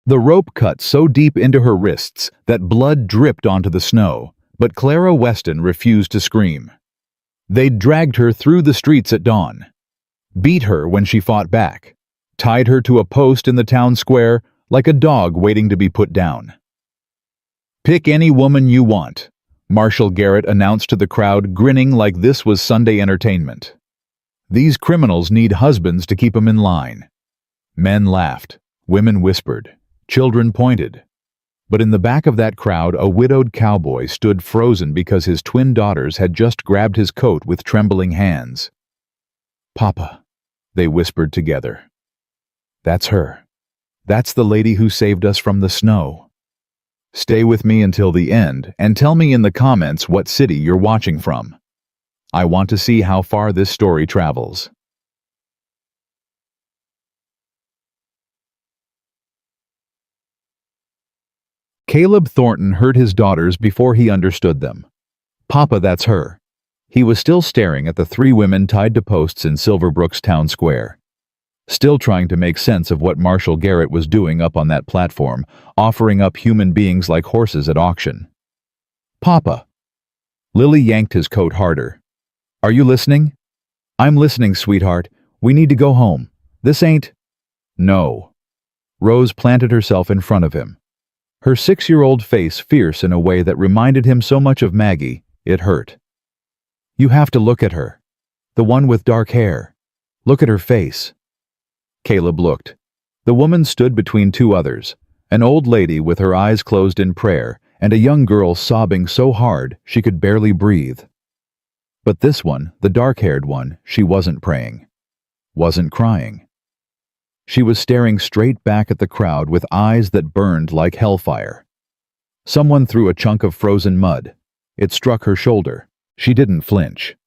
The rope cut so deep into her wrists that blood dripped onto the snow, but Clara Weston refused to scream. They'd dragged her through the streets at dawn, beat her when she fought back, tied her to a post in the town square like a dog waiting to be put down. "Pick any woman you want," Marshal Garrett announced to the crowd, grinning like this was Sunday entertainment. "These criminals need husbands to keep them in line." Men laughed, women whispered, children pointed. But in the back of that crowd, a widowed cowboy stood frozen because his twin daughters had just grabbed his coat with trembling hands. "Papa," they whispered together. "That's her. That's the lady who saved us from the snow." Stay with me until the end and tell me in the comments what city you're watching from. I want to see how far this story travels. Caleb Thornton heard his daughters before he understood them. "Papa, that's her." He was still staring at the three women tied to posts in Silverbrook's town square, still trying to make sense of what Marshal Garrett was doing up on that platform, offering up human beings like horses at auction. "Papa." Lily yanked his coat harder. "Are you listening?" "I'm listening, sweetheart. We need to go home. This ain't—" "No." Rose planted herself in front of him, her 6-year-old face fierce in a way that reminded him so much of Maggie, it hurt. "You have to look at her. The one with dark hair. Look at her face." Caleb looked. The woman stood between two others, an old lady with her eyes closed in prayer, and a young girl sobbing so hard she could barely breathe. But this one, the dark-haired one, she wasn't praying, wasn't crying. She was staring straight back at the crowd with eyes that burned like hellfire. Someone threw a chunk of frozen mud. It struck her shoulder. She didn't flinch,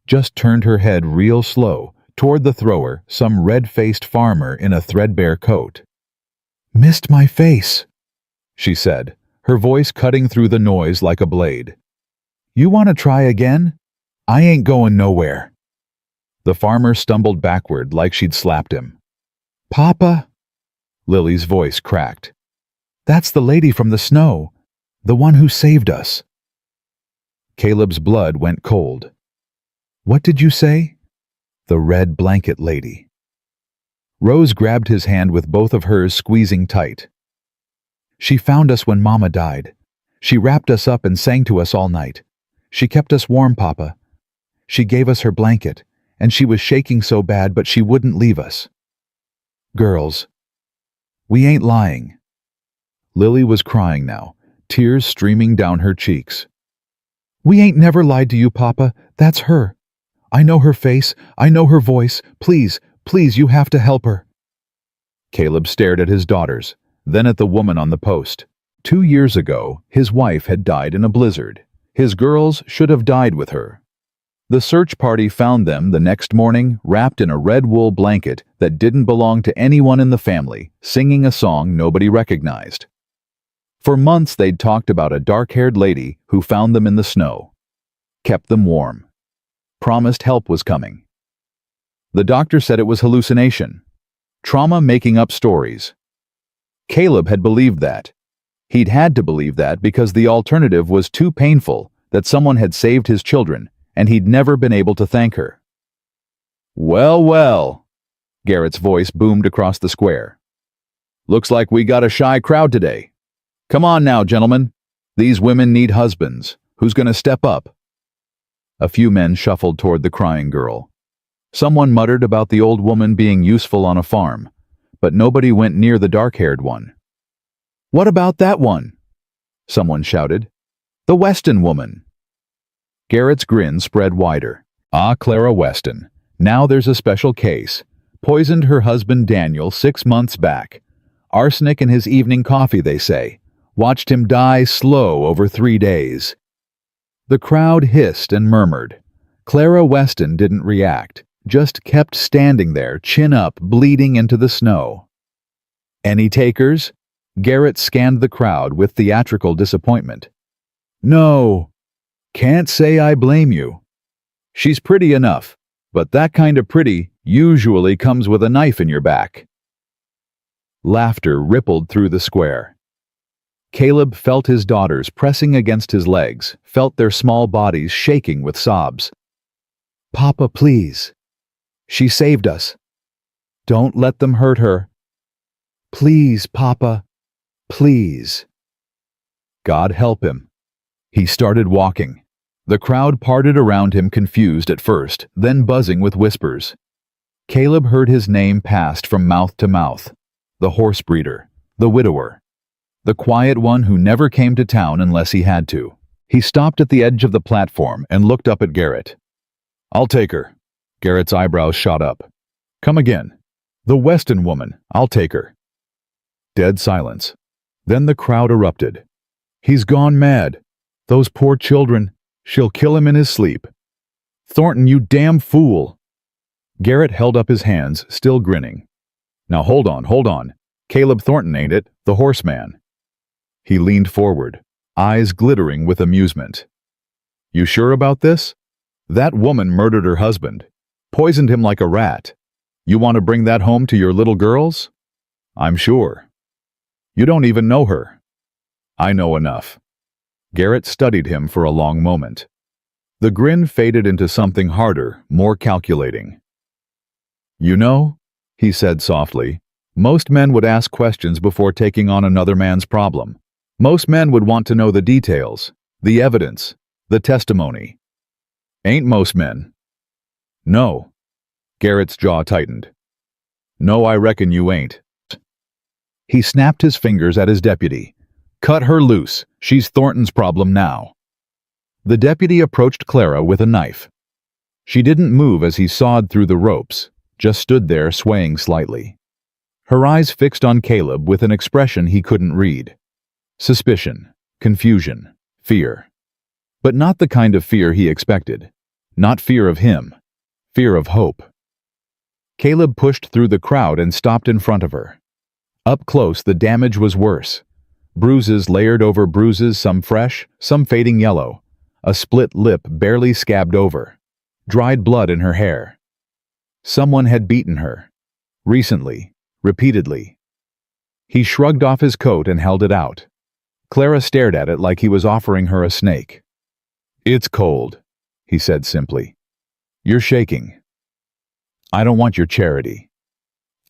just turned her head real slow toward the thrower, some red-faced farmer in a threadbare coat. "Missed my face," she said, her voice cutting through the noise like a blade. "You want to try again? I ain't going nowhere." The farmer stumbled backward like she'd slapped him. "Papa?" Lily's voice cracked. "That's the lady from the snow, the one who saved us." Caleb's blood went cold. "What did you say?" "The red blanket lady." Rose grabbed his hand with both of hers squeezing tight. "She found us when Mama died. She wrapped us up and sang to us all night. She kept us warm, Papa. She gave us her blanket, and she was shaking so bad, but she wouldn't leave us. Girls, we ain't lying." Lily was crying now, tears streaming down her cheeks. "We ain't never lied to you, Papa. That's her. I know her face. I know her voice. Please, please, you have to help her." Caleb stared at his daughters, then at the woman on the post. 2 years ago, his wife had died in a blizzard. His girls should have died with her. The search party found them the next morning wrapped in a red wool blanket that didn't belong to anyone in the family, singing a song nobody recognized. For months they'd talked about a dark-haired lady who found them in the snow, kept them warm, promised help was coming. The doctor said it was hallucination, trauma making up stories. Caleb had believed that. He'd had to believe that because the alternative was too painful, that someone had saved his children, and he'd never been able to thank her. "Well, well," Garrett's voice boomed across the square. "Looks like we got a shy crowd today. Come on now, gentlemen. These women need husbands. Who's going to step up?" A few men shuffled toward the crying girl. Someone muttered about the old woman being useful on a farm, but nobody went near the dark-haired one. "What about that one?" someone shouted. "The Weston woman." Garrett's grin spread wider. "Ah, Clara Weston. Now there's a special case. Poisoned her husband Daniel 6 months back. Arsenic in his evening coffee, they say. Watched him die slow over 3 days." The crowd hissed and murmured. Clara Weston didn't react, just kept standing there, chin up, bleeding into the snow. "Any takers?" Garrett scanned the crowd with theatrical disappointment. "No. Can't say I blame you. She's pretty enough, but that kind of pretty usually comes with a knife in your back." Laughter rippled through the square. Caleb felt his daughters pressing against his legs, felt their small bodies shaking with sobs. "Papa, please. She saved us. Don't let them hurt her. Please, Papa. Please." God help him. He started walking. The crowd parted around him, confused at first, then buzzing with whispers. Caleb heard his name passed from mouth to mouth. The horse breeder, the widower, the quiet one who never came to town unless he had to. He stopped at the edge of the platform and looked up at Garrett. "I'll take her." Garrett's eyebrows shot up. "Come again." "The Weston woman, I'll take her." Dead silence. Then the crowd erupted. "He's gone mad. Those poor children. She'll kill him in his sleep." "Thornton, you damn fool!" Garrett held up his hands, still grinning. "Now hold on. Caleb Thornton, ain't it? The horseman." He leaned forward, eyes glittering with amusement. "You sure about this? That woman murdered her husband, poisoned him like a rat. You want to bring that home to your little girls? I'm sure. You don't even know her." "I know enough." Garrett studied him for a long moment. The grin faded into something harder, more calculating. "You know," he said softly, "most men would ask questions before taking on another man's problem. Most men would want to know the details, the evidence, the testimony. Ain't most men." "No." Garrett's jaw tightened. "No, I reckon you ain't." He snapped his fingers at his deputy. "Cut her loose. She's Thornton's problem now." The deputy approached Clara with a knife. She didn't move as he sawed through the ropes, just stood there swaying slightly. Her eyes fixed on Caleb with an expression he couldn't read. Suspicion, confusion, fear. But not the kind of fear he expected. Not fear of him. Fear of hope. Caleb pushed through the crowd and stopped in front of her. Up close, the damage was worse. Bruises layered over bruises, some fresh, some fading yellow. A split lip barely scabbed over. Dried blood in her hair. Someone had beaten her. Recently. Repeatedly. He shrugged off his coat and held it out. Clara stared at it like he was offering her a snake. "It's cold," he said simply. "You're shaking. I don't want your charity."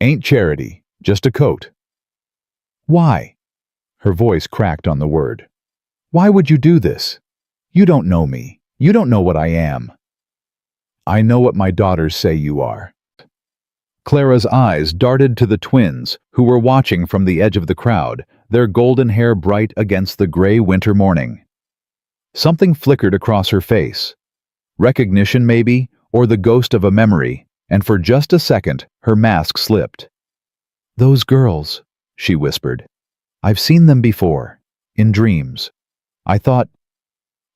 "Ain't charity, just a coat." "Why?" Her voice cracked on the word. "Why would you do this? You don't know me. You don't know what I am." "I know what my daughters say you are." Clara's eyes darted to the twins, who were watching from the edge of the crowd, their golden hair bright against the gray winter morning. Something flickered across her face. Recognition, maybe, or the ghost of a memory, and for just a second, her mask slipped. "Those girls," she whispered. "I've seen them before, in dreams. I thought—"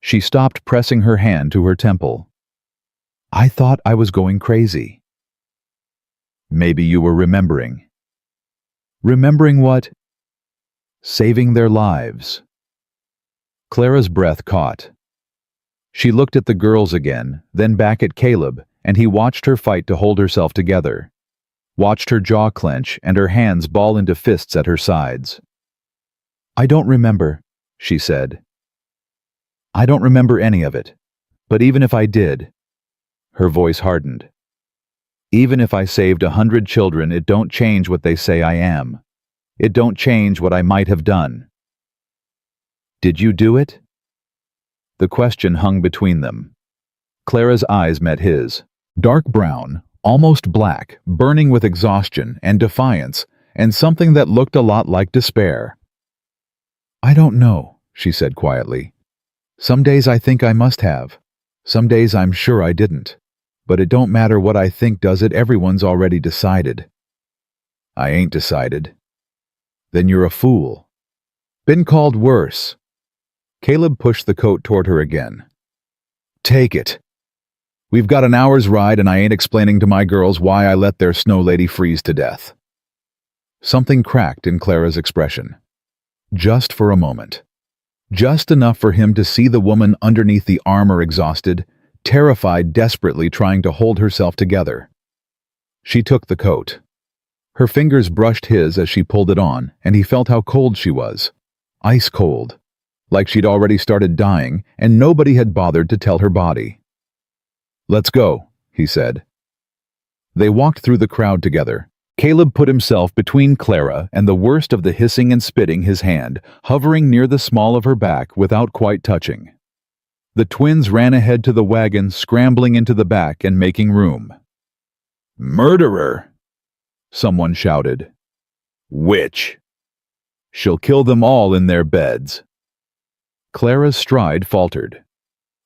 She stopped, pressing her hand to her temple. "I thought I was going crazy." "Maybe you were remembering." "Remembering what?" "Saving their lives." Clara's breath caught. She looked at the girls again, then back at Caleb, and he watched her fight to hold herself together. Watched her jaw clench and her hands ball into fists at her sides. "I don't remember," she said. "I don't remember any of it. But even if I did—" Her voice hardened. "Even if I saved 100 children, it don't change what they say I am. It don't change what I might have done." "Did you do it?" The question hung between them. Clara's eyes met his. Dark brown, almost black, burning with exhaustion and defiance, and something that looked a lot like despair. "I don't know," she said quietly. "Some days I think I must have. Some days I'm sure I didn't. But it don't matter what I think, does it? Everyone's already decided." "I ain't decided." "Then you're a fool." "Been called worse." Caleb pushed the coat toward her again. "Take it. We've got an hour's ride and I ain't explaining to my girls why I let their snow lady freeze to death." Something cracked in Clara's expression. Just for a moment. Just enough for him to see the woman underneath the armor, exhausted, terrified, desperately trying to hold herself together. She took the coat. Her fingers brushed his as she pulled it on, and he felt how cold she was. Ice cold. Like she'd already started dying, and nobody had bothered to tell her body. "Let's go," he said. They walked through the crowd together. Caleb put himself between Clara and the worst of the hissing and spitting, his hand hovering near the small of her back without quite touching. The twins ran ahead to the wagon, scrambling into the back and making room. "Murderer!" someone shouted. "Witch! She'll kill them all in their beds." Clara's stride faltered.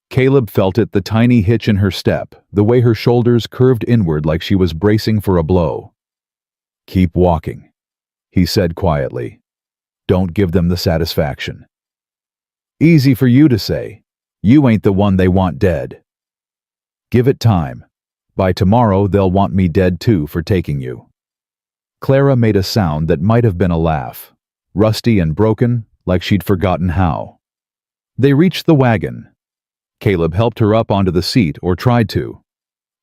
Caleb felt it, the tiny hitch in her step, the way her shoulders curved inward like she was bracing for a blow. "Keep walking," he said quietly. "Don't give them the satisfaction." "Easy for you to say. You ain't the one they want dead." "Give it time. By tomorrow they'll want me dead too for taking you." Clara made a sound that might have been a laugh, rusty and broken, like she'd forgotten how. They reached the wagon. Caleb helped her up onto the seat, or tried to.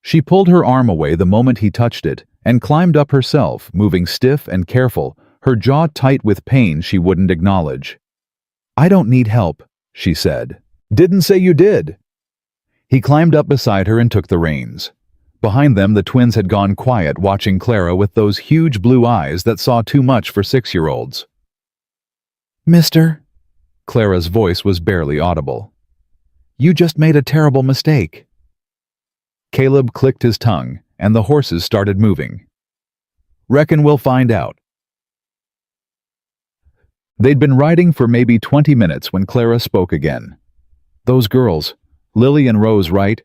She pulled her arm away the moment he touched it, and climbed up herself, moving stiff and careful, her jaw tight with pain she wouldn't acknowledge. "I don't need help," she said. "Didn't say you did." He climbed up beside her and took the reins. Behind them, the twins had gone quiet, watching Clara with those huge blue eyes that saw too much for 6-year-olds. "Mister," Clara's voice was barely audible. "You just made a terrible mistake." Caleb clicked his tongue, and the horses started moving. "Reckon we'll find out." They'd been riding for maybe 20 minutes when Clara spoke again. "Those girls, Lily and Rose, right?"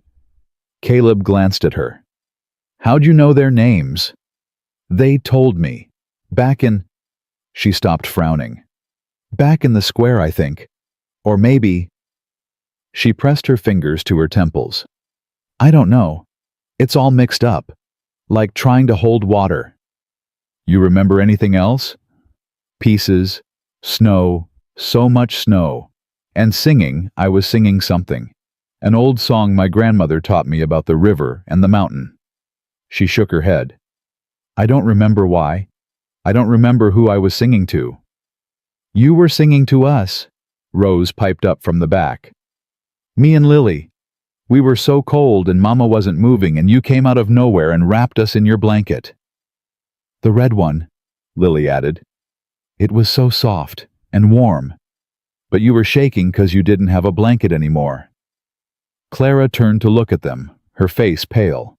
Caleb glanced at her. "How'd you know their names?" "They told me. Back in—" She stopped, frowning. "Back in the square, I think. Or maybe—" She pressed her fingers to her temples. "I don't know. It's all mixed up. Like trying to hold water." "You remember anything else?" "Pieces. Snow. So much snow. And singing. I was singing something. An old song my grandmother taught me about the river and the mountain." She shook her head. "I don't remember why. I don't remember who I was singing to." "You were singing to us," Rose piped up from the back. "Me and Lily. We were so cold and Mama wasn't moving, and you came out of nowhere and wrapped us in your blanket." "The red one," Lily added. "It was so soft and warm. But you were shaking 'cause you didn't have a blanket anymore." Clara turned to look at them, her face pale.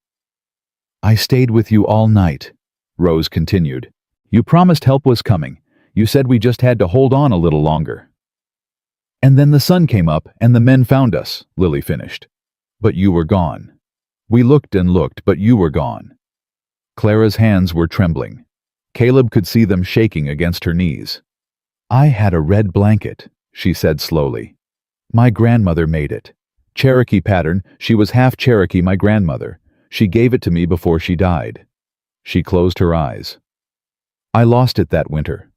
"I stayed with you all night," Rose continued. "You promised help was coming. You said we just had to hold on a little longer." "And then the sun came up and the men found us," Lily finished. "But you were gone. We looked and looked, but you were gone." Clara's hands were trembling. Caleb could see them shaking against her knees. "I had a red blanket," she said slowly. "My grandmother made it. Cherokee pattern. She was half Cherokee, my grandmother. She gave it to me before she died." She closed her eyes. "I lost it that winter.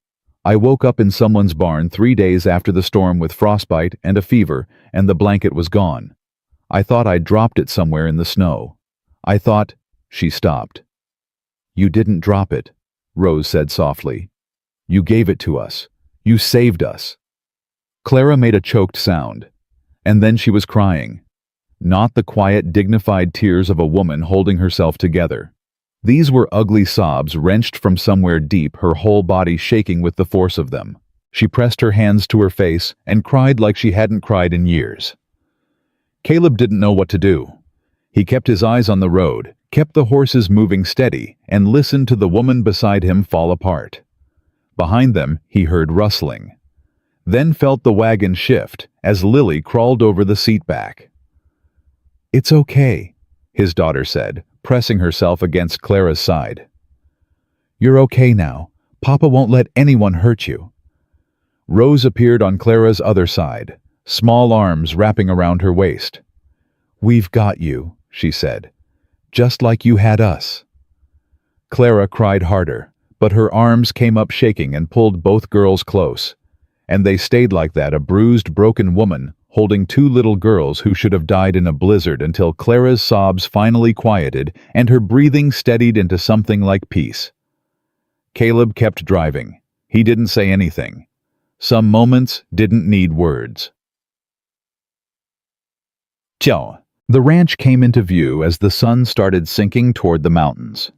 I woke up in someone's barn 3 days after the storm with frostbite and a fever, and the blanket was gone. I thought I'd dropped it somewhere in the snow. I thought—" She stopped. "You didn't drop it," Rose said softly. "You gave it to us. You saved us." Clara made a choked sound. And then she was crying. Not the quiet, dignified tears of a woman holding herself together. These were ugly sobs wrenched from somewhere deep, her whole body shaking with the force of them. She pressed her hands to her face and cried like she hadn't cried in years. Caleb didn't know what to do. He kept his eyes on the road, kept the horses moving steady, and listened to the woman beside him fall apart. Behind them, he heard rustling. Then felt the wagon shift as Lily crawled over the seat back. "It's okay," his daughter said, pressing herself against Clara's side. "You're okay now. Papa won't let anyone hurt you." Rose appeared on Clara's other side, small arms wrapping around her waist. "We've got you," she said, "just like you had us." Clara cried harder, but her arms came up shaking and pulled both girls close. And they stayed like that, a bruised, broken woman holding 2 little girls who should have died in a blizzard, until Clara's sobs finally quieted and her breathing steadied into something like peace. Caleb kept driving. He didn't say anything. Some moments didn't need words. Ciao. The ranch came into view as the sun started sinking toward the mountains.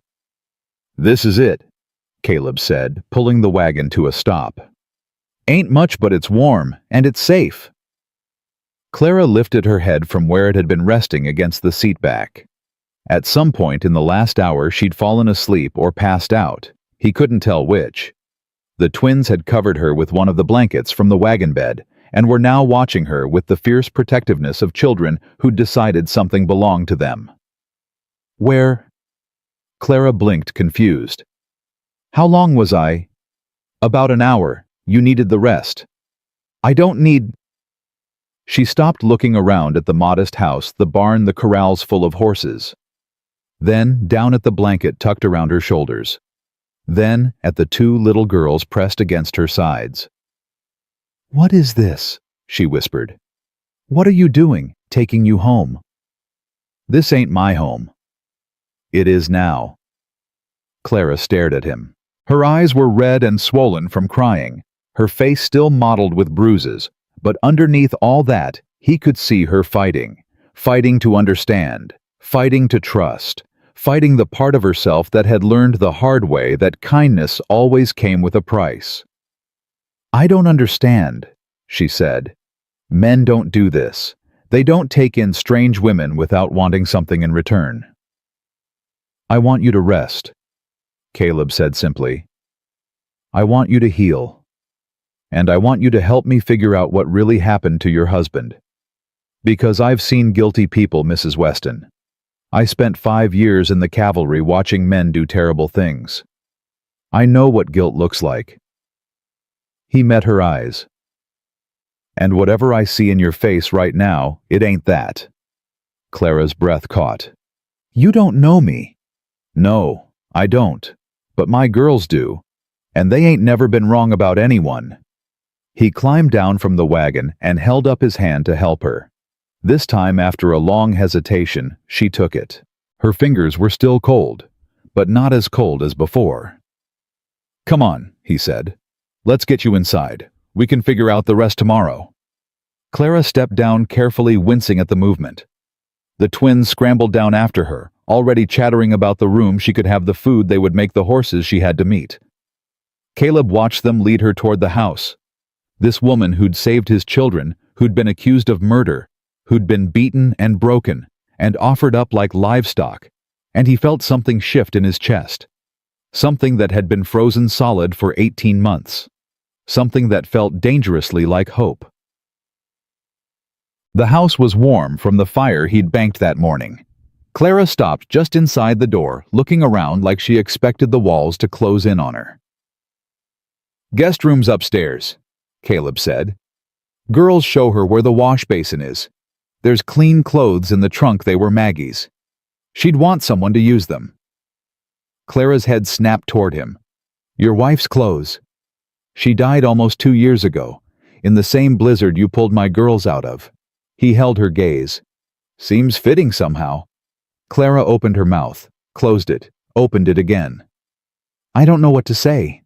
"This is it," Caleb said, pulling the wagon to a stop. "Ain't much, but it's warm, and it's safe." Clara lifted her head from where it had been resting against the seat back. At some point in the last hour she'd fallen asleep or passed out. He couldn't tell which. The twins had covered her with one of the blankets from the wagon bed, and were now watching her with the fierce protectiveness of children who'd decided something belonged to them. "Where?" Clara blinked, confused. "How long was I?" "About an hour. You needed the rest." "I don't need—" She stopped, looking around at the modest house, the barn, the corrals full of horses. Then down at the blanket tucked around her shoulders. Then at the two little girls pressed against her sides. "What is this?" she whispered. "What are you doing, taking you home?" "This ain't my home." "It is now." Clara stared at him. Her eyes were red and swollen from crying, her face still mottled with bruises, but underneath all that, he could see her fighting to understand, fighting to trust, fighting the part of herself that had learned the hard way that kindness always came with a price. "I don't understand," she said. "Men don't do this. They don't take in strange women without wanting something in return." "I want you to rest," Caleb said simply. "I want you to heal. And I want you to help me figure out what really happened to your husband. Because I've seen guilty people, Mrs. Weston. I spent 5 years in the cavalry watching men do terrible things. I know what guilt looks like." He met her eyes. "And whatever I see in your face right now, it ain't that." Clara's breath caught. "You don't know me." "No, I don't. But my girls do. And they ain't never been wrong about anyone." He climbed down from the wagon and held up his hand to help her. This time, after a long hesitation, she took it. Her fingers were still cold, but not as cold as before. "Come on," he said. "Let's get you inside. We can figure out the rest tomorrow." Clara stepped down carefully, wincing at the movement. The twins scrambled down after her, already chattering about the room she could have, the food they would make the horses she had to meet. Caleb watched them lead her toward the house. This woman who'd saved his children, who'd been accused of murder, who'd been beaten and broken, and offered up like livestock, and he felt something shift in his chest. Something that had been frozen solid for 18 months. Something that felt dangerously like hope. The house was warm from the fire he'd banked that morning. Clara stopped just inside the door, looking around like she expected the walls to close in on her. "Guest room's upstairs," Caleb said. "Girls show her where the wash basin is. There's clean clothes in the trunk. They were Maggie's. She'd want someone to use them." Clara's head snapped toward him. "Your wife's clothes. She died almost 2 years ago, in the same blizzard you pulled my girls out of." He held her gaze. "Seems fitting somehow." Clara opened her mouth, closed it, opened it again. "I don't know what to say."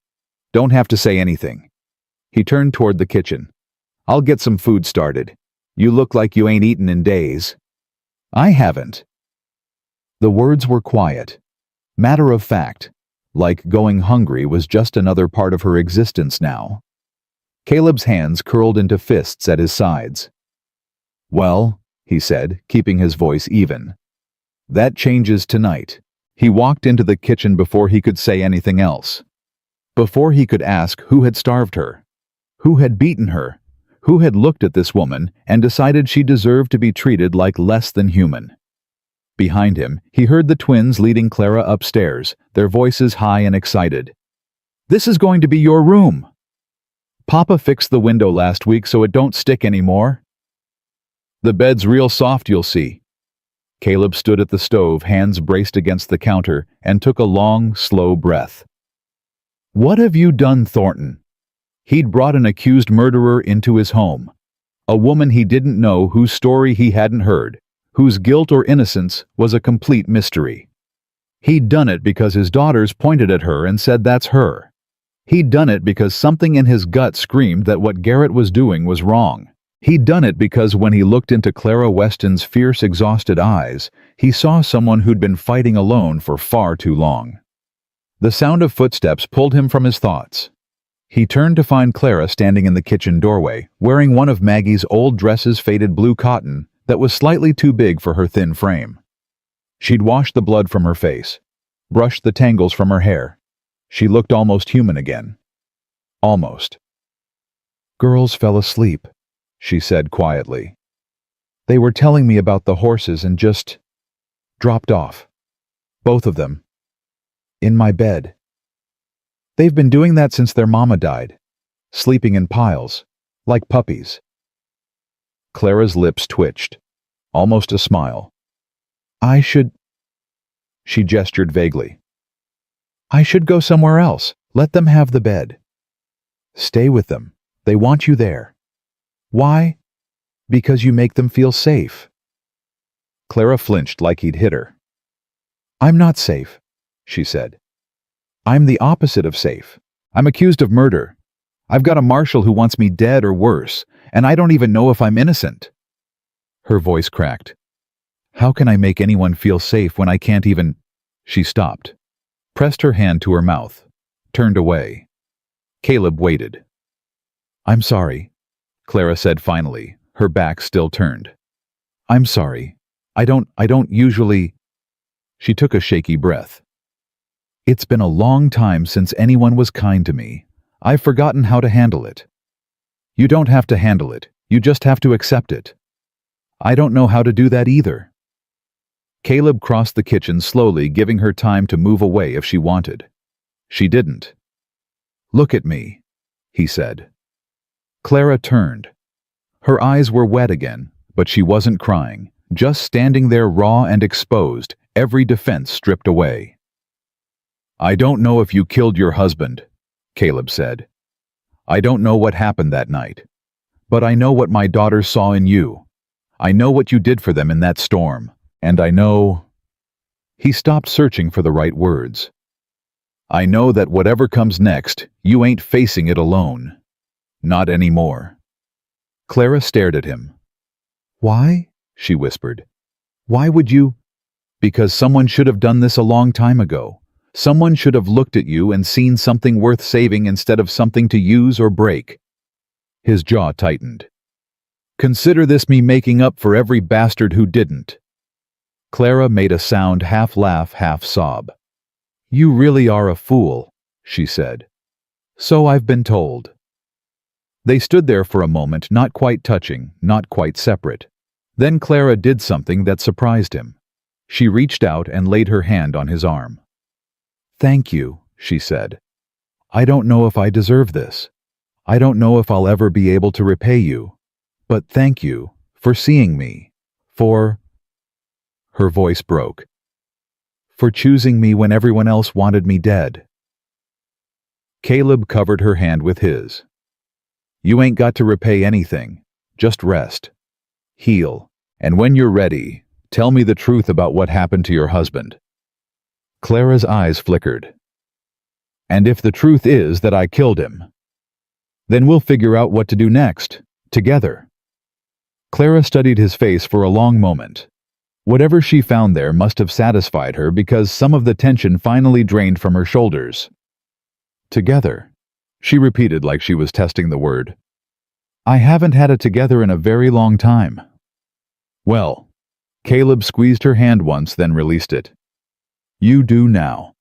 "Don't have to say anything." He turned toward the kitchen. "I'll get some food started. You look like you ain't eaten in days." "I haven't." The words were quiet, matter of fact, like going hungry was just another part of her existence now. Caleb's hands curled into fists at his sides. "Well," he said, keeping his voice even. "That changes tonight." He walked into the kitchen before he could say anything else. Before he could ask who had starved her, who had beaten her, who had looked at this woman and decided she deserved to be treated like less than human. Behind him, he heard the twins leading Clara upstairs, their voices high and excited. "This is going to be your room. Papa fixed the window last week so it don't stick anymore. The bed's real soft, you'll see." Caleb stood at the stove, hands braced against the counter, and took a long, slow breath. "What have you done, Thornton?" He'd brought an accused murderer into his home. A woman he didn't know, whose story he hadn't heard, whose guilt or innocence was a complete mystery. He'd done it because his daughters pointed at her and said that's her. He'd done it because something in his gut screamed that what Garrett was doing was wrong. He'd done it because when he looked into Clara Weston's fierce, exhausted eyes, he saw someone who'd been fighting alone for far too long. The sound of footsteps pulled him from his thoughts. He turned to find Clara standing in the kitchen doorway, wearing one of Maggie's old dresses, faded blue cotton, that was slightly too big for her thin frame. She'd washed the blood from her face, brushed the tangles from her hair. She looked almost human again. Almost. "Girls fell asleep," she said quietly. "They were telling me about the horses and just dropped off. Both of them. In my bed. They've been doing that since their mama died, sleeping in piles, like puppies." Clara's lips twitched, almost a smile. "I should—" She gestured vaguely. "I should go somewhere else. Let them have the bed." "Stay with them. They want you there." "Why?" "Because you make them feel safe." Clara flinched like he'd hit her. "I'm not safe," she said. "I'm the opposite of safe. I'm accused of murder. I've got a marshal who wants me dead or worse, and I don't even know if I'm innocent." Her voice cracked. "How can I make anyone feel safe when I can't even—" She stopped, pressed her hand to her mouth, turned away. Caleb waited. "I'm sorry," Clara said finally, her back still turned. "I'm sorry. I don't usually—" She took a shaky breath. "It's been a long time since anyone was kind to me. I've forgotten how to handle it." "You don't have to handle it. You just have to accept it." "I don't know how to do that either." Caleb crossed the kitchen slowly, giving her time to move away if she wanted. She didn't. "Look at me," he said. Clara turned. Her eyes were wet again, but she wasn't crying, just standing there raw and exposed, every defense stripped away. "I don't know if you killed your husband," Caleb said. "I don't know what happened that night. But I know what my daughters saw in you. I know what you did for them in that storm. And I know—" He stopped searching for the right words. "I know that whatever comes next, you ain't facing it alone. Not anymore." Clara stared at him. "Why?" she whispered. "Why would you—" "Because someone should have done this a long time ago. Someone should have looked at you and seen something worth saving instead of something to use or break." His jaw tightened. "Consider this me making up for every bastard who didn't." Clara made a sound, half laugh, half sob. "You really are a fool," she said. "So I've been told." They stood there for a moment, not quite touching, not quite separate. Then Clara did something that surprised him. She reached out and laid her hand on his arm. "Thank you," she said. "I don't know if I deserve this. I don't know if I'll ever be able to repay you. But thank you for seeing me, for—" Her voice broke. "For choosing me when everyone else wanted me dead." Caleb covered her hand with his. "You ain't got to repay anything. Just rest. Heal. And when you're ready, tell me the truth about what happened to your husband." Clara's eyes flickered. "And if the truth is that I killed him, then we'll figure out what to do next, together." Clara studied his face for a long moment. Whatever she found there must have satisfied her because some of the tension finally drained from her shoulders. "Together," she repeated like she was testing the word. "I haven't had it together in a very long time." "Well," Caleb squeezed her hand once, then released it. "You do now."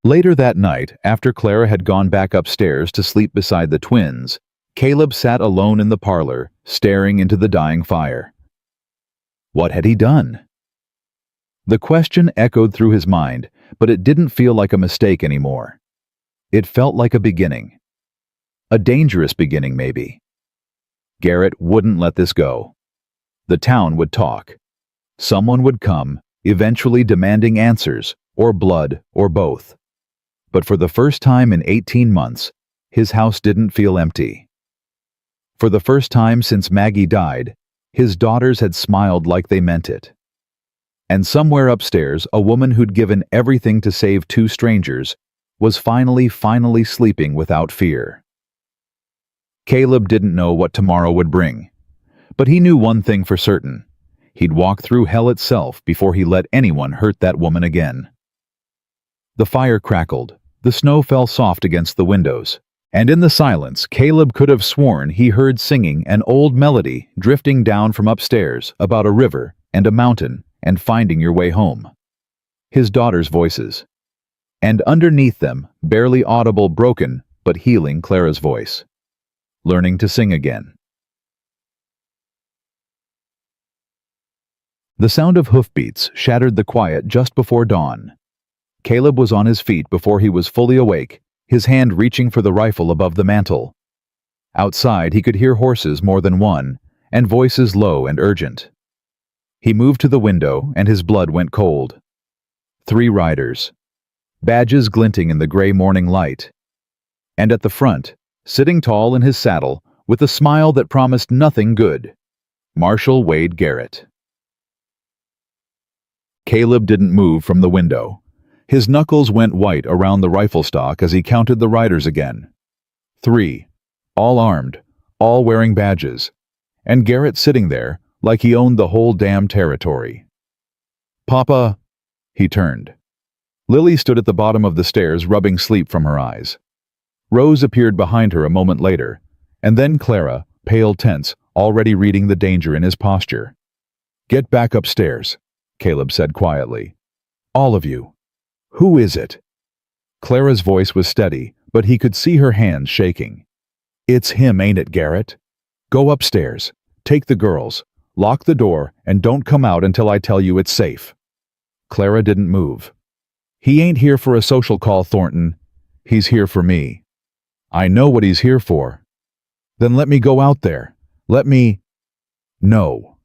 Later that night, after Clara had gone back upstairs to sleep beside the twins, Caleb sat alone in the parlor, staring into the dying fire. What had he done? The question echoed through his mind, but it didn't feel like a mistake anymore. It felt like a beginning. A dangerous beginning, maybe. Garrett wouldn't let this go. The town would talk. Someone would come, eventually demanding answers, or blood, or both. But for the first time in 18 months, his house didn't feel empty. For the first time since Maggie died, his daughters had smiled like they meant it. And somewhere upstairs, a woman who'd given everything to save two strangers was finally sleeping without fear. Caleb didn't know what tomorrow would bring, but he knew one thing for certain. He'd walk through hell itself before he let anyone hurt that woman again. The fire crackled, the snow fell soft against the windows, and in the silence, Caleb could have sworn he heard singing an old melody drifting down from upstairs about a river and a mountain and finding your way home. His daughters' voices. And underneath them, barely audible, broken, but healing Clara's voice. Learning to sing again. The sound of hoofbeats shattered the quiet just before dawn. Caleb was on his feet before he was fully awake, his hand reaching for the rifle above the mantel. Outside, he could hear horses more than one, and voices low and urgent. He moved to the window, and his blood went cold. 3 riders. Badges glinting in the gray morning light. And at the front, sitting tall in his saddle, with a smile that promised nothing good, Marshal Wade Garrett. Caleb didn't move from the window. His knuckles went white around the rifle stock as he counted the riders again. 3, all armed, all wearing badges, and Garrett sitting there like he owned the whole damn territory. "Papa," he turned. Lily stood at the bottom of the stairs, rubbing sleep from her eyes. Rose appeared behind her a moment later, and then Clara, pale, tense, already reading the danger in his posture. "Get back upstairs," Caleb said quietly. "All of you. Who is it?" Clara's voice was steady, but he could see her hands shaking. "It's him, ain't it, Garrett? Go upstairs, take the girls, lock the door, and don't come out until I tell you it's safe." Clara didn't move. "He ain't here for a social call, Thornton. He's here for me." "I know what he's here for." "Then let me go out there. Let me—" "No."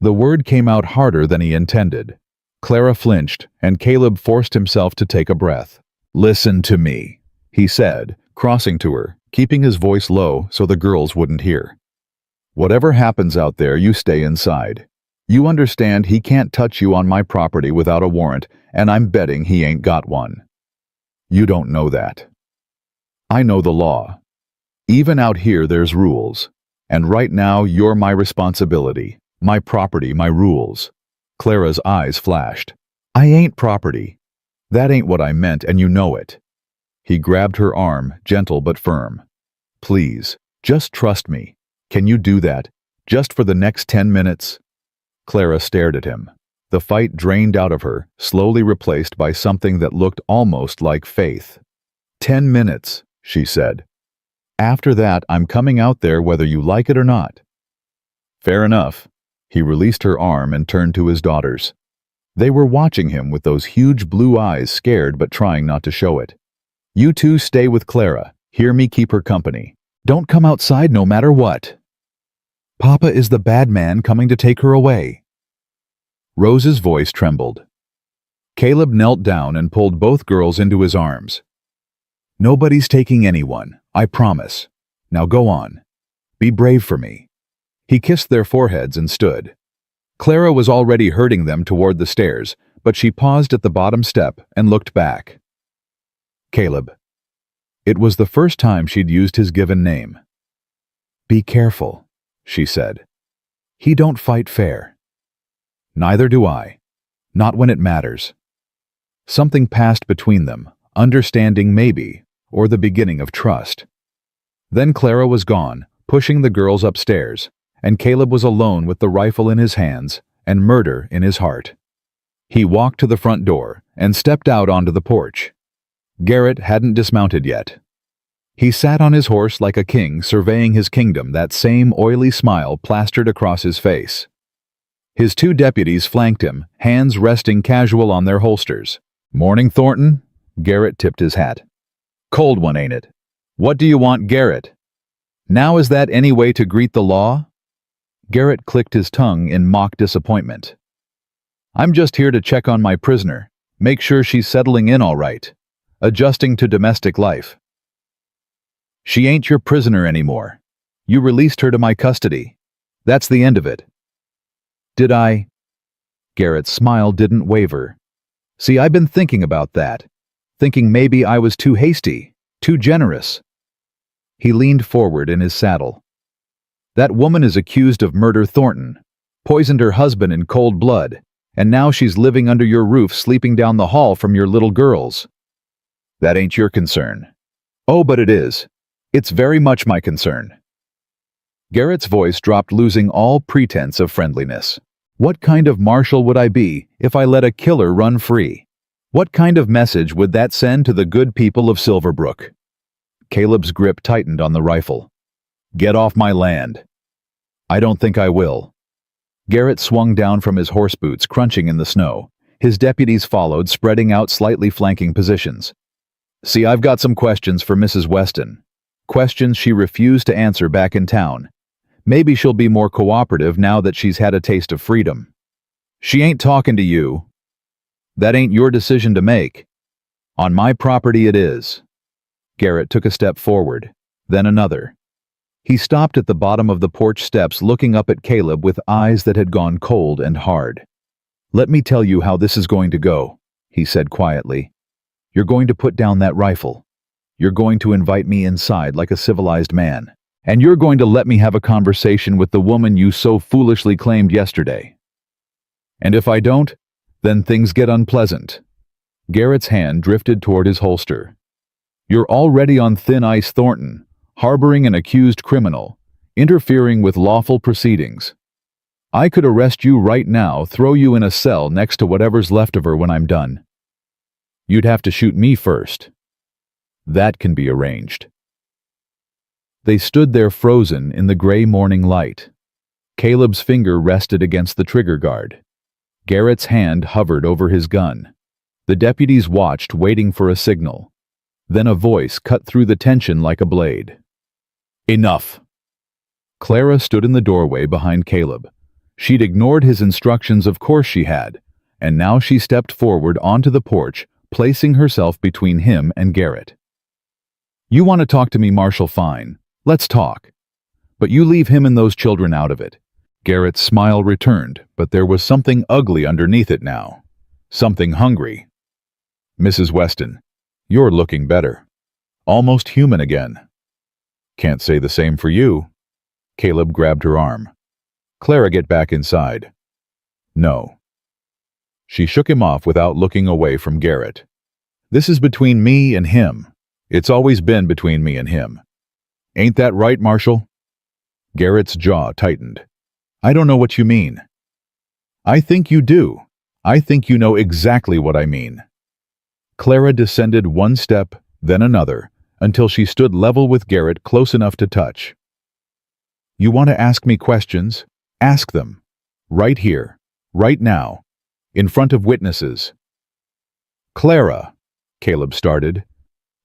The word came out harder than he intended. Clara flinched, and Caleb forced himself to take a breath. "Listen to me," he said, crossing to her, keeping his voice low so the girls wouldn't hear. "Whatever happens out there, you stay inside. You understand he can't touch you on my property without a warrant, and I'm betting he ain't got one. You don't know that. I know the law. Even out here there's rules, and right now you're my responsibility, my property, my rules." Clara's eyes flashed. "I ain't property. That ain't what I meant, and you know it." He grabbed her arm, gentle but firm. "Please, just trust me. Can you do that, just for the next 10 minutes? Clara stared at him. The fight drained out of her, slowly replaced by something that looked almost like faith. 10 minutes, she said. "After that, I'm coming out there whether you like it or not." "Fair enough." He released her arm and turned to his daughters. They were watching him with those huge blue eyes, scared but trying not to show it. "You two stay with Clara. Hear me keep her company. Don't come outside no matter what. Papa is the bad man coming to take her away." Rose's voice trembled. Caleb knelt down and pulled both girls into his arms. "Nobody's taking anyone, I promise. Now go on. Be brave for me." He kissed their foreheads and stood. Clara was already herding them toward the stairs, but she paused at the bottom step and looked back. "Caleb." It was the first time she'd used his given name. "Be careful," she said. "He don't fight fair." "Neither do I. Not when it matters." Something passed between them, understanding maybe, or the beginning of trust. Then Clara was gone, pushing the girls upstairs, and Caleb was alone with the rifle in his hands and murder in his heart. He walked to the front door and stepped out onto the porch. Garrett hadn't dismounted yet. He sat on his horse like a king surveying his kingdom, that same oily smile plastered across his face. His 2 deputies flanked him, hands resting casual on their holsters. "Morning, Thornton." Garrett tipped his hat. "Cold one, ain't it? What do you want, Garrett? Now is that any way to greet the law?" Garrett clicked his tongue in mock disappointment. "I'm just here to check on my prisoner, make sure she's settling in all right, adjusting to domestic life." "She ain't your prisoner anymore. You released her to my custody. That's the end of it. Did I? Garrett's smile didn't waver. See, I've been thinking about that. Thinking maybe I was too hasty, too generous. He leaned forward in his saddle. That woman is accused of murder, Thornton. Poisoned her husband in cold blood, and now she's living under your roof, sleeping down the hall from your little girls. That ain't your concern. Oh, but it is. It's very much my concern. Garrett's voice dropped, losing all pretense of friendliness. What kind of marshal would I be if I let a killer run free? What kind of message would that send to the good people of Silverbrook? Caleb's grip tightened on the rifle. Get off my land. I don't think I will. Garrett swung down from his horse boots, crunching in the snow. His deputies followed, spreading out slightly flanking positions. See, I've got some questions for Mrs. Weston. Questions she refused to answer back in town. Maybe she'll be more cooperative now that she's had a taste of freedom. She ain't talking to you. That ain't your decision to make. On my property it is. Garrett took a step forward, then another. He stopped at the bottom of the porch steps, looking up at Caleb with eyes that had gone cold and hard. Let me tell you how this is going to go, he said quietly. You're going to put down that rifle. You're going to invite me inside like a civilized man. And you're going to let me have a conversation with the woman you so foolishly claimed yesterday. And if I don't, then things get unpleasant. Garrett's hand drifted toward his holster. You're already on thin ice, Thornton, harboring an accused criminal, interfering with lawful proceedings. I could arrest you right now, throw you in a cell next to whatever's left of her when I'm done. You'd have to shoot me first. That can be arranged. They stood there frozen in the gray morning light. Caleb's finger rested against the trigger guard. Garrett's hand hovered over his gun. The deputies watched, waiting for a signal. Then a voice cut through the tension like a blade. Enough. Clara stood in the doorway behind Caleb. She'd ignored his instructions, of course she had, and now she stepped forward onto the porch, placing herself between him and Garrett. You want to talk to me, Marshal? Fine. Let's talk. But you leave him and those children out of it. Garrett's smile returned, but there was something ugly underneath it now. Something hungry. Mrs. Weston, you're looking better. Almost human again. Can't say the same for you. Caleb grabbed her arm. Clara, get back inside. No. She shook him off without looking away from Garrett. This is between me and him. It's always been between me and him. Ain't that right, Marshal? Garrett's jaw tightened. I don't know what you mean. I think you do. I think you know exactly what I mean. Clara descended one step, then another, until she stood level with Garrett, close enough to touch. You want to ask me questions? Ask them. Right here. Right now. In front of witnesses. Clara, Caleb started.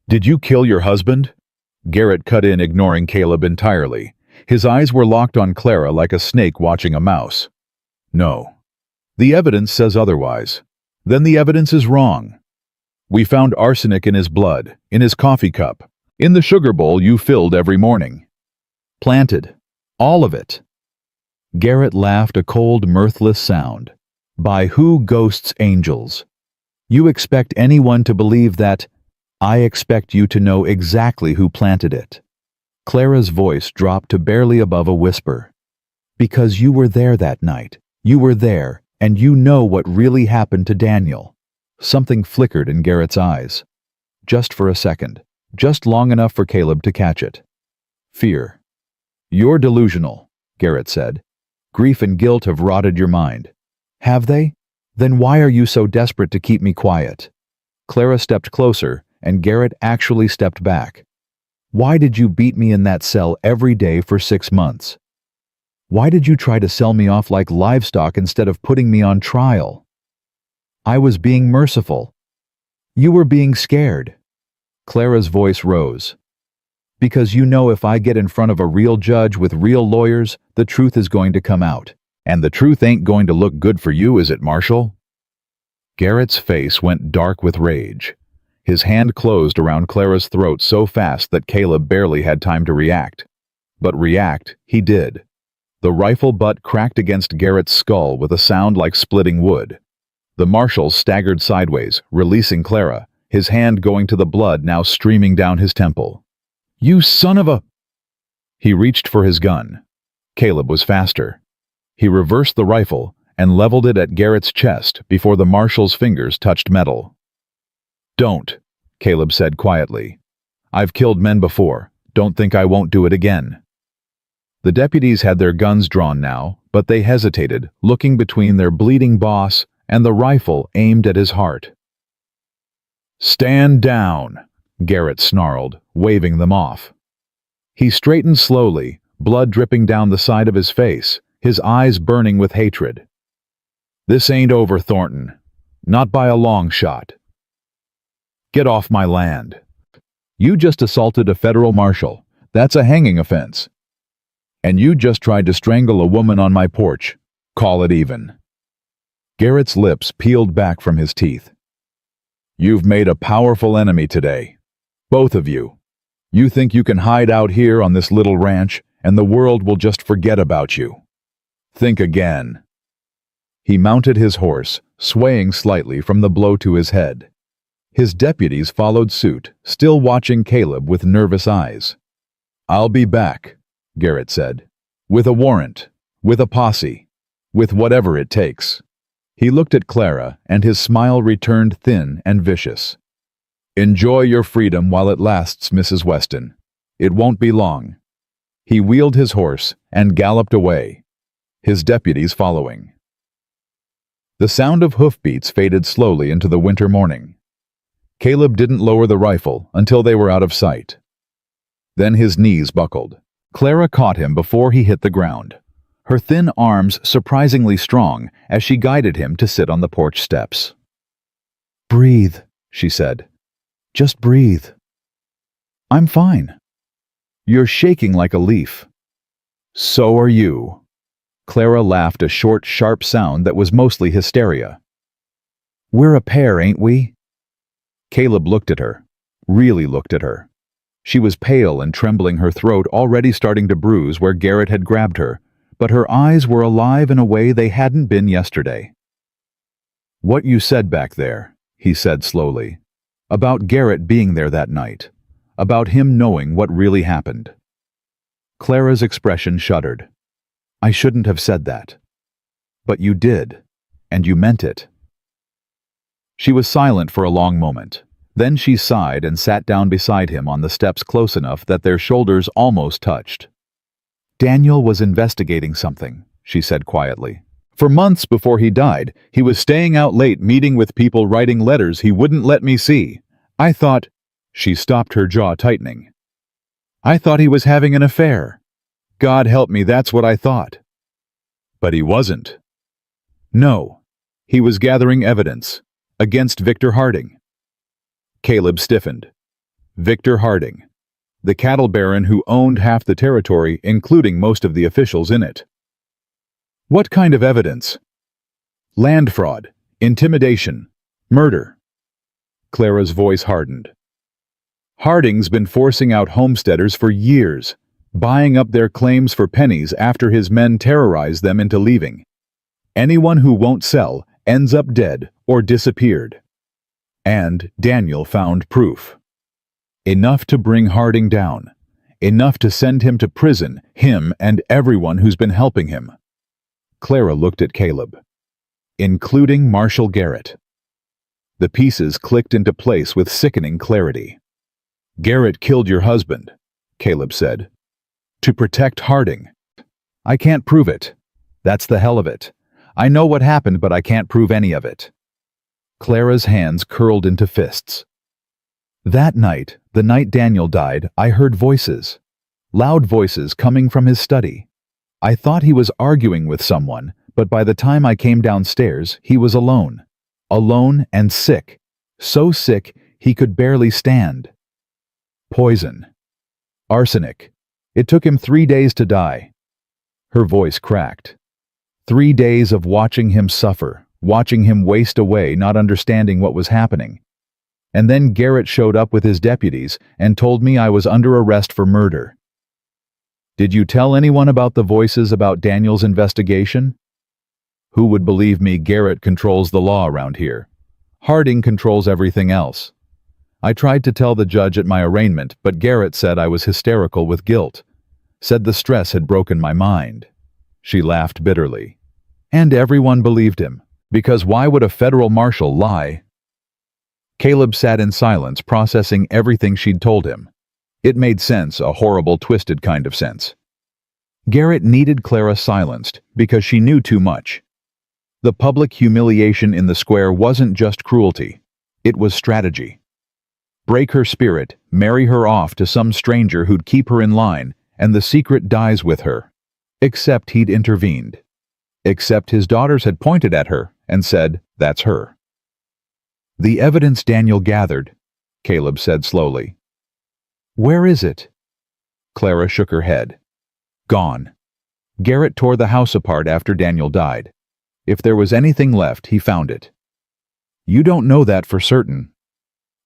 Did you kill your husband? Garrett cut in, ignoring Caleb entirely. His eyes were locked on Clara like a snake watching a mouse. No. The evidence says otherwise. Then the evidence is wrong. We found arsenic in his blood, in his coffee cup, in the sugar bowl you filled every morning. Planted. All of it. Garrett laughed, a cold, mirthless sound. By who ghosts angels? You expect anyone to believe that? I expect you to know exactly who planted it. Clara's voice dropped to barely above a whisper. Because you were there that night. You were there, and you know what really happened to Daniel. Something flickered in Garrett's eyes. Just for a second. Just long enough for Caleb to catch it. Fear. You're delusional, Garrett said. Grief and guilt have rotted your mind. Have they? Then why are you so desperate to keep me quiet? Clara stepped closer, and Garrett actually stepped back. Why did you beat me in that cell every day for 6 months? Why did you try to sell me off like livestock instead of putting me on trial? I was being merciful. You were being scared. Clara's voice rose. Because you know if I get in front of a real judge with real lawyers, the truth is going to come out. And the truth ain't going to look good for you, is it, Marshal? Garrett's face went dark with rage. His hand closed around Clara's throat so fast that Caleb barely had time to react. But react, he did. The rifle butt cracked against Garrett's skull with a sound like splitting wood. The marshal staggered sideways, releasing Clara, his hand going to the blood now streaming down his temple. "You son of a—" He reached for his gun. Caleb was faster. He reversed the rifle and leveled it at Garrett's chest before the marshal's fingers touched metal. "Don't," Caleb said quietly. "I've killed men before. Don't think I won't do it again." The deputies had their guns drawn now, but they hesitated, looking between their bleeding boss and the rifle aimed at his heart. "Stand down," Garrett snarled, waving them off. He straightened slowly, blood dripping down the side of his face, his eyes burning with hatred. "This ain't over, Thornton. Not by a long shot. Get off my land. You just assaulted a federal marshal. That's a hanging offense. And you just tried to strangle a woman on my porch. Call it even." Garrett's lips peeled back from his teeth. "You've made a powerful enemy today. Both of you. You think you can hide out here on this little ranch and the world will just forget about you. Think again." He mounted his horse, swaying slightly from the blow to his head. His deputies followed suit, still watching Caleb with nervous eyes. "I'll be back," Garrett said. "With a warrant, with a posse, with whatever it takes." He looked at Clara, and his smile returned thin and vicious. "Enjoy your freedom while it lasts, Mrs. Weston. It won't be long." He wheeled his horse and galloped away, his deputies following. The sound of hoofbeats faded slowly into the winter morning. Caleb didn't lower the rifle until they were out of sight. Then his knees buckled. Clara caught him before he hit the ground, her thin arms surprisingly strong as she guided him to sit on the porch steps. "Breathe," she said. "Just breathe." "I'm fine." "You're shaking like a leaf." "So are you." Clara laughed, a short, sharp sound that was mostly hysteria. "We're a pair, ain't we?" Caleb looked at her, really looked at her. She was pale and trembling, her throat already starting to bruise where Garrett had grabbed her, but her eyes were alive in a way they hadn't been yesterday. "What you said back there," he said slowly, "about Garrett being there that night, about him knowing what really happened." Clara's expression shuddered. "I shouldn't have said that." "But you did, and you meant it." She was silent for a long moment. Then she sighed and sat down beside him on the steps close enough that their shoulders almost touched. "Daniel was investigating something," she said quietly. "For months before he died, he was staying out late meeting with people, writing letters he wouldn't let me see. I thought—" She stopped, her jaw tightening. "I thought he was having an affair. God help me, that's what I thought." "But he wasn't." "No. He was gathering evidence. Against Victor Harding." Caleb stiffened. Victor Harding, the cattle baron who owned half the territory, including most of the officials in it. "What kind of evidence?" "Land fraud, intimidation, murder." Clara's voice hardened. "Harding's been forcing out homesteaders for years, buying up their claims for pennies after his men terrorize them into leaving. Anyone who won't sell ends up dead or disappeared. And Daniel found proof. Enough to bring Harding down. Enough to send him to prison, him and everyone who's been helping him." Clara looked at Caleb. "Including Marshal Garrett." The pieces clicked into place with sickening clarity. "Garrett killed your husband," Caleb said, "to protect Harding." "I can't prove it. That's the hell of it. I know what happened, but I can't prove any of it." Clara's hands curled into fists. "That night, the night Daniel died, I heard voices. Loud voices coming from his study. I thought he was arguing with someone, but by the time I came downstairs, he was alone. Alone and sick. So sick, he could barely stand. Poison. Arsenic. It took him 3 days to die." Her voice cracked. 3 days of watching him suffer, watching him waste away, not understanding what was happening. And then Garrett showed up with his deputies and told me I was under arrest for murder. Did you tell anyone about the voices about Daniel's investigation? Who would believe me? Garrett controls the law around here. Harding controls everything else. I tried to tell the judge at my arraignment, but Garrett said I was hysterical with guilt. Said the stress had broken my mind. She laughed bitterly. And everyone believed him, because why would a federal marshal lie? Caleb sat in silence, processing everything she'd told him. It made sense, a horrible, twisted kind of sense. Garrett needed Clara silenced because she knew too much. The public humiliation in the square wasn't just cruelty. It was strategy. Break her spirit, marry her off to some stranger who'd keep her in line, and the secret dies with her. Except he'd intervened. Except his daughters had pointed at her and said, "That's her." The evidence Daniel gathered, Caleb said slowly. Where is it? Clara shook her head. Gone. Garrett tore the house apart after Daniel died. If there was anything left, he found it. You don't know that for certain.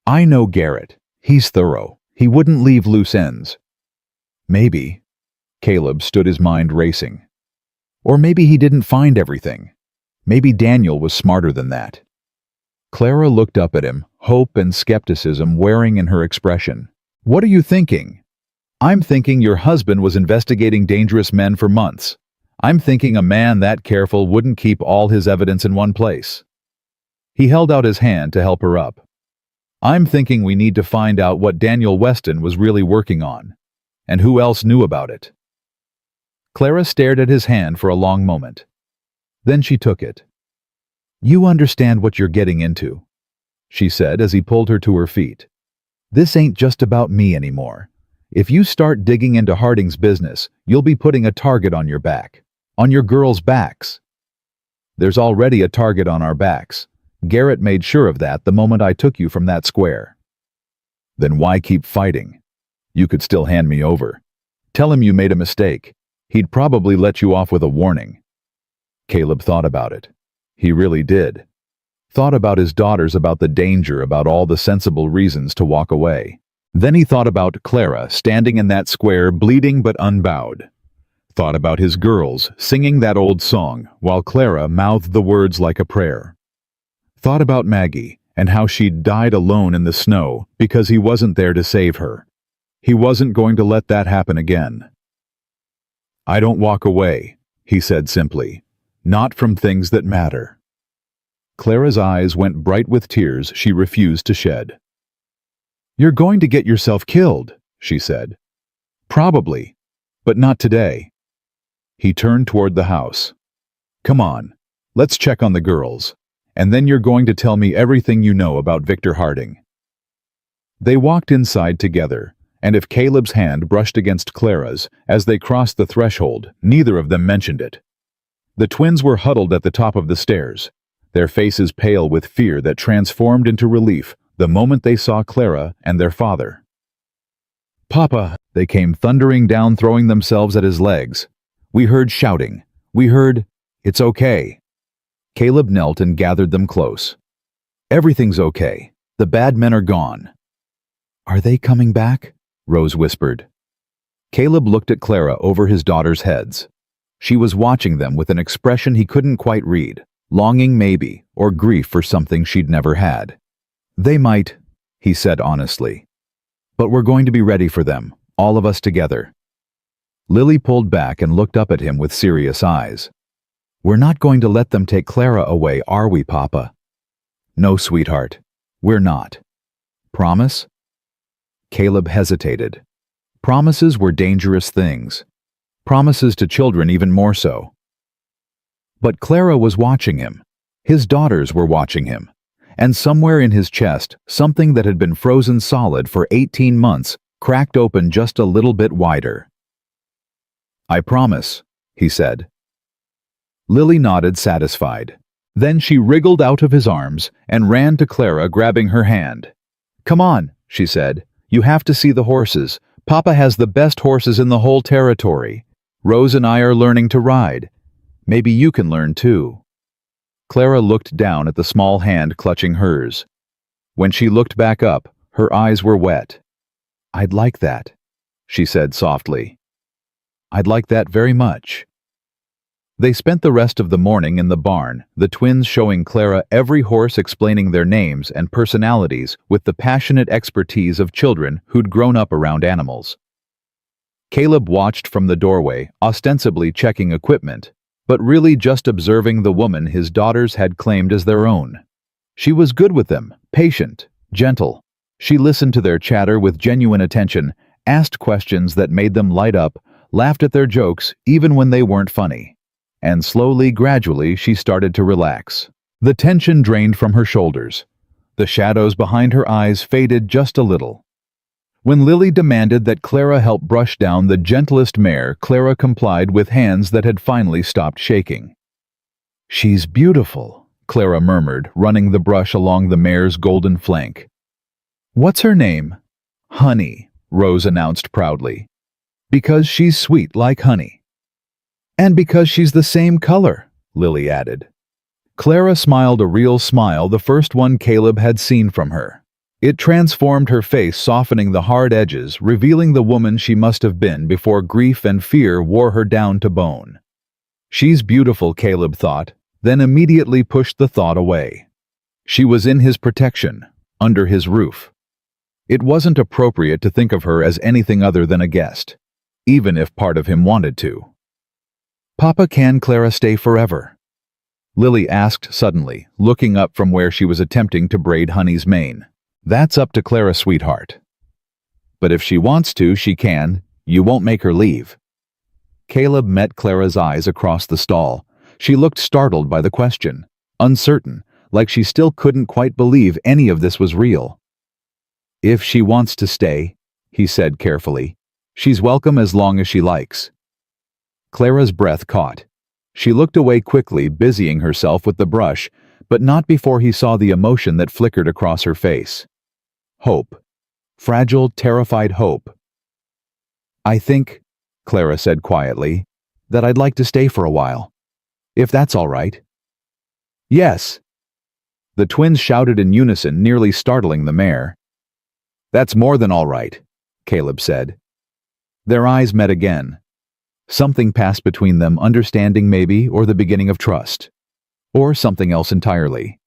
I know Garrett. He's thorough. He wouldn't leave loose ends. Maybe. Caleb stood, his mind racing. Or maybe he didn't find everything. Maybe Daniel was smarter than that. Clara looked up at him, hope and skepticism wearing in her expression. What are you thinking? I'm thinking your husband was investigating dangerous men for months. I'm thinking a man that careful wouldn't keep all his evidence in one place. He held out his hand to help her up. I'm thinking we need to find out what Daniel Weston was really working on, and who else knew about it. Clara stared at his hand for a long moment. Then she took it. You understand what you're getting into, she said as he pulled her to her feet. This ain't just about me anymore. If you start digging into Harding's business, you'll be putting a target on your back, on your girls' backs. There's already a target on our backs. Garrett made sure of that the moment I took you from that square. Then why keep fighting? You could still hand me over. Tell him you made a mistake. He'd probably let you off with a warning. Caleb thought about it. He really did. Thought about his daughters, about the danger, about all the sensible reasons to walk away. Then he thought about Clara standing in that square, bleeding but unbowed. Thought about his girls singing that old song while Clara mouthed the words like a prayer. Thought about Maggie and how she'd died alone in the snow because he wasn't there to save her. He wasn't going to let that happen again. I don't walk away, he said simply. Not from things that matter. Clara's eyes went bright with tears she refused to shed. You're going to get yourself killed, she said. Probably, but not today. He turned toward the house. Come on, let's check on the girls, and then you're going to tell me everything you know about Victor Harding. They walked inside together, and if Caleb's hand brushed against Clara's as they crossed the threshold, neither of them mentioned it. The twins were huddled at the top of the stairs, their faces pale with fear that transformed into relief the moment they saw Clara and their father. Papa, they came thundering down, throwing themselves at his legs. We heard shouting. We heard, it's okay. Caleb knelt and gathered them close. Everything's okay. The bad men are gone. Are they coming back? Rose whispered. Caleb looked at Clara over his daughters' heads. She was watching them with an expression he couldn't quite read, longing maybe, or grief for something she'd never had. They might, he said honestly. But we're going to be ready for them, all of us together. Lily pulled back and looked up at him with serious eyes. We're not going to let them take Clara away, are we, Papa? No, sweetheart, we're not. Promise? Caleb hesitated. Promises were dangerous things. Promises to children even more so. But Clara was watching him. His daughters were watching him. And somewhere in his chest, something that had been frozen solid for 18 months cracked open just a little bit wider. I promise, he said. Lily nodded, satisfied. Then she wriggled out of his arms and ran to Clara, grabbing her hand. Come on, she said. You have to see the horses. Papa has the best horses in the whole territory. Rose and I are learning to ride. Maybe you can learn too. Clara looked down at the small hand clutching hers. When she looked back up, her eyes were wet. I'd like that, she said softly. I'd like that very much. They spent the rest of the morning in the barn, the twins showing Clara every horse, explaining their names and personalities with the passionate expertise of children who'd grown up around animals. Caleb watched from the doorway, ostensibly checking equipment, but really just observing the woman his daughters had claimed as their own. She was good with them, patient, gentle. She listened to their chatter with genuine attention, asked questions that made them light up, laughed at their jokes even when they weren't funny. And slowly, gradually, she started to relax. The tension drained from her shoulders. The shadows behind her eyes faded just a little. When Lily demanded that Clara help brush down the gentlest mare, Clara complied with hands that had finally stopped shaking. "She's beautiful," Clara murmured, running the brush along the mare's golden flank. "What's her name?" "Honey," Rose announced proudly. "Because she's sweet like honey." "And because she's the same color," Lily added. Clara smiled a real smile, the first one Caleb had seen from her. It transformed her face, softening the hard edges, revealing the woman she must have been before grief and fear wore her down to bone. "She's beautiful," Caleb thought, then immediately pushed the thought away. She was in his protection, under his roof. It wasn't appropriate to think of her as anything other than a guest, even if part of him wanted to. "Papa, can Clara stay forever?" Lily asked suddenly, looking up from where she was attempting to braid Honey's mane. "That's up to Clara, sweetheart. But if she wants to, she can. You won't make her leave." Caleb met Clara's eyes across the stall. She looked startled by the question, uncertain, like she still couldn't quite believe any of this was real. "If she wants to stay," he said carefully, "she's welcome as long as she likes." Clara's breath caught. She looked away quickly, busying herself with the brush, but not before he saw the emotion that flickered across her face. Hope. Fragile, terrified hope. "I think," Clara said quietly, "that I'd like to stay for a while. If that's all right." "Yes." The twins shouted in unison, nearly startling the mare. "That's more than all right," Caleb said. Their eyes met again. Something passed between them, understanding maybe, or the beginning of trust. Or something else entirely.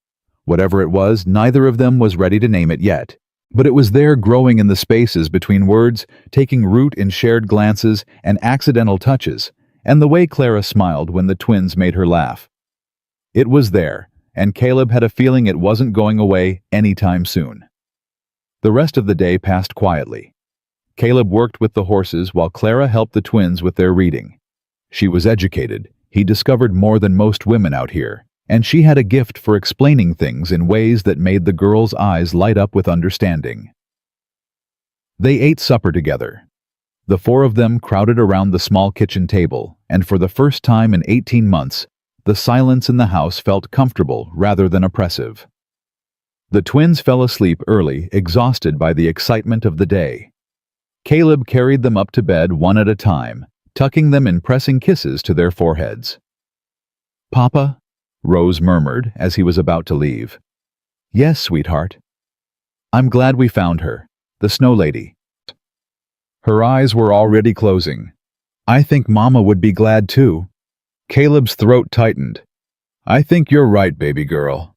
Whatever it was, neither of them was ready to name it yet. But it was there, growing in the spaces between words, taking root in shared glances and accidental touches, and the way Clara smiled when the twins made her laugh. It was there, and Caleb had a feeling it wasn't going away anytime soon. The rest of the day passed quietly. Caleb worked with the horses while Clara helped the twins with their reading. She was educated. He discovered more than most women out here, and she had a gift for explaining things in ways that made the girls' eyes light up with understanding. They ate supper together. The four of them crowded around the small kitchen table, and for the first time in 18 months, the silence in the house felt comfortable rather than oppressive. The twins fell asleep early, exhausted by the excitement of the day. Caleb carried them up to bed one at a time, tucking them in pressing kisses to their foreheads. "Papa?" Rose murmured as he was about to leave. "Yes, sweetheart." "I'm glad we found her, the Snow Lady." Her eyes were already closing. "I think Mama would be glad too." Caleb's throat tightened. "I think you're right, baby girl."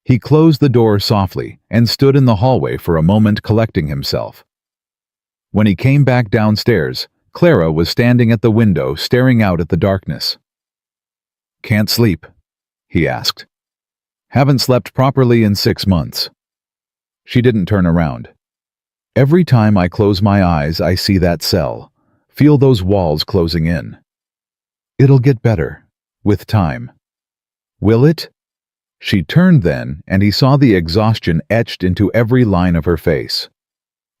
He closed the door softly and stood in the hallway for a moment, collecting himself. When he came back downstairs, Clara was standing at the window, staring out at the darkness. "Can't sleep?" he asked. "Haven't slept properly in 6 months." She didn't turn around. "Every time I close my eyes, I see that cell, feel those walls closing in. It'll get better, with time." "Will it?" She turned then, and he saw the exhaustion etched into every line of her face.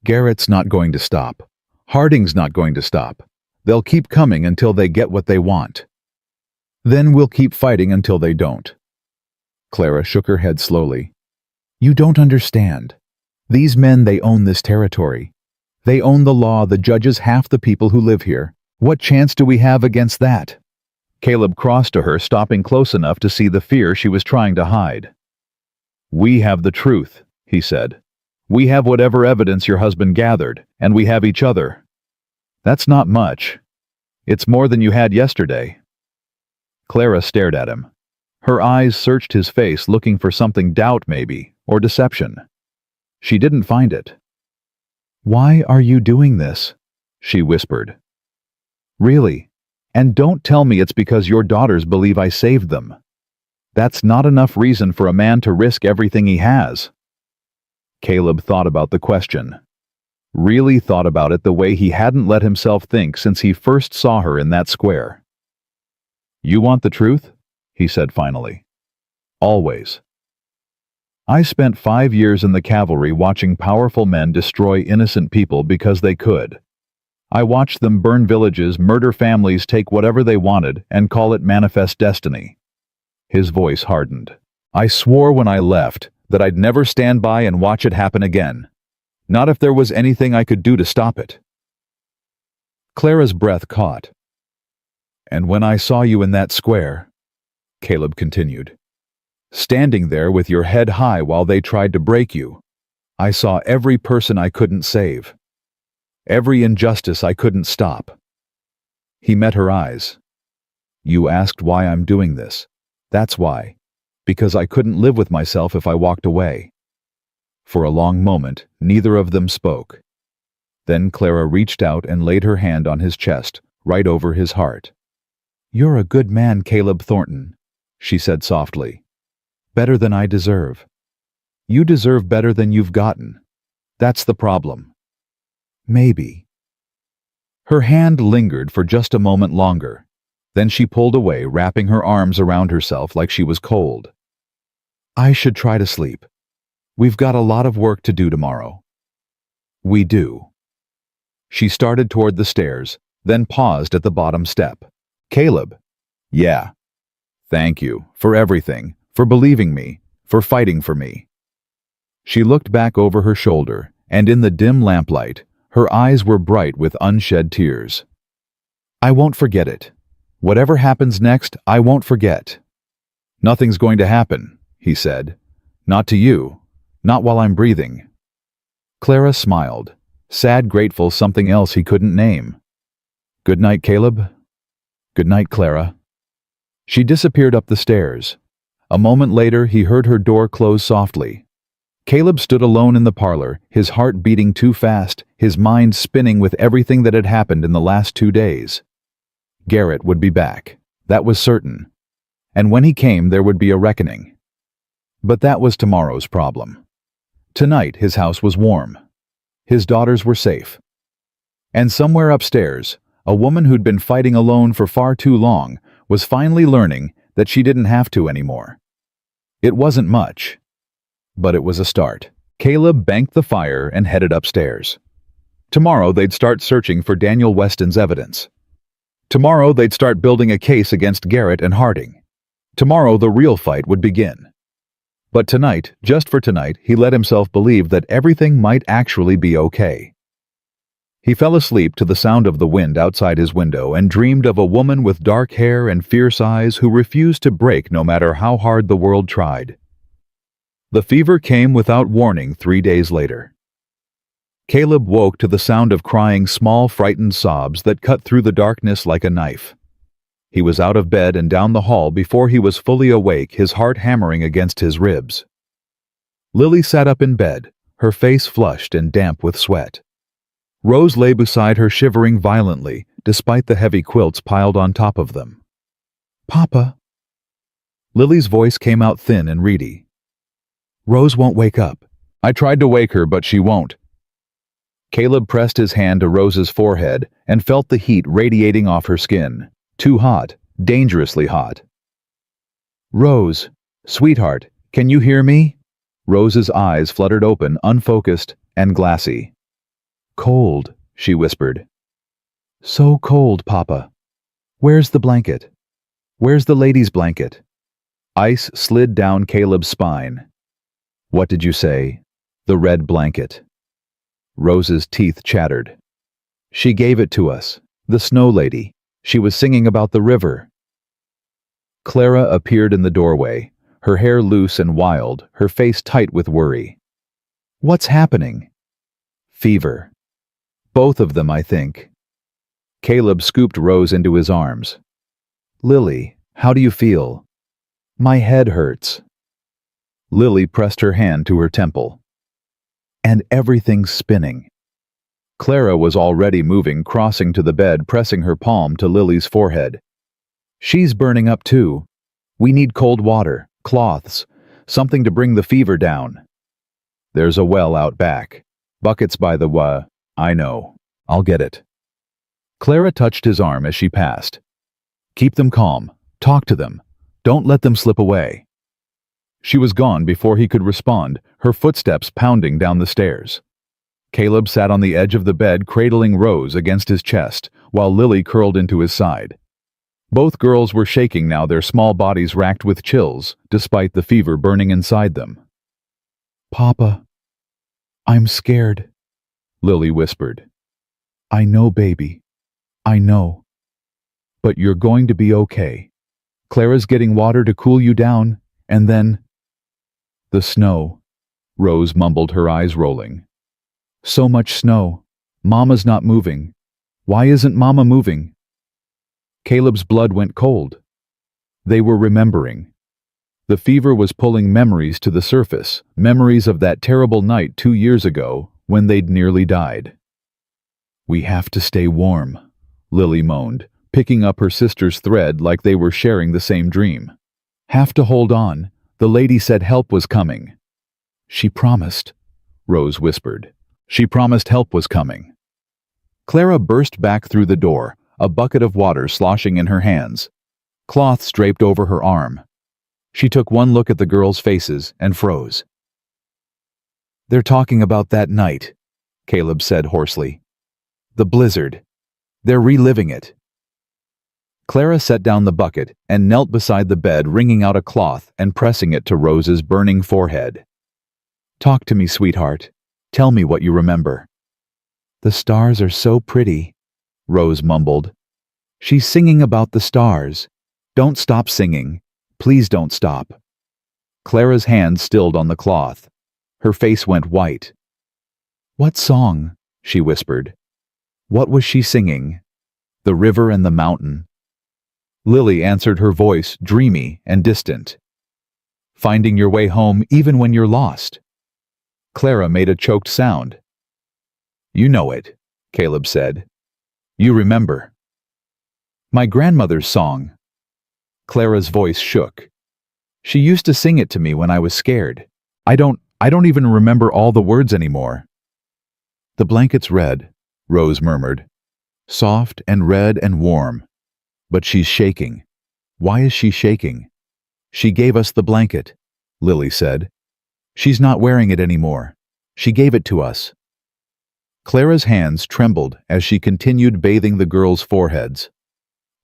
"Garrett's not going to stop. Harding's not going to stop. They'll keep coming until they get what they want. Then we'll keep fighting until they don't." Clara shook her head slowly. "You don't understand. These men, they own this territory. They own the law, the judges, half the people who live here. What chance do we have against that?" Caleb crossed to her, stopping close enough to see the fear she was trying to hide. "We have the truth," he said. "We have whatever evidence your husband gathered, and we have each other. That's not much. It's more than you had yesterday. Clara stared at him. Her eyes searched his face, looking for something, doubt maybe, or deception. She didn't find it. "Why are you doing this?" she whispered. "Really? And don't tell me it's because your daughters believe I saved them. That's not enough reason for a man to risk everything he has." Caleb thought about the question. Really thought about it the way he hadn't let himself think since he first saw her in that square. "You want the truth?" he said finally. "Always. I spent 5 years in the cavalry watching powerful men destroy innocent people because they could. I watched them burn villages, murder families, take whatever they wanted, and call it manifest destiny." His voice hardened. "I swore when I left that I'd never stand by and watch it happen again. Not if there was anything I could do to stop it." Clara's breath caught. "And when I saw you in that square," Caleb continued, "standing there with your head high while they tried to break you, I saw every person I couldn't save. Every injustice I couldn't stop." He met her eyes. "You asked why I'm doing this. That's why. Because I couldn't live with myself if I walked away." For a long moment, neither of them spoke. Then Clara reached out and laid her hand on his chest, right over his heart. "You're a good man, Caleb Thornton," she said softly. "Better than I deserve. You deserve better than you've gotten. That's the problem." "Maybe." Her hand lingered for just a moment longer. Then she pulled away, wrapping her arms around herself like she was cold. "I should try to sleep. We've got a lot of work to do tomorrow." "We do." She started toward the stairs, then paused at the bottom step. "Caleb." "Yeah. Thank you for everything, for believing me, for fighting for me." She looked back over her shoulder, and in the dim lamplight, her eyes were bright with unshed tears. "I won't forget it. Whatever happens next, I won't forget." "Nothing's going to happen," he said. "Not to you. Not while I'm breathing." Clara smiled, sad, grateful, something else he couldn't name. "Good night, Caleb." "Good night, Clara." She disappeared up the stairs. A moment later, he heard her door close softly. Caleb stood alone in the parlor, his heart beating too fast, his mind spinning with everything that had happened in the last 2 days. Garrett would be back. That was certain. And when he came, there would be a reckoning. But that was tomorrow's problem. Tonight, his house was warm. His daughters were safe. And somewhere upstairs, a woman who'd been fighting alone for far too long was finally learning that she didn't have to anymore. It wasn't much, but it was a start. Caleb banked the fire and headed upstairs. Tomorrow they'd start searching for Daniel Weston's evidence. Tomorrow they'd start building a case against Garrett and Harding. Tomorrow the real fight would begin. But tonight, just for tonight, he let himself believe that everything might actually be okay. He fell asleep to the sound of the wind outside his window and dreamed of a woman with dark hair and fierce eyes who refused to break no matter how hard the world tried. The fever came without warning 3 days later. Caleb woke to the sound of crying, small, frightened sobs that cut through the darkness like a knife. He was out of bed and down the hall before he was fully awake, his heart hammering against his ribs. Lily sat up in bed, her face flushed and damp with sweat. Rose lay beside her, shivering violently, despite the heavy quilts piled on top of them. "Papa." Lily's voice came out thin and reedy. "Rose won't wake up. I tried to wake her, but she won't." Caleb pressed his hand to Rose's forehead and felt the heat radiating off her skin. Too hot, dangerously hot. "Rose, sweetheart, can you hear me?" Rose's eyes fluttered open, unfocused and glassy. "Cold," she whispered. "So cold, Papa. Where's the blanket? Where's the lady's blanket?" Ice slid down Caleb's spine. "What did you say?" "The red blanket." Rose's teeth chattered. "She gave it to us, the snow lady. She was singing about the river." Clara appeared in the doorway, her hair loose and wild, her face tight with worry. "What's happening?" "Fever. Both of them, I think." Caleb scooped Rose into his arms. "Lily, how do you feel?" "My head hurts." Lily pressed her hand to her temple. "And everything's spinning." Clara was already moving, crossing to the bed, pressing her palm to Lily's forehead. "She's burning up too. We need cold water, cloths, something to bring the fever down." "There's a well out back. Buckets by the I know. I'll get it." Clara touched his arm as she passed. "Keep them calm. Talk to them. Don't let them slip away." She was gone before he could respond, her footsteps pounding down the stairs. Caleb sat on the edge of the bed, cradling Rose against his chest, while Lily curled into his side. Both girls were shaking now, their small bodies racked with chills, despite the fever burning inside them. "Papa, I'm scared," Lily whispered. "I know, baby. I know. But you're going to be okay. Clara's getting water to cool you down, and then—" "The snow," Rose mumbled, her eyes rolling. "So much snow. Mama's not moving. Why isn't Mama moving?" Caleb's blood went cold. They were remembering. The fever was pulling memories to the surface, memories of that terrible night 2 years ago when they'd nearly died. "We have to stay warm," Lily moaned, picking up her sister's thread like they were sharing the same dream. "Have to hold on. The lady said help was coming." "She promised," Rose whispered. "She promised help was coming." Clara burst back through the door, a bucket of water sloshing in her hands. Cloths draped over her arm. She took one look at the girls' faces and froze. "They're talking about that night," Caleb said hoarsely. "The blizzard. They're reliving it." Clara set down the bucket and knelt beside the bed, wringing out a cloth and pressing it to Rose's burning forehead. "Talk to me, sweetheart. Tell me what you remember." "The stars are so pretty," Rose mumbled. "She's singing about the stars. Don't stop singing. Please don't stop." Clara's hand stilled on the cloth. Her face went white. "What song?" she whispered. "What was she singing? The river and the mountain?" Lily answered, her voice dreamy and distant. "Finding your way home even when you're lost." Clara made a choked sound. "You know it," Caleb said. "You remember." "My grandmother's song." Clara's voice shook. "She used to sing it to me when I was scared. I don't even remember all the words anymore." "The blanket's red," Rose murmured. "Soft and red and warm. But she's shaking. Why is she shaking?" "She gave us the blanket," Lily said. "She's not wearing it anymore. She gave it to us." Clara's hands trembled as she continued bathing the girls' foreheads.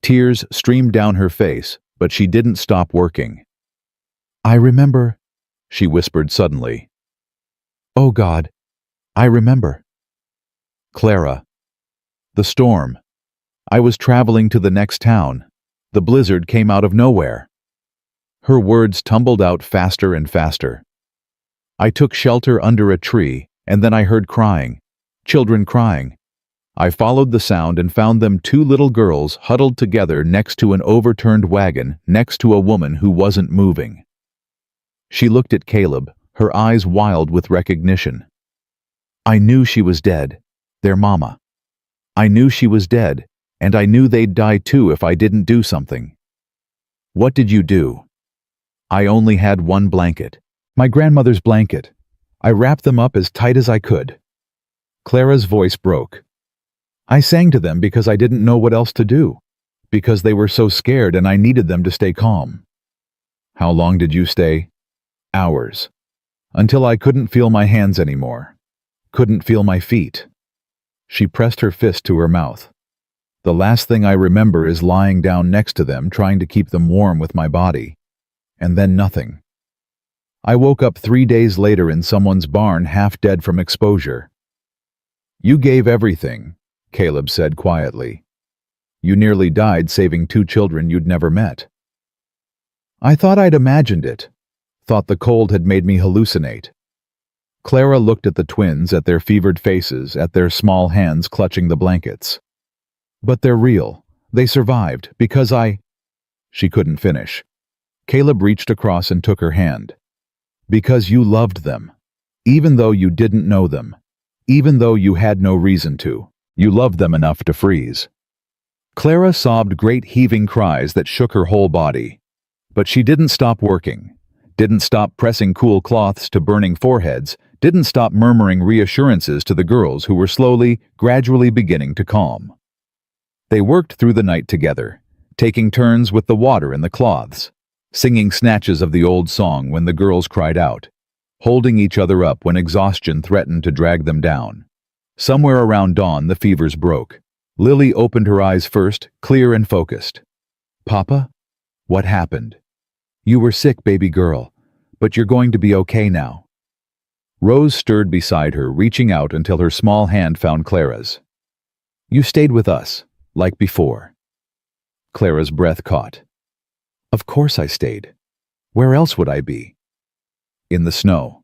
Tears streamed down her face, but she didn't stop working. "I remember," she whispered suddenly. "Oh God, I remember." "Clara. The storm. I was traveling to the next town. The blizzard came out of nowhere." Her words tumbled out faster and faster. "I took shelter under a tree, and then I heard crying. Children crying. I followed the sound and found them 2 little girls huddled together next to an overturned wagon, next to a woman who wasn't moving." She looked at Caleb, her eyes wild with recognition. "I knew she was dead. Their mama. I knew she was dead, and I knew they'd die too if I didn't do something." "What did you do?" "I only had one blanket. My grandmother's blanket. I wrapped them up as tight as I could." Clara's voice broke. "I sang to them because I didn't know what else to do, because they were so scared and I needed them to stay calm." "How long did you stay?" "Hours. Until I couldn't feel my hands anymore. Couldn't feel my feet." She pressed her fist to her mouth. "The last thing I remember is lying down next to them, trying to keep them warm with my body. And then nothing. I woke up 3 days later in someone's barn, half dead from exposure." "You gave everything," Caleb said quietly. "You nearly died saving 2 children you'd never met." "I thought I'd imagined it. Thought the cold had made me hallucinate." Clara looked at the twins, at their fevered faces, at their small hands clutching the blankets. But they're real. They survived, because I—" She couldn't finish. Caleb reached across and took her hand. "Because you loved them. Even though you didn't know them. Even though you had no reason to. You loved them enough to freeze." Clara sobbed great heaving cries that shook her whole body. But she didn't stop working. Didn't stop pressing cool cloths to burning foreheads. Didn't stop murmuring reassurances to the girls who were slowly, gradually beginning to calm. They worked through the night together, taking turns with the water in the cloths, singing snatches of the old song when the girls cried out, holding each other up when exhaustion threatened to drag them down. Somewhere around dawn, the fevers broke. Lily opened her eyes first, clear and focused. "Papa? What happened?" "You were sick, baby girl, but you're going to be okay now." Rose stirred beside her, reaching out until her small hand found Clara's. "You stayed with us, like before." Clara's breath caught. "Of course I stayed. Where else would I be?" "In the snow."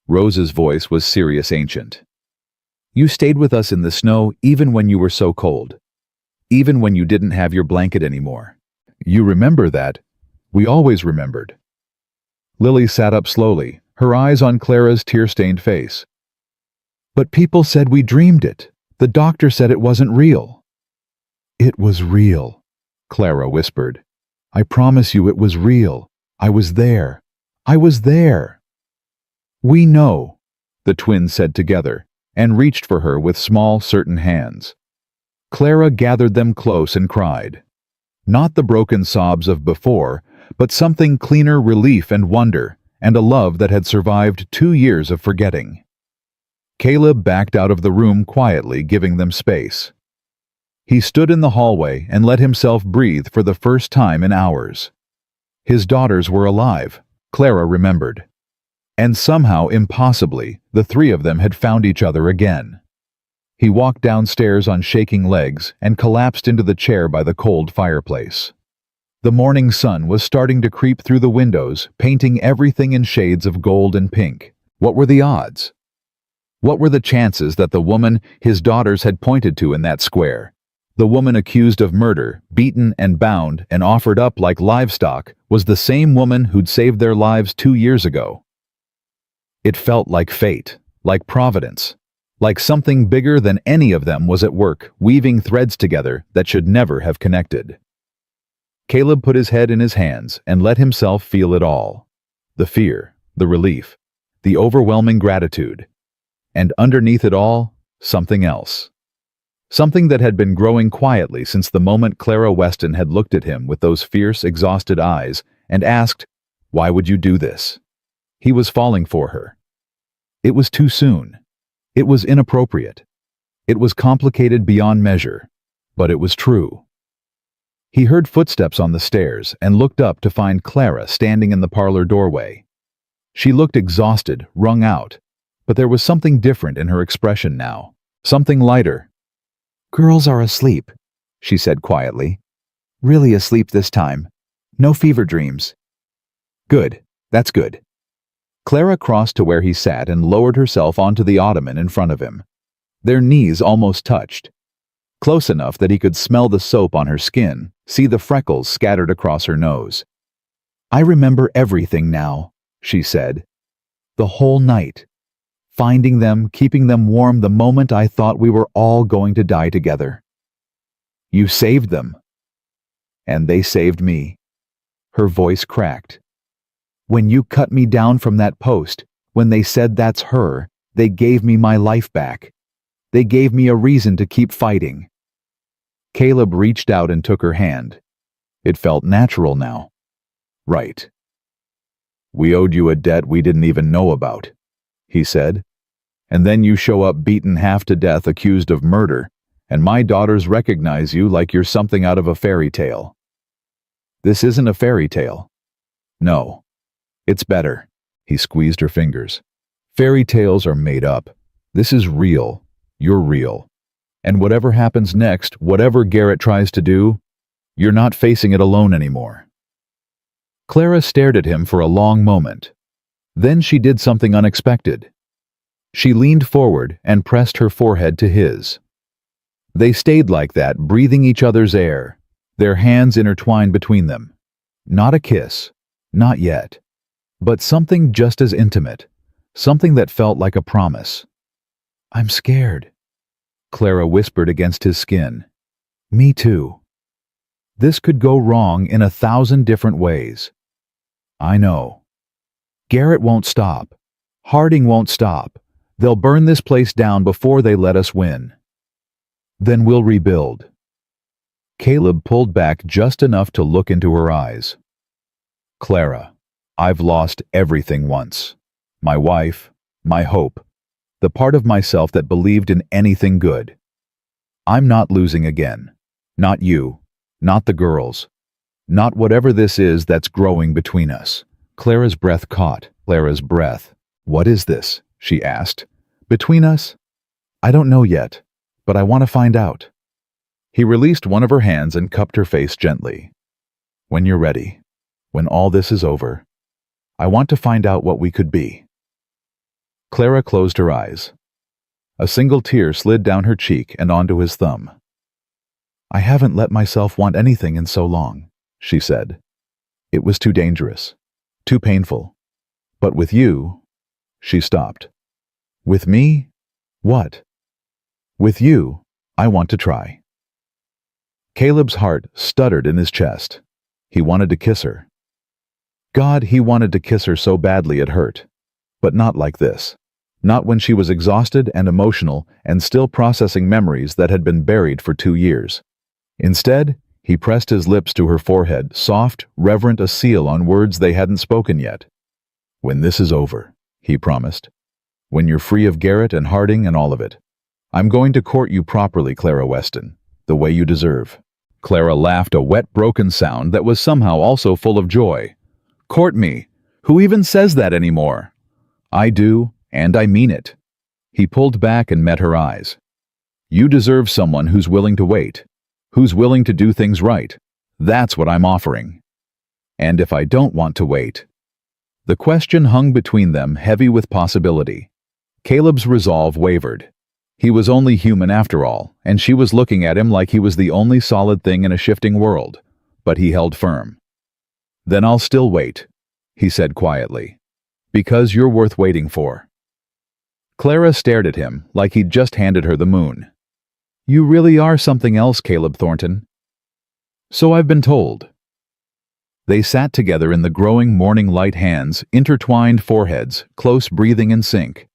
Rose's voice was serious, ancient. "You stayed with us in the snow even when you were so cold. Even when you didn't have your blanket anymore. You remember that? We always remembered." Lily sat up slowly, her eyes on Clara's tear-stained face. "But people said we dreamed it. The doctor said it wasn't real." "It was real," Clara whispered. "I promise you it was real. I was there. I was there." "We know," the twins said together, and reached for her with small, certain hands. Clara gathered them close and cried. Not the broken sobs of before, but something cleaner, relief and wonder, and a love that had survived 2 years of forgetting. Caleb backed out of the room quietly, giving them space. He stood in the hallway and let himself breathe for the first time in hours. His daughters were alive, Clara remembered. And somehow, impossibly, the three of them had found each other again. He walked downstairs on shaking legs and collapsed into the chair by the cold fireplace. The morning sun was starting to creep through the windows, painting everything in shades of gold and pink. What were the odds? What were the chances that the woman his daughters had pointed to in that square, the woman accused of murder, beaten and bound and offered up like livestock, was the same woman who'd saved their lives 2 years ago? It felt like fate, like providence, like something bigger than any of them was at work, weaving threads together that should never have connected. Caleb put his head in his hands and let himself feel it all. The fear, the relief, the overwhelming gratitude. And underneath it all, something else. Something that had been growing quietly since the moment Clara Weston had looked at him with those fierce, exhausted eyes and asked, "Why would you do this?" He was falling for her. It was too soon. It was inappropriate. It was complicated beyond measure, but it was true. He heard footsteps on the stairs and looked up to find Clara standing in the parlor doorway. She looked exhausted, wrung out, but there was something different in her expression now, something lighter. "Girls are asleep," she said quietly. "Really asleep this time. No fever dreams." "Good, that's good." Clara crossed to where he sat and lowered herself onto the ottoman in front of him. Their knees almost touched. Close enough that he could smell the soap on her skin, see the freckles scattered across her nose. "I remember everything now," she said. "The whole night. Finding them, keeping them warm the moment I thought we were all going to die together. You saved them. And they saved me." Her voice cracked. "When you cut me down from that post, when they said that's her, they gave me my life back. They gave me a reason to keep fighting." Caleb reached out and took her hand. It felt natural now. "Right. We owed you a debt we didn't even know about," he said. "And then you show up beaten half to death, accused of murder, and my daughters recognize you like you're something out of a fairy tale. This isn't a fairy tale. No. It's better." He squeezed her fingers. "Fairy tales are made up. This is real. You're real. And whatever happens next, whatever Garrett tries to do, you're not facing it alone anymore." Clara stared at him for a long moment. Then she did something unexpected. She leaned forward and pressed her forehead to his. They stayed like that, breathing each other's air, their hands intertwined between them. Not a kiss, not yet, but something just as intimate, something that felt like a promise. "I'm scared," Clara whispered against his skin. "Me too." This could go wrong in 1,000 different ways. "I know. Garrett won't stop. Harding won't stop. They'll burn this place down before they let us win. Then we'll rebuild." Caleb pulled back just enough to look into her eyes. "Clara, I've lost everything once. My wife, my hope, the part of myself that believed in anything good. I'm not losing again. Not you, not the girls, not whatever this is that's growing between us." Clara's breath caught. Clara's breath. "What is this?" she asked. "Between us? I don't know yet, but I want to find out." He released one of her hands and cupped her face gently. "When you're ready, when all this is over, I want to find out what we could be." Clara closed her eyes. A single tear slid down her cheek and onto his thumb. "I haven't let myself want anything in so long," she said. "It was too dangerous, too painful. But with you—" She stopped. "With me? What?" "With you, I want to try." Caleb's heart stuttered in his chest. He wanted to kiss her. God, he wanted to kiss her so badly it hurt. But not like this. Not when she was exhausted and emotional and still processing memories that had been buried for 2 years. Instead, he pressed his lips to her forehead, soft, reverent, a seal on words they hadn't spoken yet. "When this is over," he promised. "When you're free of Garrett and Harding and all of it. I'm going to court you properly, Clara Weston, the way you deserve." Clara laughed, a wet, broken sound that was somehow also full of joy. "Court me? Who even says that anymore?" "I do, and I mean it." He pulled back and met her eyes. "You deserve someone who's willing to wait, who's willing to do things right. That's what I'm offering. And if I don't want to wait—" The question hung between them, heavy with possibility. Caleb's resolve wavered. He was only human after all, and she was looking at him like he was the only solid thing in a shifting world. But he held firm. "Then I'll still wait," he said quietly. "Because you're worth waiting for." Clara stared at him like he'd just handed her the moon. "You really are something else, Caleb Thornton." "So I've been told." They sat together in the growing morning light, hands, intertwined foreheads, close breathing in sync.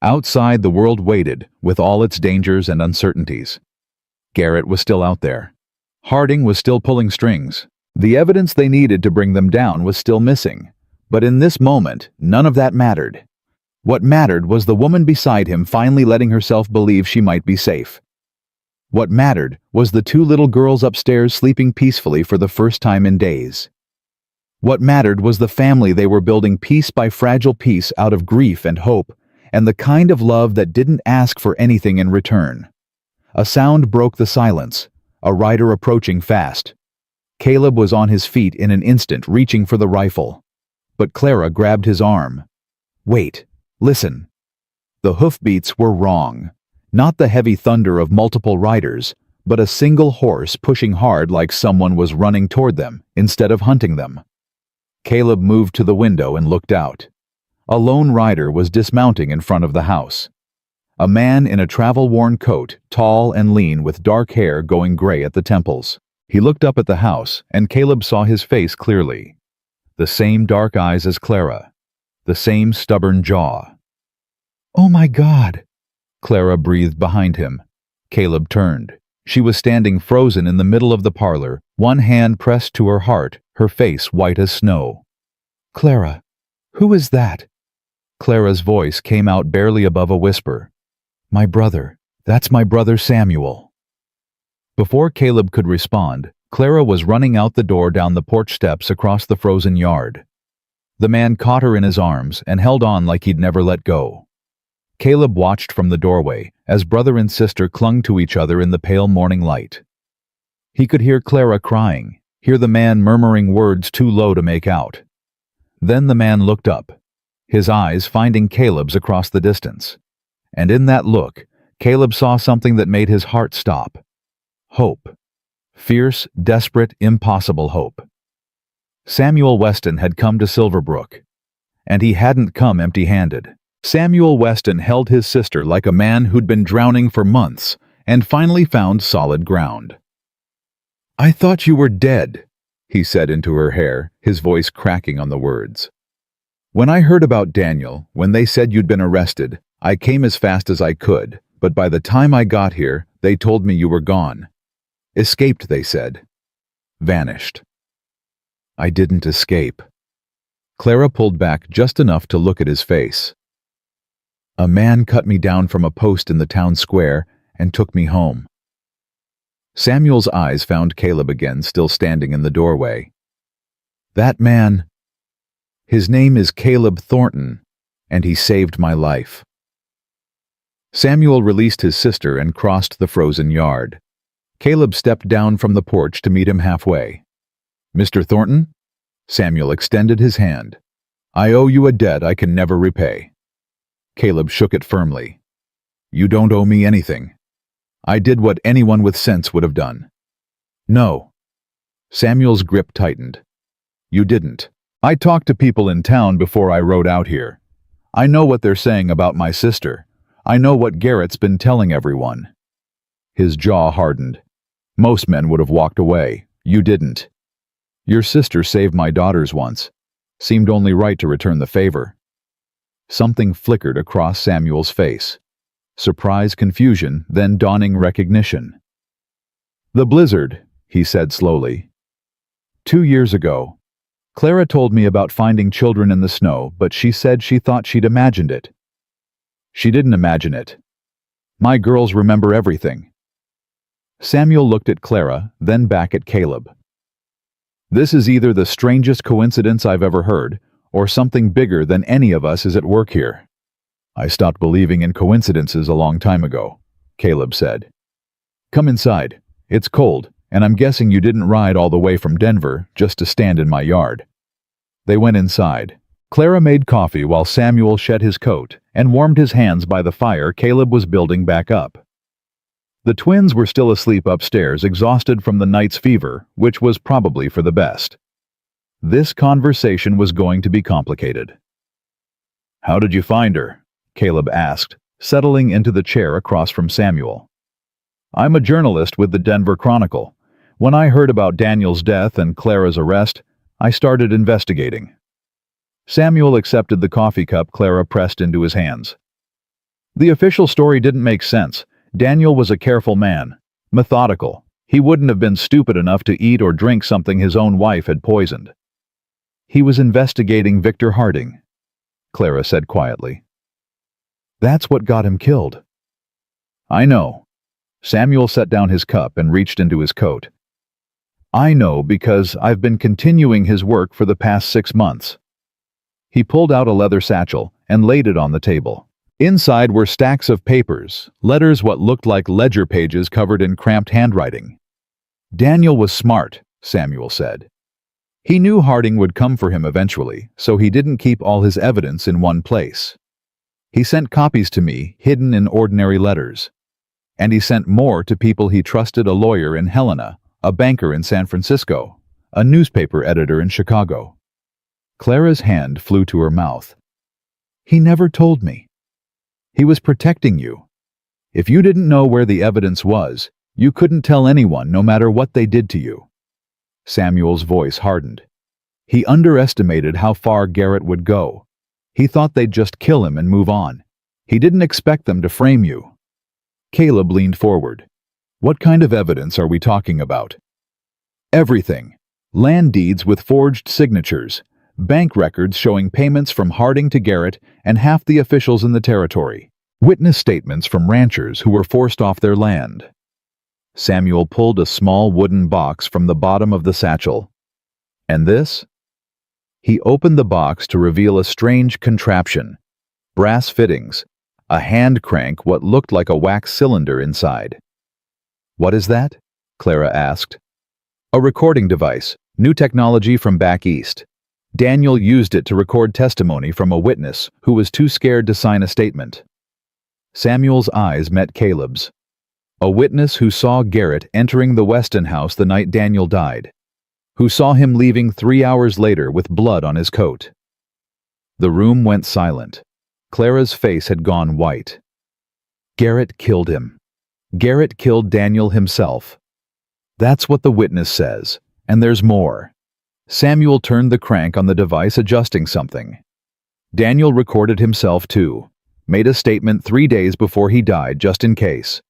Outside, the world waited, with all its dangers and uncertainties. Garrett was still out there. Harding was still pulling strings. The evidence they needed to bring them down was still missing. But in this moment, none of that mattered. What mattered was the woman beside him finally letting herself believe she might be safe. What mattered was the 2 little girls upstairs sleeping peacefully for the first time in days. What mattered was the family they were building piece by fragile piece out of grief and hope, and the kind of love that didn't ask for anything in return. A sound broke the silence, a rider approaching fast. Caleb was on his feet in an instant, reaching for the rifle. But Clara grabbed his arm. "Wait, listen." The hoofbeats were wrong. Not the heavy thunder of multiple riders, but a single horse pushing hard like someone was running toward them instead of hunting them. Caleb moved to the window and looked out. A lone rider was dismounting in front of the house. A man in a travel-worn coat, tall and lean with dark hair going gray at the temples. He looked up at the house, and Caleb saw his face clearly. The same dark eyes as Clara. The same stubborn jaw. "Oh my God!" Clara breathed behind him. Caleb turned. She was standing frozen in the middle of the parlor, one hand pressed to her heart, her face white as snow. "Clara, who is that?" Clara's voice came out barely above a whisper. "My brother. That's my brother Samuel." Before Caleb could respond, Clara was running out the door down the porch steps across the frozen yard. The man caught her in his arms and held on like he'd never let go. Caleb watched from the doorway as brother and sister clung to each other in the pale morning light. He could hear Clara crying, hear the man murmuring words too low to make out. Then the man looked up, his eyes finding Caleb's across the distance. And in that look, Caleb saw something that made his heart stop. Hope. Fierce, desperate, impossible hope. Samuel Weston had come to Silverbrook, and he hadn't come empty-handed. Samuel Weston held his sister like a man who'd been drowning for months and finally found solid ground. "I thought you were dead," he said into her hair, his voice cracking on the words. "When I heard about Daniel, when they said you'd been arrested, I came as fast as I could, but by the time I got here, they told me you were gone. Escaped, they said. Vanished." "I didn't escape." Clara pulled back just enough to look at his face. "A man cut me down from a post in the town square and took me home." Samuel's eyes found Caleb again, still standing in the doorway. "That man, his name is Caleb Thornton, and he saved my life." Samuel released his sister and crossed the frozen yard. Caleb stepped down from the porch to meet him halfway. "Mr. Thornton?" Samuel extended his hand. "I owe you a debt I can never repay." Caleb shook it firmly. "You don't owe me anything. I did what anyone with sense would have done." "No." Samuel's grip tightened. "You didn't. I talked to people in town before I rode out here. I know what they're saying about my sister. I know what Garrett's been telling everyone." His jaw hardened. "Most men would have walked away. You didn't. Your sister saved my daughters once. Seemed only right to return the favor." Something flickered across Samuel's face. Surprise, confusion, then dawning recognition. "The blizzard," he said slowly. 2 years ago. Clara told me about finding children in the snow, but she said she thought she'd imagined it. She didn't imagine it. My girls remember everything." Samuel looked at Clara, then back at Caleb. "This is either the strangest coincidence I've ever heard, or something bigger than any of us is at work here." "I stopped believing in coincidences a long time ago," Caleb said. "Come inside. It's cold, and I'm guessing you didn't ride all the way from Denver just to stand in my yard." They went inside. Clara made coffee while Samuel shed his coat and warmed his hands by the fire Caleb was building back up. The twins were still asleep upstairs, exhausted from the night's fever, which was probably for the best. This conversation was going to be complicated. "How did you find her?" Caleb asked, settling into the chair across from Samuel. "I'm a journalist with the Denver Chronicle. When I heard about Daniel's death and Clara's arrest, I started investigating." Samuel accepted the coffee cup Clara pressed into his hands. "The official story didn't make sense. Daniel was a careful man, methodical. He wouldn't have been stupid enough to eat or drink something his own wife had poisoned." "He was investigating Victor Harding," Clara said quietly. "That's what got him killed." "I know." Samuel set down his cup and reached into his coat. "I know because I've been continuing his work for the past 6 months." He pulled out a leather satchel and laid it on the table. Inside were stacks of papers, letters what looked like ledger pages covered in cramped handwriting. "Daniel was smart," Samuel said. "He knew Harding would come for him eventually, so he didn't keep all his evidence in one place. He sent copies to me, hidden in ordinary letters. And he sent more to people he trusted, a lawyer in Helena, a banker in San Francisco, a newspaper editor in Chicago." Clara's hand flew to her mouth. "He never told me." "He was protecting you. If you didn't know where the evidence was, you couldn't tell anyone no matter what they did to you." Samuel's voice hardened. He underestimated how far Garrett would go. He thought they'd just kill him and move on. He didn't expect them to frame you. Caleb leaned forward. "What kind of evidence are we talking about?" "Everything. Land deeds with forged signatures, bank records showing payments from Harding to Garrett and half the officials in the territory, witness statements from ranchers who were forced off their land." Samuel pulled a small wooden box from the bottom of the satchel. "And this?" He opened the box to reveal a strange contraption. Brass fittings, a hand crank, what looked like a wax cylinder inside. "What is that?" Clara asked. "A recording device, new technology from back east. Daniel used it to record testimony from a witness who was too scared to sign a statement." Samuel's eyes met Caleb's. A witness who saw Garrett entering the Weston house the night Daniel died, who saw him leaving 3 hours later with blood on his coat. The room went silent. Clara's face had gone white. Garrett killed him. Garrett killed Daniel himself. That's what the witness says, and there's more. Samuel turned the crank on the device adjusting something. Daniel recorded himself too, made a statement 3 days before he died just in case.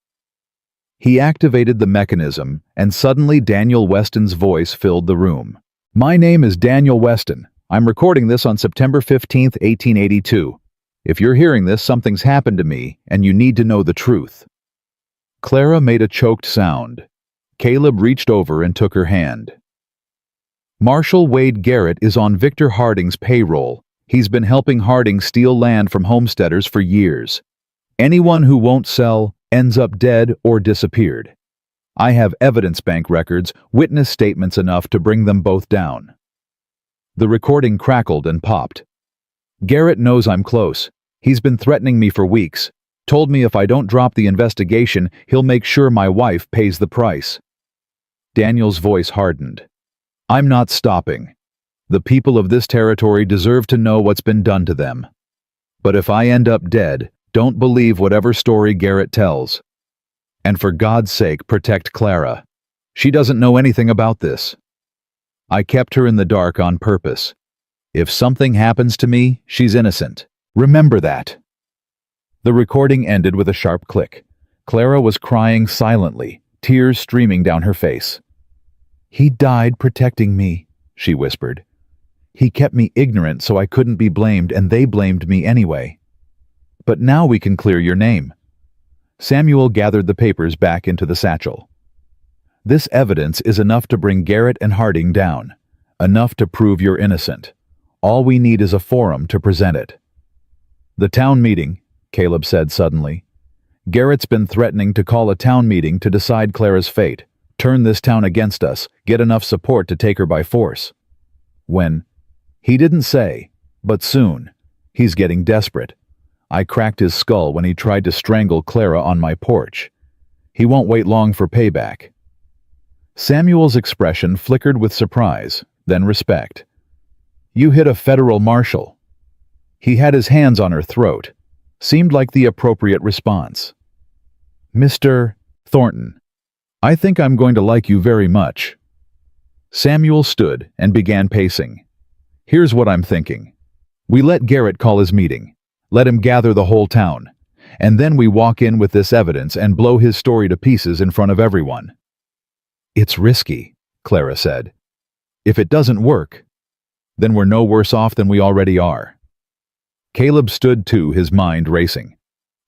He activated the mechanism, and suddenly Daniel Weston's voice filled the room. "My name is Daniel Weston. I'm recording this on September 15th, 1882. If you're hearing this, something's happened to me, and you need to know the truth." Clara made a choked sound. Caleb reached over and took her hand. "Marshal Wade Garrett is on Victor Harding's payroll. He's been helping Harding steal land from homesteaders for years. Anyone who won't sell ends up dead or disappeared. I have evidence bank records, witness statements enough to bring them both down." The recording crackled and popped. "Garrett knows I'm close. He's been threatening me for weeks. Told me if I don't drop the investigation, he'll make sure my wife pays the price." Daniel's voice hardened. "I'm not stopping. The people of this territory deserve to know what's been done to them. But if I end up dead, don't believe whatever story Garrett tells. And for God's sake, protect Clara. She doesn't know anything about this. I kept her in the dark on purpose. If something happens to me, she's innocent. Remember that." The recording ended with a sharp click. Clara was crying silently, tears streaming down her face. "He died protecting me," she whispered. "He kept me ignorant so I couldn't be blamed, and they blamed me anyway. But now we can clear your name." Samuel gathered the papers back into the satchel. "This evidence is enough to bring Garrett and Harding down, enough to prove you're innocent. All we need is a forum to present it." "The town meeting," Caleb said suddenly. "Garrett's been threatening to call a town meeting to decide Clara's fate, turn this town against us, get enough support to take her by force. When? He didn't say, but soon. He's getting desperate. I cracked his skull when he tried to strangle Clara on my porch. He won't wait long for payback." Samuel's expression flickered with surprise, then respect. "You hit a federal marshal." He had his hands on her throat. Seemed like the appropriate response. "Mr. Thornton, I think I'm going to like you very much." Samuel stood and began pacing. "Here's what I'm thinking. We let Garrett call his meeting. Let him gather the whole town. And then we walk in with this evidence and blow his story to pieces in front of everyone." "It's risky," Clara said. "If it doesn't work, then we're no worse off than we already are." Caleb stood too, his mind racing.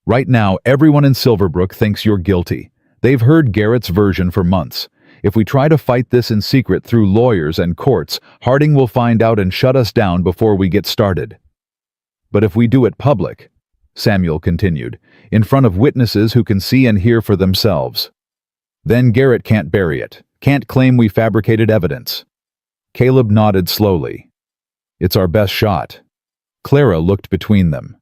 "Right now, everyone in Silverbrook thinks you're guilty. They've heard Garrett's version for months. If we try to fight this in secret through lawyers and courts, Harding will find out and shut us down before we get started. But if we do it public," Samuel continued, "in front of witnesses who can see and hear for themselves, then Garrett can't bury it, can't claim we fabricated evidence." Caleb nodded slowly. "It's our best shot." Clara looked between them.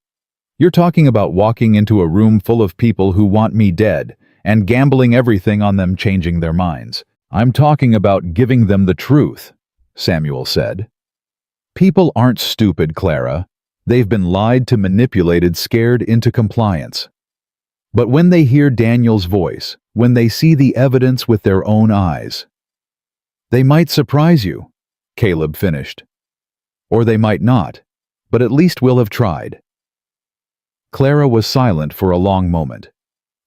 "You're talking about walking into a room full of people who want me dead and gambling everything on them changing their minds. I'm talking about giving them the truth," Samuel said. "People aren't stupid, Clara. They've been lied to, manipulated, scared into compliance. But when they hear Daniel's voice, when they see the evidence with their own eyes, they might surprise you," Caleb finished. "Or they might not, but at least we'll have tried." Clara was silent for a long moment.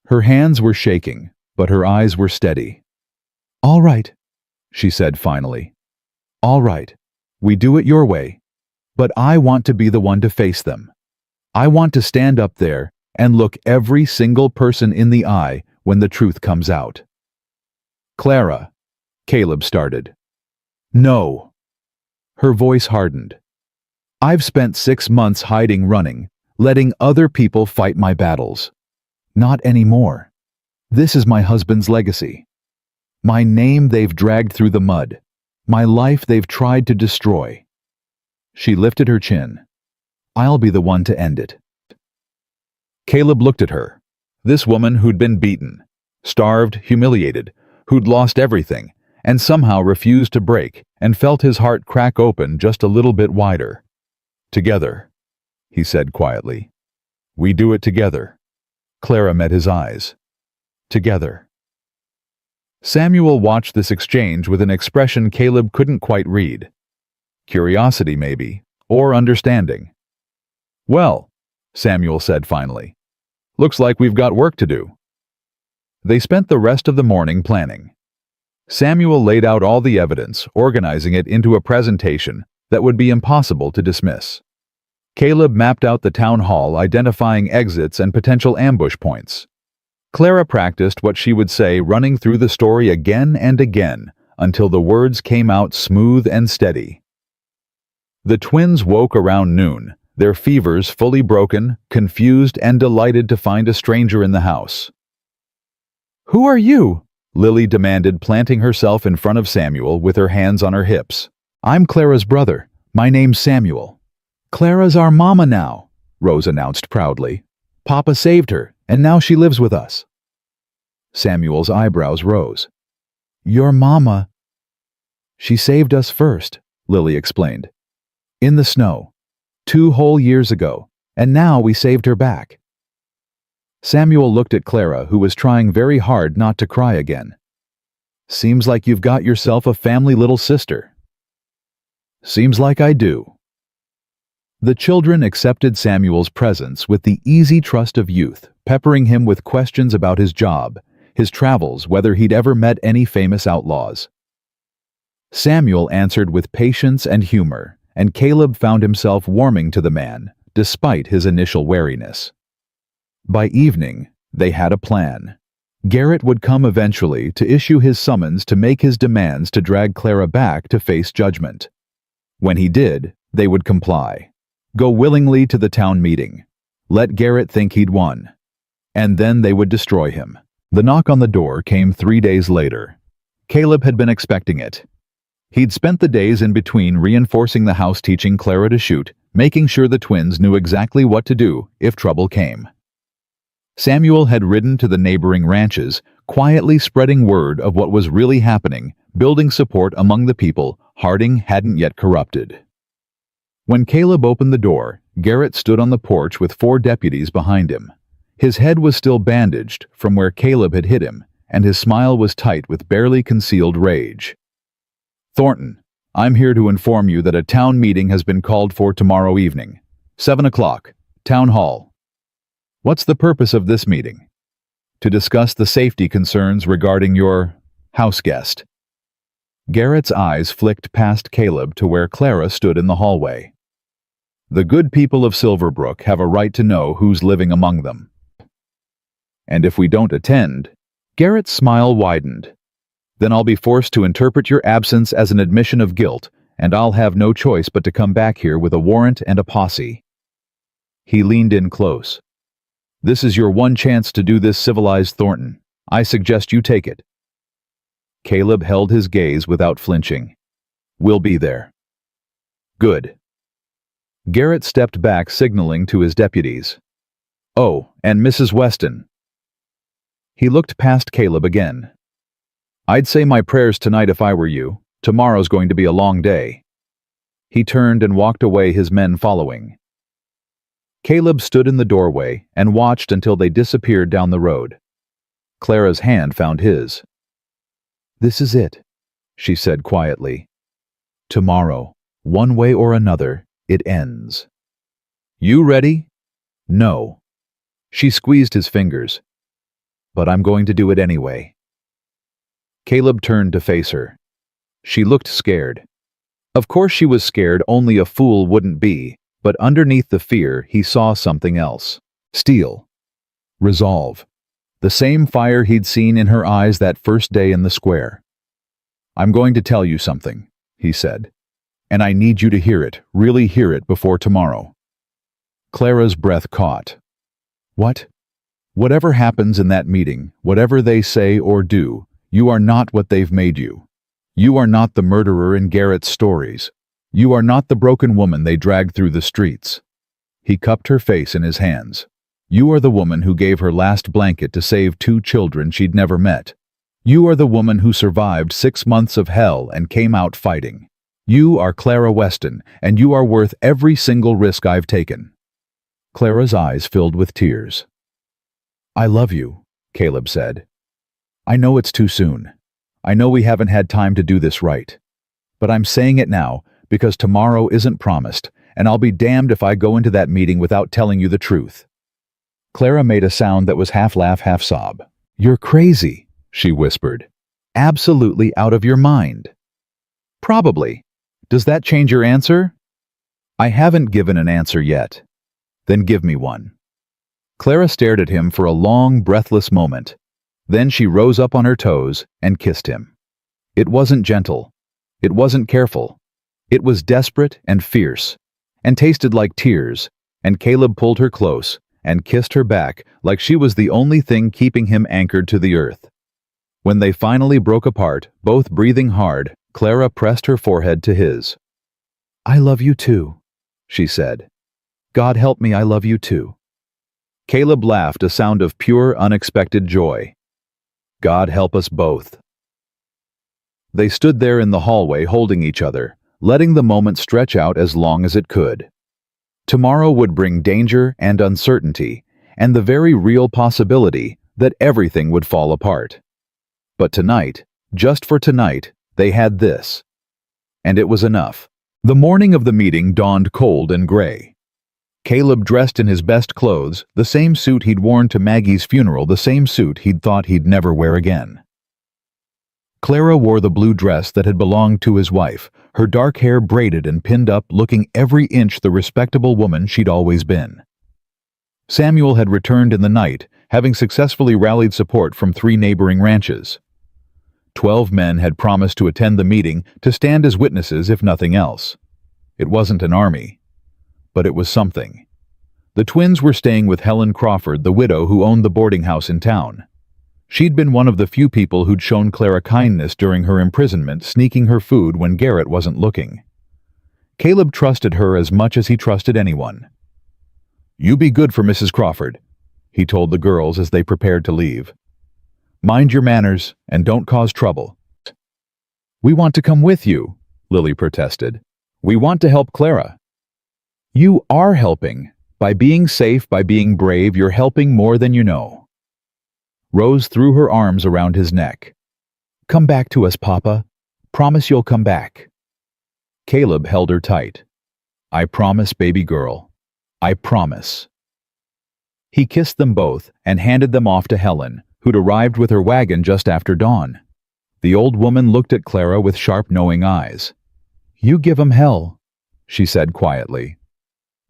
Her hands were shaking, but her eyes were steady. "All right," she said finally. "All right. We do it your way. But I want to be the one to face them. I want to stand up there and look every single person in the eye when the truth comes out." "Clara," Caleb started. "No." Her voice hardened. "I've spent 6 months hiding, running, letting other people fight my battles. Not anymore. This is my husband's legacy. My name they've dragged through the mud. My life they've tried to destroy." She lifted her chin. "I'll be the one to end it." Caleb looked at her, This woman who'd been beaten, starved, humiliated, who'd lost everything, and somehow refused to break, and felt his heart crack open just a little bit wider. "Together," he said quietly. "We do it together." Clara met his eyes. "Together." Samuel watched this exchange with an expression Caleb couldn't quite read. Curiosity, maybe, or understanding. "Well," Samuel said finally, "looks like we've got work to do." They spent the rest of the morning planning. Samuel laid out all the evidence, organizing it into a presentation that would be impossible to dismiss. Caleb mapped out the town hall, identifying exits and potential ambush points. Clara practiced what she would say, running through the story again and again until the words came out smooth and steady. The twins woke around noon, their fevers fully broken, confused and delighted to find a stranger in the house. "Who are you?" Lily demanded, planting herself in front of Samuel with her hands on her hips. "I'm Clara's brother. My name's Samuel." "Clara's our mama now," Rose announced proudly. "Papa saved her, and now she lives with us." Samuel's eyebrows rose. "Your mama?" "She saved us first," Lily explained. "In the snow. 2 whole years ago, and now we saved her back." Samuel looked at Clara, who was trying very hard not to cry again. "Seems like you've got yourself a family little sister." "Seems like I do." The children accepted Samuel's presence with the easy trust of youth, peppering him with questions about his job, his travels, whether he'd ever met any famous outlaws. Samuel answered with patience and humor, and Caleb found himself warming to the man, despite his initial wariness. By evening, they had a plan. Garrett would come eventually to issue his summons to make his demands to drag Clara back to face judgment. When he did, they would comply. Go willingly to the town meeting. Let Garrett think he'd won. And then they would destroy him. The knock on the door came 3 days later. Caleb had been expecting it. He'd spent the days in between reinforcing the house, teaching Clara to shoot, making sure the twins knew exactly what to do if trouble came. Samuel had ridden to the neighboring ranches, quietly spreading word of what was really happening, building support among the people Harding hadn't yet corrupted. When Caleb opened the door, Garrett stood on the porch with 4 deputies behind him. His head was still bandaged from where Caleb had hit him, and his smile was tight with barely concealed rage. "Thornton, I'm here to inform you that a town meeting has been called for tomorrow evening, 7 o'clock, Town Hall. What's the purpose of this meeting?" "To discuss the safety concerns regarding your house guest." Garrett's eyes flicked past Caleb to where Clara stood in the hallway. "The good people of Silverbrook have a right to know who's living among them. And if we don't attend," Garrett's smile widened, "then I'll be forced to interpret your absence as an admission of guilt, and I'll have no choice but to come back here with a warrant and a posse." He leaned in close. "This is your one chance to do this, civilized Thornton. I suggest you take it." Caleb held his gaze without flinching. "We'll be there." "Good." Garrett stepped back, signaling to his deputies. "Oh, and Mrs. Weston." He looked past Caleb again. "I'd say my prayers tonight if I were you. Tomorrow's going to be a long day." He turned and walked away, his men following. Caleb stood in the doorway and watched until they disappeared down the road. Clara's hand found his. "This is it," she said quietly. "Tomorrow, one way or another, it ends." "You ready?" "No." She squeezed his fingers. "But I'm going to do it anyway." Caleb turned to face her. She looked scared. Of course she was scared, only a fool wouldn't be, but underneath the fear he saw something else. Steel. Resolve. The same fire he'd seen in her eyes that first day in the square. "I'm going to tell you something," he said. "And I need you to hear it, really hear it before tomorrow." Clara's breath caught. "What?" "Whatever happens in that meeting, whatever they say or do, you are not what they've made you. You are not the murderer in Garrett's stories. You are not the broken woman they dragged through the streets." He cupped her face in his hands. You are the woman who gave her last blanket to save 2 children she'd never met. You are the woman who survived 6 months of hell and came out fighting. You are Clara Weston, and you are worth every single risk I've taken." Clara's eyes filled with tears. "I love you," Caleb said. "I know it's too soon. I know we haven't had time to do this right. But I'm saying it now because tomorrow isn't promised, and I'll be damned if I go into that meeting without telling you the truth." Clara made a sound that was half laugh, half sob. "You're crazy," she whispered. "Absolutely out of your mind." "Probably. Does that change your answer?" "I haven't given an answer yet." "Then give me one." Clara stared at him for a long, breathless moment. Then she rose up on her toes and kissed him. It wasn't gentle. It wasn't careful. It was desperate and fierce, and tasted like tears, and Caleb pulled her close and kissed her back like she was the only thing keeping him anchored to the earth. When they finally broke apart, both breathing hard, Clara pressed her forehead to his. "I love you too," she said. "God help me, I love you too." Caleb laughed, a sound of pure, unexpected joy. "God help us both." They stood there in the hallway holding each other, letting the moment stretch out as long as it could. Tomorrow would bring danger and uncertainty, and the very real possibility that everything would fall apart. But tonight, just for tonight, they had this. And it was enough. The morning of the meeting dawned cold and gray. Caleb dressed in his best clothes, the same suit he'd worn to Maggie's funeral, the same suit he'd thought he'd never wear again. Clara wore the blue dress that had belonged to his wife, her dark hair braided and pinned up, looking every inch the respectable woman she'd always been. Samuel had returned in the night, having successfully rallied support from 3 neighboring ranches. 12 men had promised to attend the meeting to stand as witnesses if nothing else. It wasn't an army, but it was something. The twins were staying with Helen Crawford, the widow who owned the boarding house in town. She'd been one of the few people who'd shown Clara kindness during her imprisonment, sneaking her food when Garrett wasn't looking. Caleb trusted her as much as he trusted anyone. "You be good for Mrs. Crawford," he told the girls as they prepared to leave. "Mind your manners and don't cause trouble." "We want to come with you," Lily protested. "We want to help Clara." "You are helping. By being safe, by being brave, you're helping more than you know." Rose threw her arms around his neck. "Come back to us, Papa. Promise you'll come back." Caleb held her tight. "I promise, baby girl. I promise." He kissed them both and handed them off to Helen, who'd arrived with her wagon just after dawn. The old woman looked at Clara with sharp, knowing eyes. "You give 'em hell," she said quietly.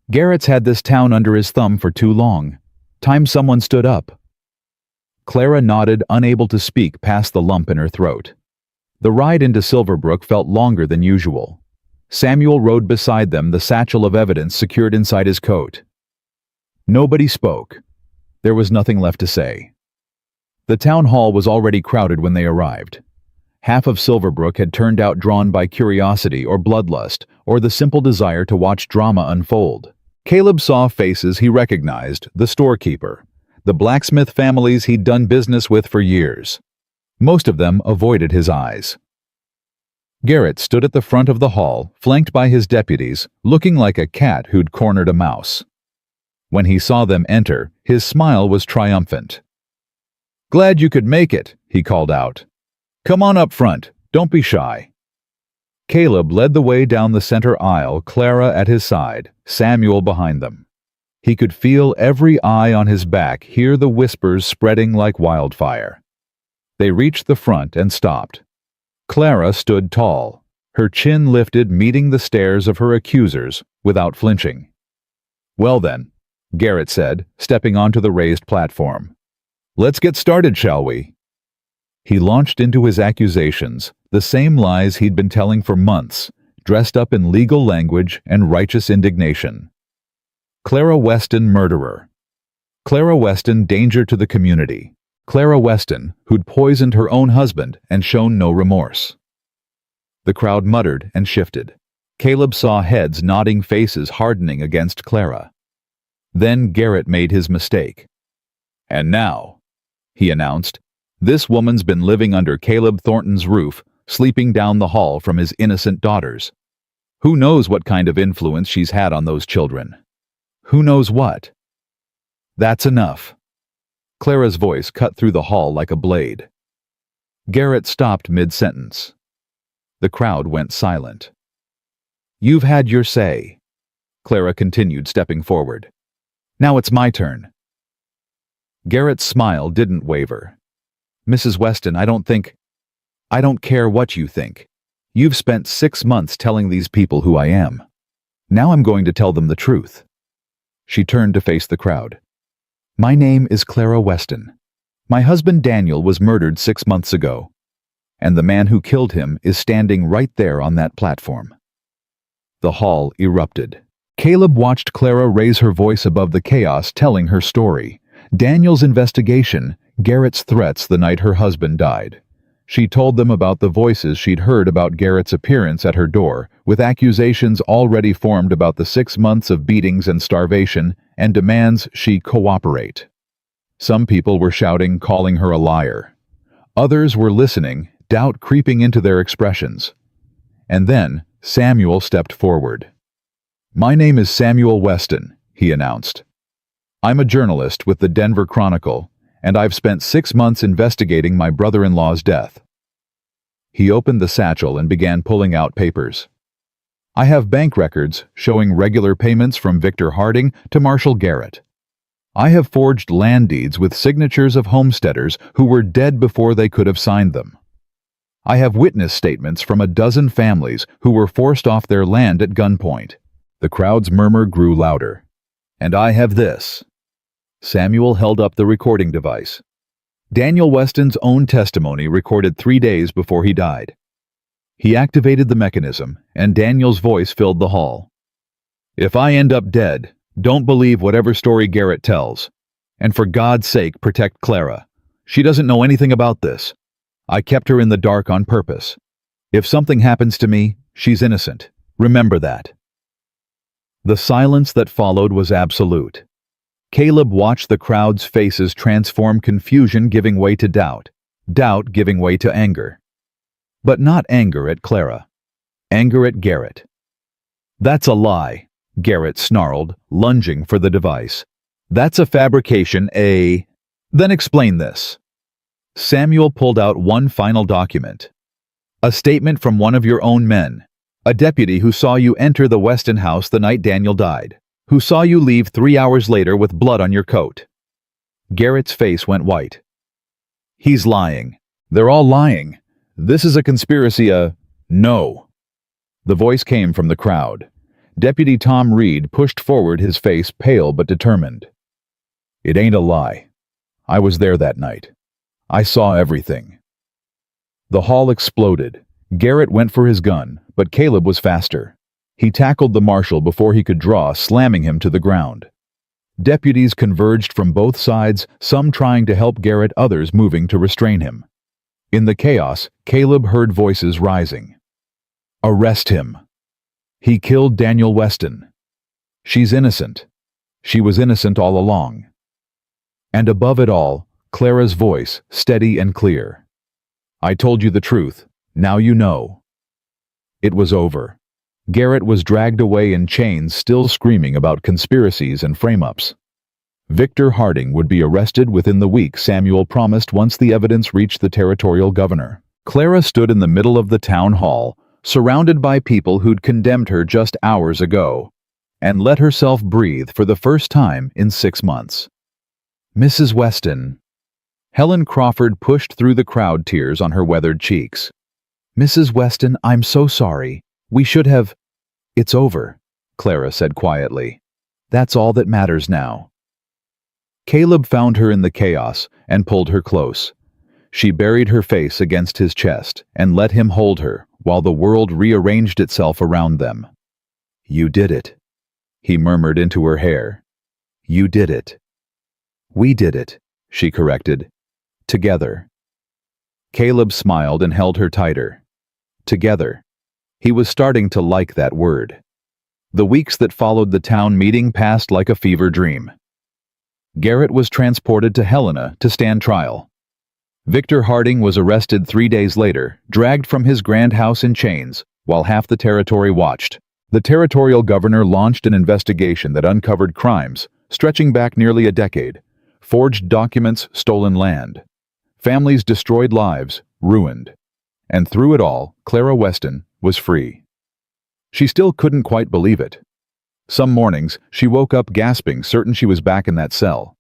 "Garrett's had this town under his thumb for too long. Time someone stood up." Clara nodded, unable to speak past the lump in her throat. The ride into Silverbrook felt longer than usual. Samuel rode beside them, the satchel of evidence secured inside his coat. Nobody spoke. There was nothing left to say. The town hall was already crowded when they arrived. Half of Silverbrook had turned out, drawn by curiosity or bloodlust or the simple desire to watch drama unfold. Caleb saw faces he recognized, the storekeeper, the blacksmith families he'd done business with for years. Most of them avoided his eyes. Garrett stood at the front of the hall, flanked by his deputies, looking like a cat who'd cornered a mouse. When he saw them enter, his smile was triumphant. "Glad you could make it," he called out. "Come on up front, don't be shy." Caleb led the way down the center aisle, Clara at his side, Samuel behind them. He could feel every eye on his back, hear the whispers spreading like wildfire. They reached the front and stopped. Clara stood tall, her chin lifted, meeting the stares of her accusers without flinching. "Well then," Garrett said, stepping onto the raised platform. "Let's get started, shall we?" He launched into his accusations, the same lies he'd been telling for months, dressed up in legal language and righteous indignation. Clara Weston, murderer. Clara Weston, danger to the community. Clara Weston, who'd poisoned her own husband and shown no remorse. The crowd muttered and shifted. Caleb saw heads nodding, faces hardening against Clara. Then Garrett made his mistake. "And now," he announced, "this woman's been living under Caleb Thornton's roof, sleeping down the hall from his innocent daughters. Who knows what kind of influence she's had on those children? Who knows what?" "That's enough." Clara's voice cut through the hall like a blade. Garrett stopped mid-sentence. The crowd went silent. "You've had your say," Clara continued, stepping forward. "Now it's my turn." Garrett's smile didn't waver. "Mrs. Weston, I don't care what you think. You've spent 6 months telling these people who I am. Now I'm going to tell them the truth." She turned to face the crowd. "My name is Clara Weston. My husband Daniel was murdered 6 months ago, and the man who killed him is standing right there on that platform." The hall erupted. Caleb watched Clara raise her voice above the chaos, telling her story. Daniel's investigation, Garrett's threats the night her husband died. She told them about the voices she'd heard about Garrett's appearance at her door, with accusations already formed about the 6 months of beatings and starvation, and demands she cooperate. Some people were shouting, calling her a liar. Others were listening, doubt creeping into their expressions. And then Samuel stepped forward. "My name is Samuel Weston," he announced. "I'm a journalist with the Denver Chronicle, and I've spent 6 months investigating my brother-in-law's death." He opened the satchel and began pulling out papers. "I have bank records showing regular payments from Victor Harding to Marshal Garrett. I have forged land deeds with signatures of homesteaders who were dead before they could have signed them. I have witness statements from a dozen families who were forced off their land at gunpoint." The crowd's murmur grew louder. "And I have this." Samuel held up the recording device. Daniel Weston's own testimony recorded 3 days before he died. He activated the mechanism, and Daniel's voice filled the hall. "If I end up dead, don't believe whatever story Garrett tells. And for God's sake, protect Clara. She doesn't know anything about this. I kept her in the dark on purpose. If something happens to me, she's innocent. Remember that." The silence that followed was absolute. Caleb watched the crowd's faces transform, confusion giving way to doubt, doubt giving way to anger. But not anger at Clara. Anger at Garrett. "That's a lie," Garrett snarled, lunging for the device. "That's a fabrication, Then explain this." Samuel pulled out one final document. "A statement from one of your own men. A deputy who saw you enter the Weston house the night Daniel died, who saw you leave 3 hours later with blood on your coat." Garrett's face went white. "He's lying. They're all lying. This is a conspiracy, No." The voice came from the crowd. Deputy Tom Reed pushed forward, his face pale but determined. "It ain't a lie. I was there that night. I saw everything." The hall exploded. Garrett went for his gun, but Caleb was faster. He tackled the marshal before he could draw, slamming him to the ground. Deputies converged from both sides, some trying to help Garrett, others moving to restrain him. In the chaos, Caleb heard voices rising. "Arrest him. He killed Daniel Weston. She's innocent. She was innocent all along." And above it all, Clara's voice, steady and clear. "I told you the truth. Now you know." It was over. Garrett was dragged away in chains, still screaming about conspiracies and frame-ups. Victor Harding would be arrested within the week Samuel promised once the evidence reached the territorial governor. Clara stood in the middle of the town hall, surrounded by people who'd condemned her just hours ago, and let herself breathe for the first time in 6 months. "Mrs. Weston." Helen Crawford pushed through the crowd, tears on her weathered cheeks. "Mrs. Weston, I'm so sorry. We should have—" "It's over," Clara said quietly. "That's all that matters now." Caleb found her in the chaos and pulled her close. She buried her face against his chest and let him hold her while the world rearranged itself around them. "You did it," he murmured into her hair. "You did it." "We did it," she corrected. "Together." Caleb smiled and held her tighter. Together. He was starting to like that word. The weeks that followed the town meeting passed like a fever dream. Garrett was transported to Helena to stand trial. Victor Harding was arrested 3 days later, dragged from his grand house in chains, while half the territory watched. The territorial governor launched an investigation that uncovered crimes, stretching back nearly a decade. Forged documents, stolen land. Families destroyed, lives ruined. And through it all, Clara Weston was free. She still couldn't quite believe it. Some mornings, she woke up gasping, certain she was back in that cell.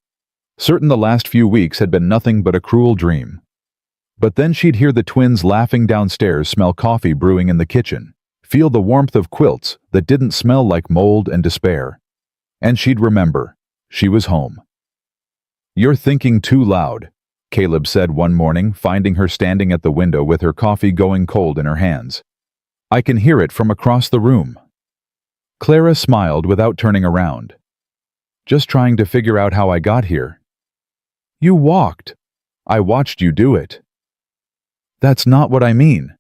Certain the last few weeks had been nothing but a cruel dream. But then she'd hear the twins laughing downstairs, smell coffee brewing in the kitchen, feel the warmth of quilts that didn't smell like mold and despair. And she'd remember, she was home. "You're thinking too loud," Caleb said one morning, finding her standing at the window with her coffee going cold in her hands. "I can hear it from across the room." Clara smiled without turning around. "Just trying to figure out how I got here." "You walked. I watched you do it." "That's not what I mean."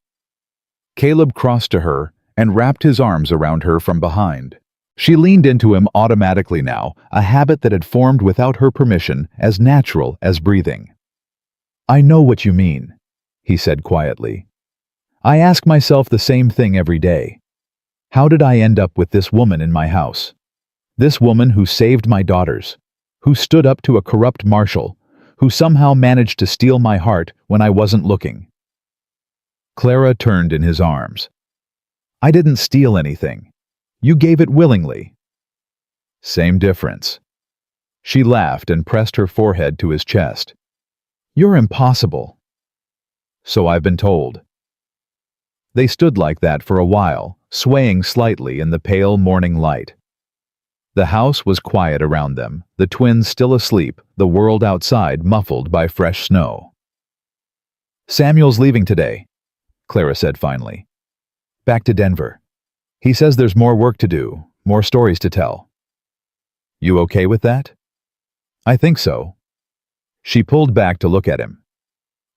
Caleb crossed to her and wrapped his arms around her from behind. She leaned into him automatically now, a habit that had formed without her permission, as natural as breathing. "I know what you mean," he said quietly. "I ask myself the same thing every day. How did I end up with this woman in my house? This woman who saved my daughters, who stood up to a corrupt marshal, who somehow managed to steal my heart when I wasn't looking." Clara turned in his arms. "I didn't steal anything. You gave it willingly." "Same difference." She laughed and pressed her forehead to his chest. "You're impossible." "So I've been told." They stood like that for a while, swaying slightly in the pale morning light. The house was quiet around them, the twins still asleep, the world outside muffled by fresh snow. "Samuel's leaving today," Clara said finally. "Back to Denver. He says there's more work to do, more stories to tell." "You okay with that?" "I think so." She pulled back to look at him.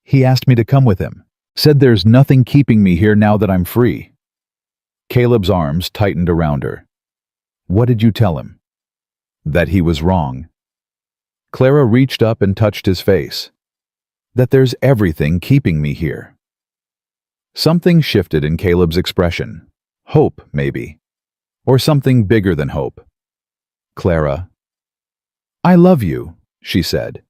"He asked me to come with him. Said there's nothing keeping me here now that I'm free." Caleb's arms tightened around her. "What did you tell him?" "That he was wrong." Clara reached up and touched his face. "That there's everything keeping me here." Something shifted in Caleb's expression. Hope, maybe. Or something bigger than hope. "Clara." "I love you," she said.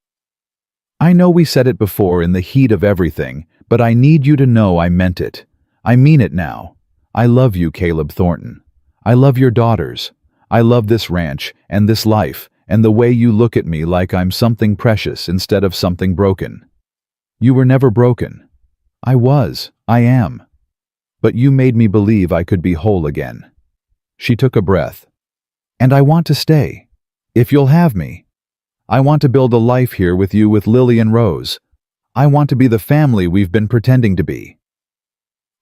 "I know we said it before in the heat of everything, but I need you to know I meant it. I mean it now. I love you, Caleb Thornton. I love your daughters. I love this ranch and this life and the way you look at me like I'm something precious instead of something broken. You were never broken. I am. But you made me believe I could be whole again." She took a breath. "And I want to stay, if you'll have me. I want to build a life here with you, with Lily and Rose. I want to be the family we've been pretending to be."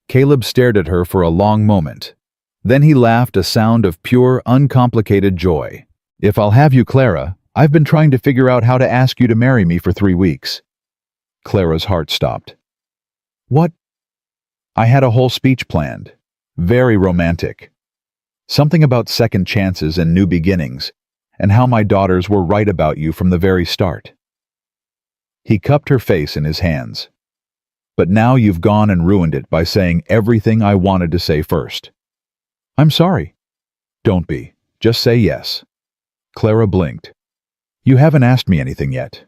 Caleb stared at her for a long moment. Then he laughed, a sound of pure, uncomplicated joy. "If I'll have you, Clara, I've been trying to figure out how to ask you to marry me for 3 weeks. Clara's heart stopped. "What?" "I had a whole speech planned. Very romantic. Something about second chances and new beginnings, and how my daughters were right about you from the very start." He cupped her face in his hands. "But now you've gone and ruined it by saying everything I wanted to say first." "I'm sorry." "Don't be. Just say yes." Clara blinked. "You haven't asked me anything yet."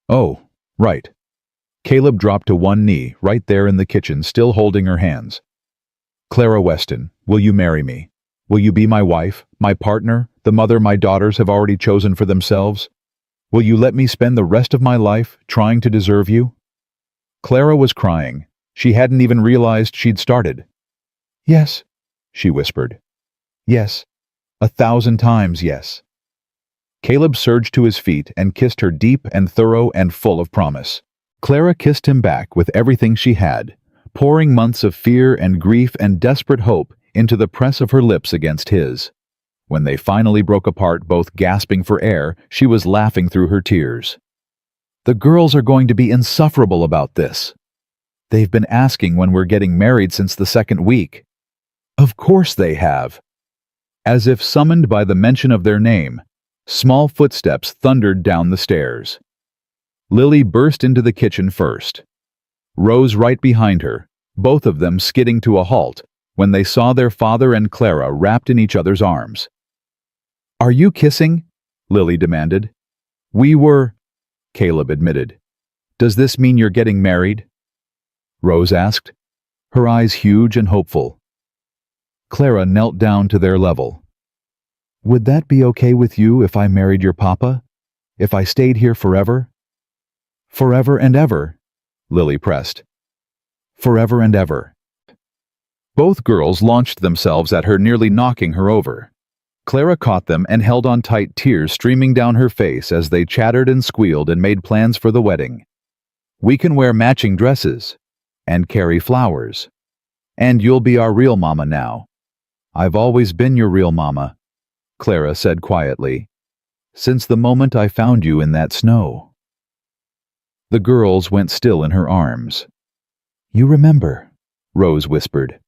"Oh, right." Caleb dropped to one knee, right there in the kitchen, still holding her hands. "Clara Weston, will you marry me? Will you be my wife, my partner, the mother my daughters have already chosen for themselves? Will you let me spend the rest of my life trying to deserve you?" Clara was crying. She hadn't even realized she'd started. "Yes," she whispered. "Yes. 1,000 times yes." Caleb surged to his feet and kissed her deep and thorough and full of promise. Clara kissed him back with everything she had, pouring months of fear and grief and desperate hope into the press of her lips against his. When they finally broke apart, both gasping for air, she was laughing through her tears. "The girls are going to be insufferable about this. They've been asking when we're getting married since the 2nd week." "Of course they have." As if summoned by the mention of their name, small footsteps thundered down the stairs. Lily burst into the kitchen first. Rose right behind her, both of them skidding to a halt when they saw their father and Clara wrapped in each other's arms. "Are you kissing?" Lily demanded. "We were," Caleb admitted. "Does this mean you're getting married?" Rose asked, her eyes huge and hopeful. Clara knelt down to their level. "Would that be okay with you if I married your papa? If I stayed here forever?" "Forever and ever," Lily pressed. "Forever and ever." Both girls launched themselves at her, nearly knocking her over. Clara caught them and held on tight, tears streaming down her face as they chattered and squealed and made plans for the wedding. "We can wear matching dresses. And carry flowers. And you'll be our real mama now." "I've always been your real mama," Clara said quietly, "since the moment I found you in that snow." The girls went still in her arms. "You remember," Rose whispered.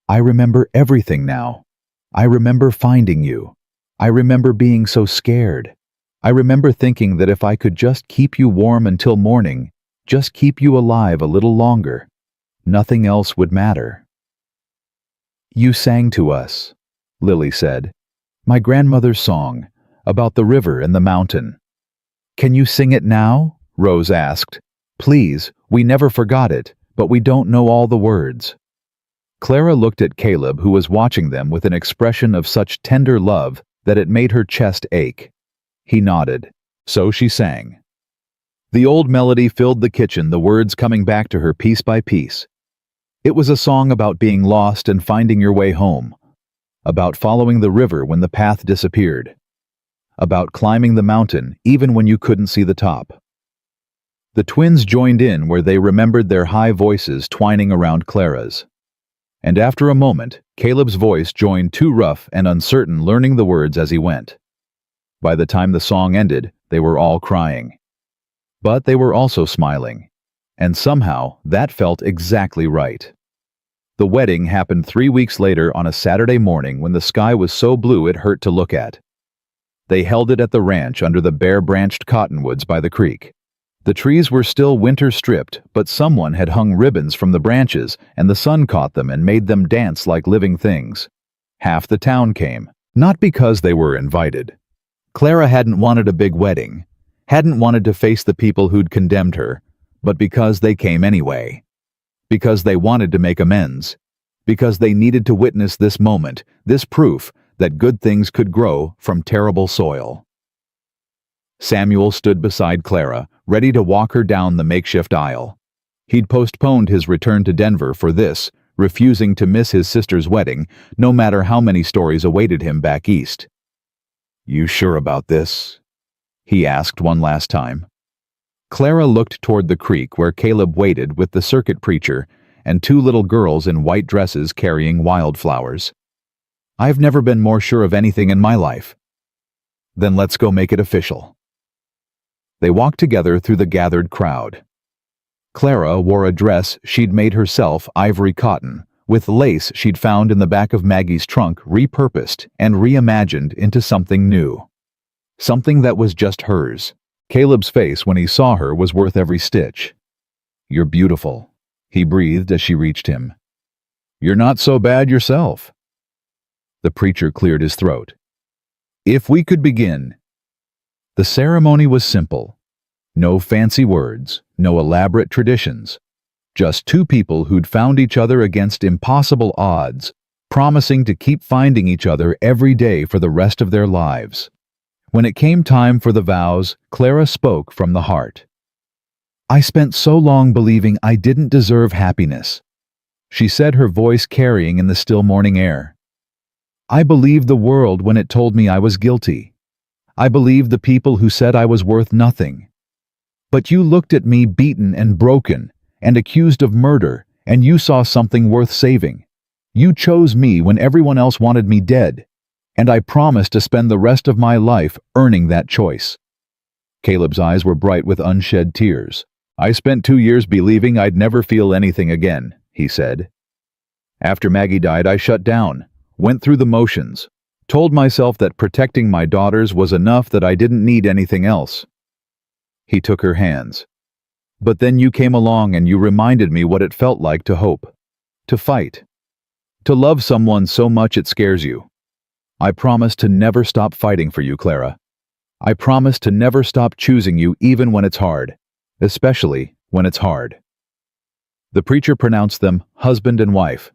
"I remember everything now. I remember finding you. I remember being so scared. I remember thinking that if I could just keep you warm until morning, just keep you alive a little longer, nothing else would matter." "You sang to us," Lily said. "My grandmother's song, about the river and the mountain." "Can you sing it now?" Rose asked. "Please, we never forgot it, but we don't know all the words." Clara looked at Caleb, who was watching them with an expression of such tender love that it made her chest ache. He nodded. So she sang. The old melody filled the kitchen, the words coming back to her piece by piece. It was a song about being lost and finding your way home, about following the river when the path disappeared, about climbing the mountain even when you couldn't see the top. The twins joined in where they remembered their high voices twining around Clara's. And after a moment, Caleb's voice joined, too rough and uncertain, learning the words as he went. By the time the song ended, they were all crying. But they were also smiling, and somehow that felt exactly right. The wedding happened 3 weeks later on a Saturday morning when the sky was so blue it hurt to look at. They held it at the ranch under the bare-branched cottonwoods by the creek. The trees were still winter-stripped, but someone had hung ribbons from the branches, and the sun caught them and made them dance like living things. Half the town came, not because they were invited. Clara hadn't wanted a big wedding, hadn't wanted to face the people who'd condemned her, but because they came anyway. Because they wanted to make amends. Because they needed to witness this moment, this proof that good things could grow from terrible soil. Samuel stood beside Clara, ready to walk her down the makeshift aisle. He'd postponed his return to Denver for this, refusing to miss his sister's wedding, no matter how many stories awaited him back east. "You sure about this?" he asked one last time. Clara looked toward the creek where Caleb waited with the circuit preacher and 2 little girls in white dresses carrying wildflowers. "I've never been more sure of anything in my life." "Then let's go make it official." They walked together through the gathered crowd. Clara wore a dress she'd made herself, ivory cotton, with lace she'd found in the back of Maggie's trunk, repurposed and reimagined into something new. Something that was just hers. Caleb's face when he saw her was worth every stitch. "You're beautiful," he breathed as she reached him. "You're not so bad yourself." The preacher cleared his throat. "If we could begin." The ceremony was simple. No fancy words, no elaborate traditions. Just 2 people who'd found each other against impossible odds, promising to keep finding each other every day for the rest of their lives. When it came time for the vows, Clara spoke from the heart. "I spent so long believing I didn't deserve happiness," she said, her voice carrying in the still morning air. "I believed the world when it told me I was guilty. I believed the people who said I was worth nothing. But you looked at me beaten and broken and accused of murder, and you saw something worth saving. You chose me when everyone else wanted me dead, and I promised to spend the rest of my life earning that choice." Caleb's eyes were bright with unshed tears. "I spent 2 years believing I'd never feel anything again," he said. "After Maggie died, I shut down, went through the motions, Told myself that protecting my daughters was enough, that I didn't need anything else. He took her hands. But then you came along and you reminded me what it felt like to hope, to fight, to love someone so much it scares you. I promise to never stop fighting for you, Clara. I promise to never stop choosing you even when it's hard, especially when it's hard. The preacher pronounced them husband and wife.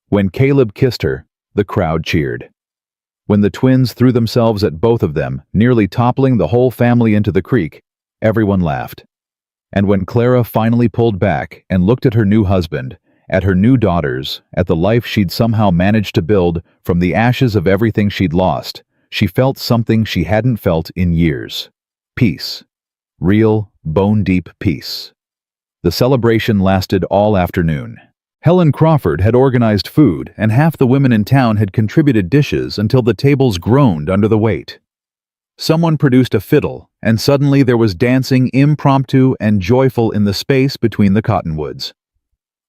When Caleb kissed her, the crowd cheered. When the twins threw themselves at both of them, nearly toppling the whole family into the creek, everyone laughed. And when Clara finally pulled back and looked at her new husband, at her new daughters, at the life she'd somehow managed to build from the ashes of everything she'd lost, she felt something she hadn't felt in years. Peace. Real, bone-deep peace. The celebration lasted all afternoon. Helen Crawford had organized food, and half the women in town had contributed dishes until the tables groaned under the weight. Someone produced a fiddle, and suddenly there was dancing, impromptu and joyful, in the space between the cottonwoods.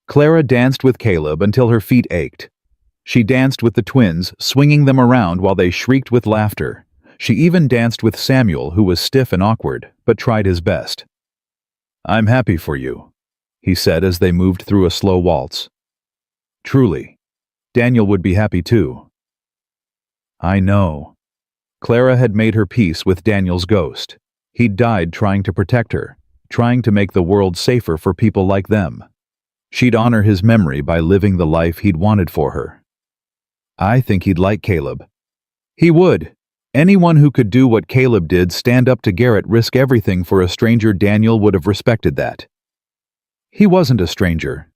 Clara danced with Caleb until her feet ached. She danced with the twins, swinging them around while they shrieked with laughter. She even danced with Samuel, who was stiff and awkward, but tried his best. "I'm happy for you," he said as they moved through a slow waltz. "Truly. Daniel would be happy too." "I know." Clara had made her peace with Daniel's ghost. He'd died trying to protect her, trying to make the world safer for people like them. She'd honor his memory by living the life he'd wanted for her. "I think he'd like Caleb." "He would. Anyone who could do what Caleb did, stand up to Garrett, risk everything for a stranger, Daniel would have respected that." "He wasn't a stranger."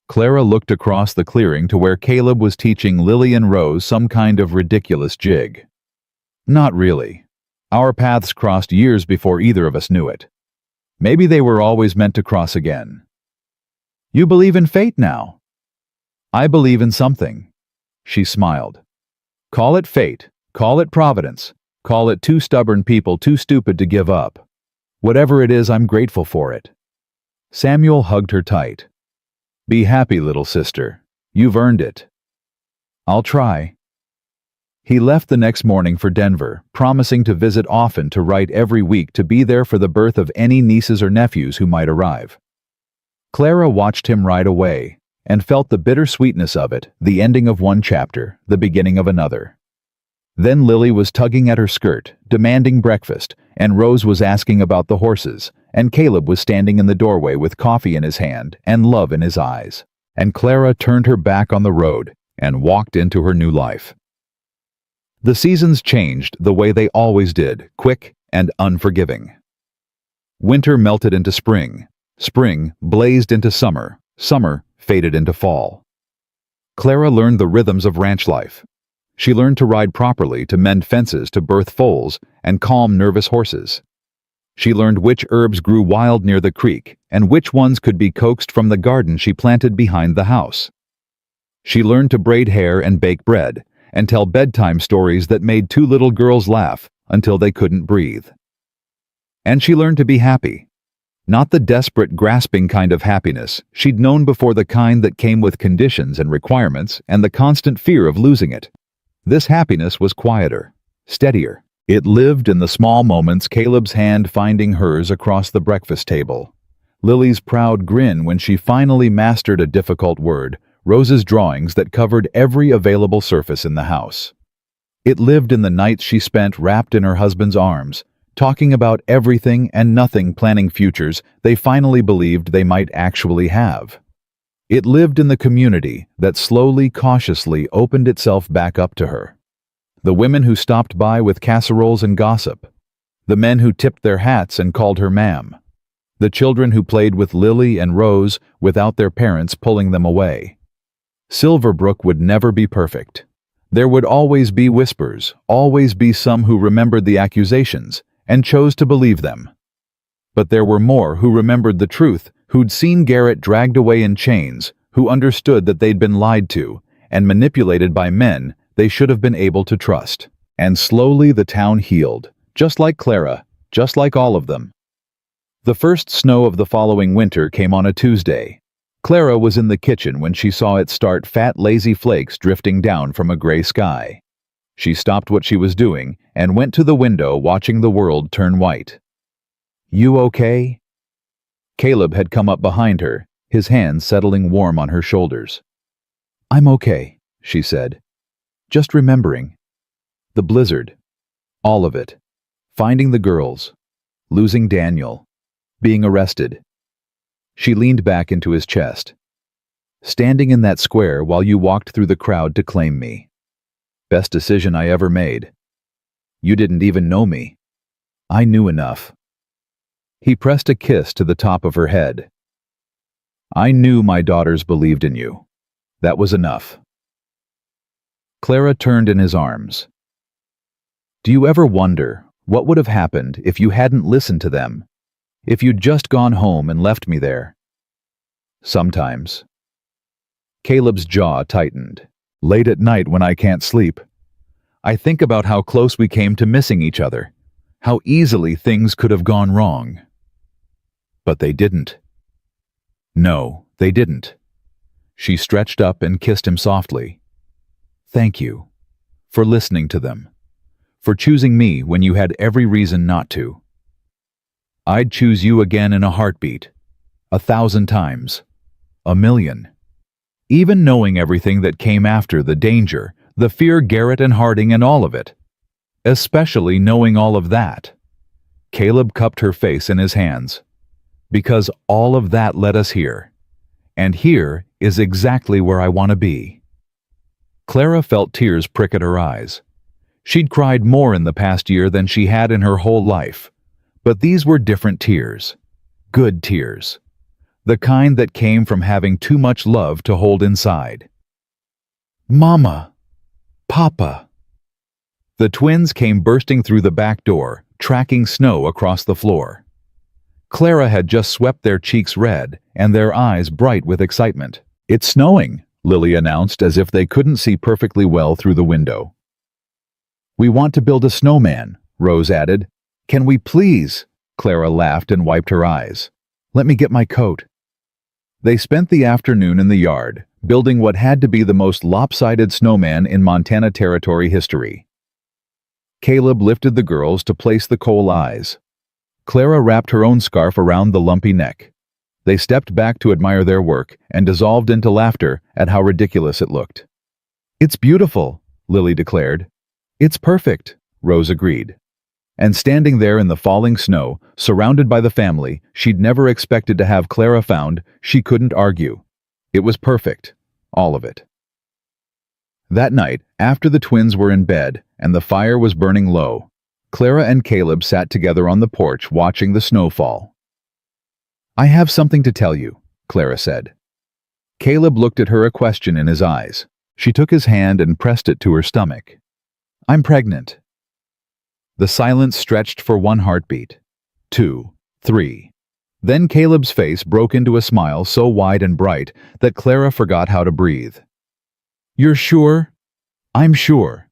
Clara looked across the clearing to where Caleb was teaching Lily and Rose some kind of ridiculous jig. "Not really. Our paths crossed years before either of us knew it. Maybe they were always meant to cross again." "You believe in fate now?" "I believe in something." She smiled. "Call it fate, call it providence, call it two stubborn people too stupid to give up. Whatever it is, I'm grateful for it." Samuel hugged her tight. "Be happy, little sister. You've earned it." "I'll try." He left the next morning for Denver, promising to visit often, to write every week, to be there for the birth of any nieces or nephews who might arrive. Clara watched him ride away, and felt the bittersweetness of it, the ending of one chapter, the beginning of another. Then Lily was tugging at her skirt, demanding breakfast, and Rose was asking about the horses, and Caleb was standing in the doorway with coffee in his hand and love in his eyes. And Clara turned her back on the road and walked into her new life. The seasons changed the way they always did, quick and unforgiving. Winter melted into spring. Spring blazed into summer. Summer faded into fall. Clara learned the rhythms of ranch life. She learned to ride properly, to mend fences, to birth foals, and calm nervous horses. She learned which herbs grew wild near the creek, and which ones could be coaxed from the garden she planted behind the house. She learned to braid hair and bake bread, and tell bedtime stories that made two little girls laugh until they couldn't breathe. And she learned to be happy. Not the desperate, grasping kind of happiness she'd known before, the kind that came with conditions and requirements and the constant fear of losing it. This happiness was quieter, steadier. It lived in the small moments: Caleb's hand finding hers across the breakfast table, Lily's proud grin when she finally mastered a difficult word, Rose's drawings that covered every available surface in the house. It lived in the nights she spent wrapped in her husband's arms, talking about everything and nothing, planning futures they finally believed they might actually have. It lived in the community that slowly, cautiously opened itself back up to her. The women who stopped by with casseroles and gossip. The men who tipped their hats and called her ma'am. The children who played with Lily and Rose without their parents pulling them away. Silverbrook would never be perfect. There would always be whispers, always be some who remembered the accusations and chose to believe them. But there were more who remembered the truth, who'd seen Garrett dragged away in chains, who understood that they'd been lied to and manipulated by men they should have been able to trust. And slowly the town healed, just like Clara, just like all of them. The first snow of the following winter came on a Tuesday. Clara was in the kitchen when she saw it start, fat, lazy flakes drifting down from a gray sky. She stopped what she was doing and went to the window, watching the world turn white. "You okay?" Caleb had come up behind her, his hands settling warm on her shoulders. "I'm okay," she said. "Just remembering. The blizzard. All of it. Finding the girls. Losing Daniel. Being arrested." She leaned back into his chest. "Standing in that square while you walked through the crowd to claim me. Best decision I ever made. You didn't even know me. I knew enough." He pressed a kiss to the top of her head. "I knew my daughters believed in you. That was enough." Clara turned in his arms. "Do you ever wonder what would have happened if you hadn't listened to them? If you'd just gone home and left me there?" "Sometimes." Caleb's jaw tightened. "Late at night when I can't sleep, I think about how close we came to missing each other, how easily things could have gone wrong. But they didn't." "No, they didn't." She stretched up and kissed him softly. "Thank you. For listening to them. For choosing me when you had every reason not to. I'd choose you again in a heartbeat. 1,000 times. 1,000,000. Even knowing everything that came after, the danger, the fear, Garrett and Harding and all of it. Especially knowing all of that." Caleb cupped her face in his hands. "Because all of that led us here. And here is exactly where I want to be." Clara felt tears prick at her eyes. She'd cried more in the past year than she had in her whole life. But these were different tears. Good tears. The kind that came from having too much love to hold inside. "Mama! Papa!" The twins came bursting through the back door, tracking snow across the floor. Clara had just swept their cheeks red and their eyes bright with excitement. "It's snowing," Lily announced, as if they couldn't see perfectly well through the window. "We want to build a snowman," Rose added. "Can we please?" Clara laughed and wiped her eyes. "Let me get my coat." They spent the afternoon in the yard, building what had to be the most lopsided snowman in Montana Territory history. Caleb lifted the girls to place the coal eyes. Clara wrapped her own scarf around the lumpy neck. They stepped back to admire their work and dissolved into laughter at how ridiculous it looked. "It's beautiful," Lily declared. "It's perfect," Rose agreed. And standing there in the falling snow, surrounded by the family she'd never expected to have, Clara found she couldn't argue. It was perfect, all of it. That night, after the twins were in bed and the fire was burning low, Clara and Caleb sat together on the porch watching the snow fall. "I have something to tell you," Clara said. Caleb looked at her, a question in his eyes. She took his hand and pressed it to her stomach. "I'm pregnant." The silence stretched for 1 heartbeat, 2, 3. Then Caleb's face broke into a smile so wide and bright that Clara forgot how to breathe. "You're sure?" "I'm sure.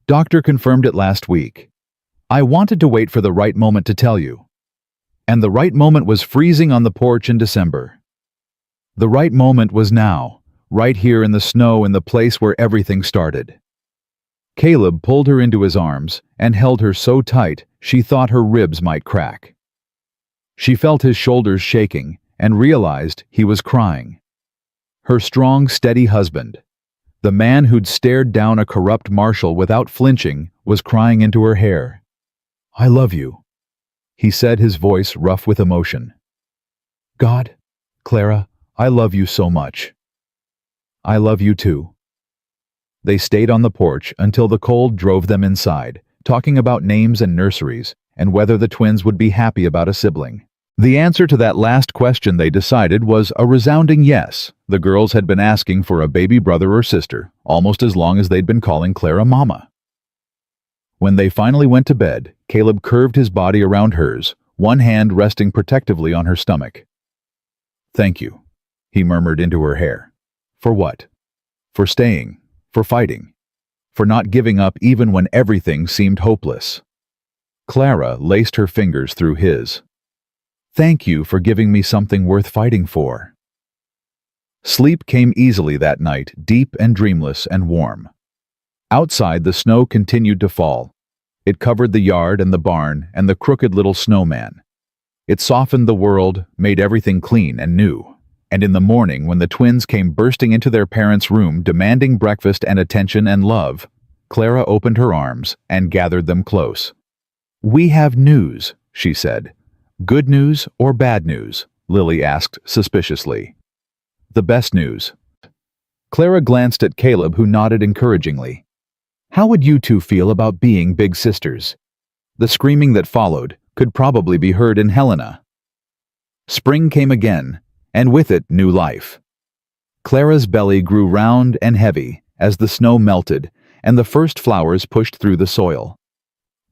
Doctor confirmed it last week. I wanted to wait for the right moment to tell you. And the right moment was freezing on the porch in December. The right moment was now, right here in the snow, in the place where everything started." Caleb pulled her into his arms and held her so tight she thought her ribs might crack. She felt his shoulders shaking and realized he was crying. Her strong, steady husband, the man who'd stared down a corrupt marshal without flinching, was crying into her hair. "I love you," he said, his voice rough with emotion. "God, Clara, I love you so much." "I love you too." They stayed on the porch until the cold drove them inside, talking about names and nurseries, and whether the twins would be happy about a sibling. The answer to that last question, they decided, was a resounding yes. The girls had been asking for a baby brother or sister almost as long as they'd been calling Clara Mama. When they finally went to bed, Caleb curved his body around hers, one hand resting protectively on her stomach. "Thank you," he murmured into her hair. "For what? For staying. For fighting, for not giving up even when everything seemed hopeless." Clara laced her fingers through his. "Thank you for giving me something worth fighting for." Sleep came easily that night, deep and dreamless and warm. Outside, the snow continued to fall. It covered the yard and the barn and the crooked little snowman. It softened the world, made everything clean and new. And in the morning, when the twins came bursting into their parents' room demanding breakfast and attention and love, Clara opened her arms and gathered them close. "We have news," she said. "Good news or bad news?" Lily asked suspiciously. "The best news." Clara glanced at Caleb, who nodded encouragingly. "How would you two feel about being big sisters?" The screaming that followed could probably be heard in Helena. Spring came again, and with it new life. Clara's belly grew round and heavy as the snow melted and the first flowers pushed through the soil.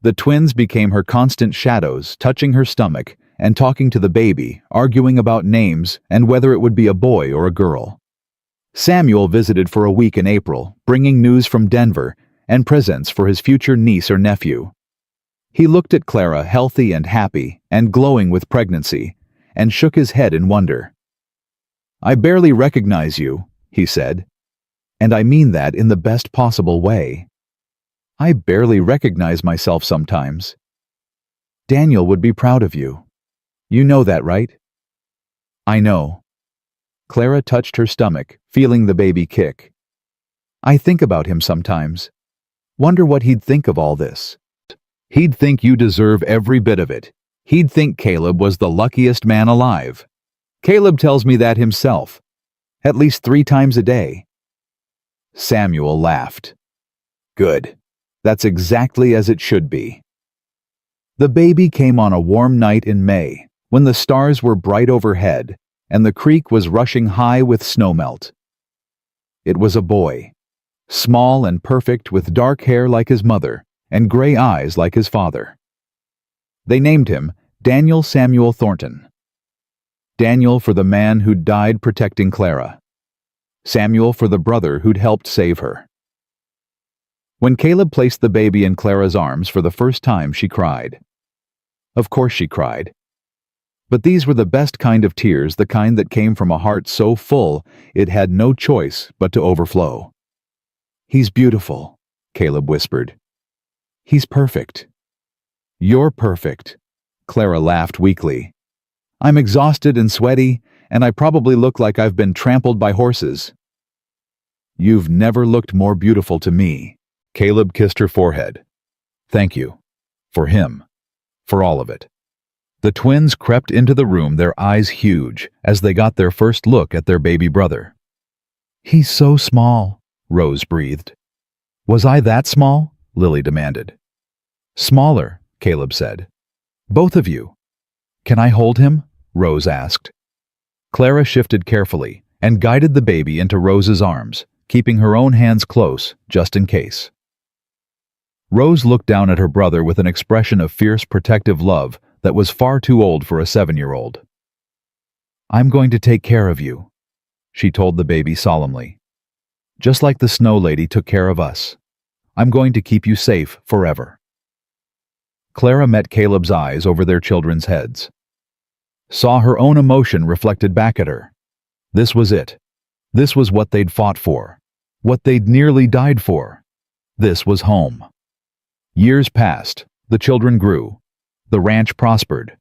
The twins became her constant shadows, touching her stomach and talking to the baby, arguing about names and whether it would be a boy or a girl. Samuel visited for a week in April, bringing news from Denver and presents for his future niece or nephew. He looked at Clara, healthy and happy and glowing with pregnancy, and shook his head in wonder. "I barely recognize you," he said. "And I mean that in the best possible way. I barely recognize myself sometimes. Daniel would be proud of you. You know that, right?" "I know." Clara touched her stomach, feeling the baby kick. "I think about him sometimes. Wonder what he'd think of all this." "He'd think you deserve every bit of it. He'd think Caleb was the luckiest man alive. Caleb tells me that himself, at least 3 times a day." Samuel laughed. "Good. That's exactly as it should be." The baby came on a warm night in May, when the stars were bright overhead and the creek was rushing high with snowmelt. It was a boy, small and perfect, with dark hair like his mother and gray eyes like his father. They named him Daniel Samuel Thornton. Daniel for the man who'd died protecting Clara. Samuel for the brother who'd helped save her. When Caleb placed the baby in Clara's arms for the first time, she cried. Of course she cried. But these were the best kind of tears, the kind that came from a heart so full it had no choice but to overflow. "He's beautiful," Caleb whispered. "He's perfect." "You're perfect," Clara laughed weakly. "I'm exhausted and sweaty, and I probably look like I've been trampled by horses." "You've never looked more beautiful to me." Caleb kissed her forehead. "Thank you. For him. For all of it." The twins crept into the room, their eyes huge, as they got their first look at their baby brother. "He's so small," Rose breathed. "Was I that small?" Lily demanded. "Smaller," Caleb said. "Both of you." "Can I hold him?" Rose asked. Clara shifted carefully and guided the baby into Rose's arms, keeping her own hands close, just in case. Rose looked down at her brother with an expression of fierce protective love that was far too old for a 7-year-old. "I'm going to take care of you," she told the baby solemnly. "Just like the snow lady took care of us. I'm going to keep you safe forever." Clara met Caleb's eyes over their children's heads. Saw her own emotion reflected back at her. This was it. This was what they'd fought for. What they'd nearly died for. This was home. Years passed. The children grew. The ranch prospered.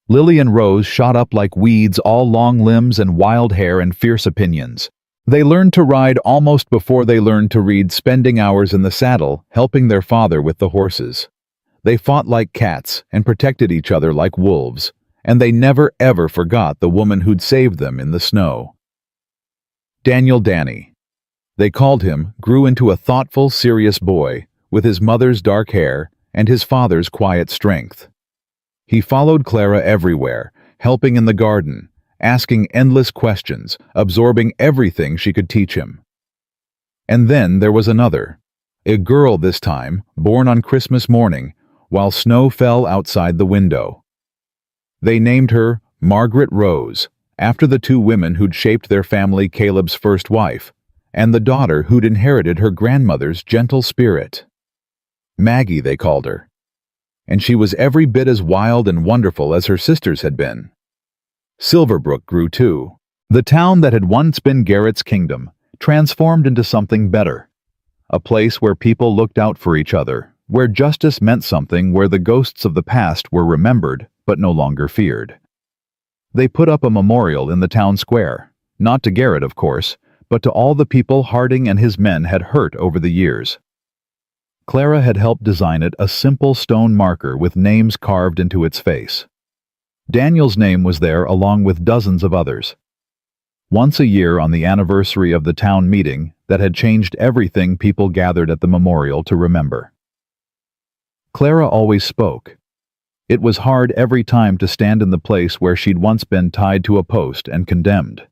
Lily and Rose shot up like weeds, all long limbs and wild hair and fierce opinions. They learned to ride almost before they learned to read, spending hours in the saddle, helping their father with the horses. They fought like cats and protected each other like wolves, and they never ever forgot the woman who'd saved them in the snow. Daniel Danny, they called him, grew into a thoughtful, serious boy with his mother's dark hair and his father's quiet strength. He followed Clara everywhere, helping in the garden, asking endless questions, absorbing everything she could teach him. And then there was another, a girl this time, born on Christmas morning, while snow fell outside the window. They named her Margaret Rose, after the 2 women who'd shaped their family, Caleb's first wife, and the daughter who'd inherited her grandmother's gentle spirit. Maggie, they called her. And she was every bit as wild and wonderful as her sisters had been. Silverbrook grew too. The town that had once been Garrett's kingdom transformed into something better. a place where people looked out for each other, where justice meant something, where the ghosts of the past were remembered but no longer feared. They put up a memorial in the town square, not to Garrett, of course, but to all the people Harding and his men had hurt over the years. Clara had helped design it, a simple stone marker with names carved into its face. Daniel's name was there along with dozens of others. Once a year, on the anniversary of the town meeting that had changed everything, people gathered at the memorial to remember. Clara always spoke. It was hard every time to stand in the place where she'd once been tied to a post and condemned.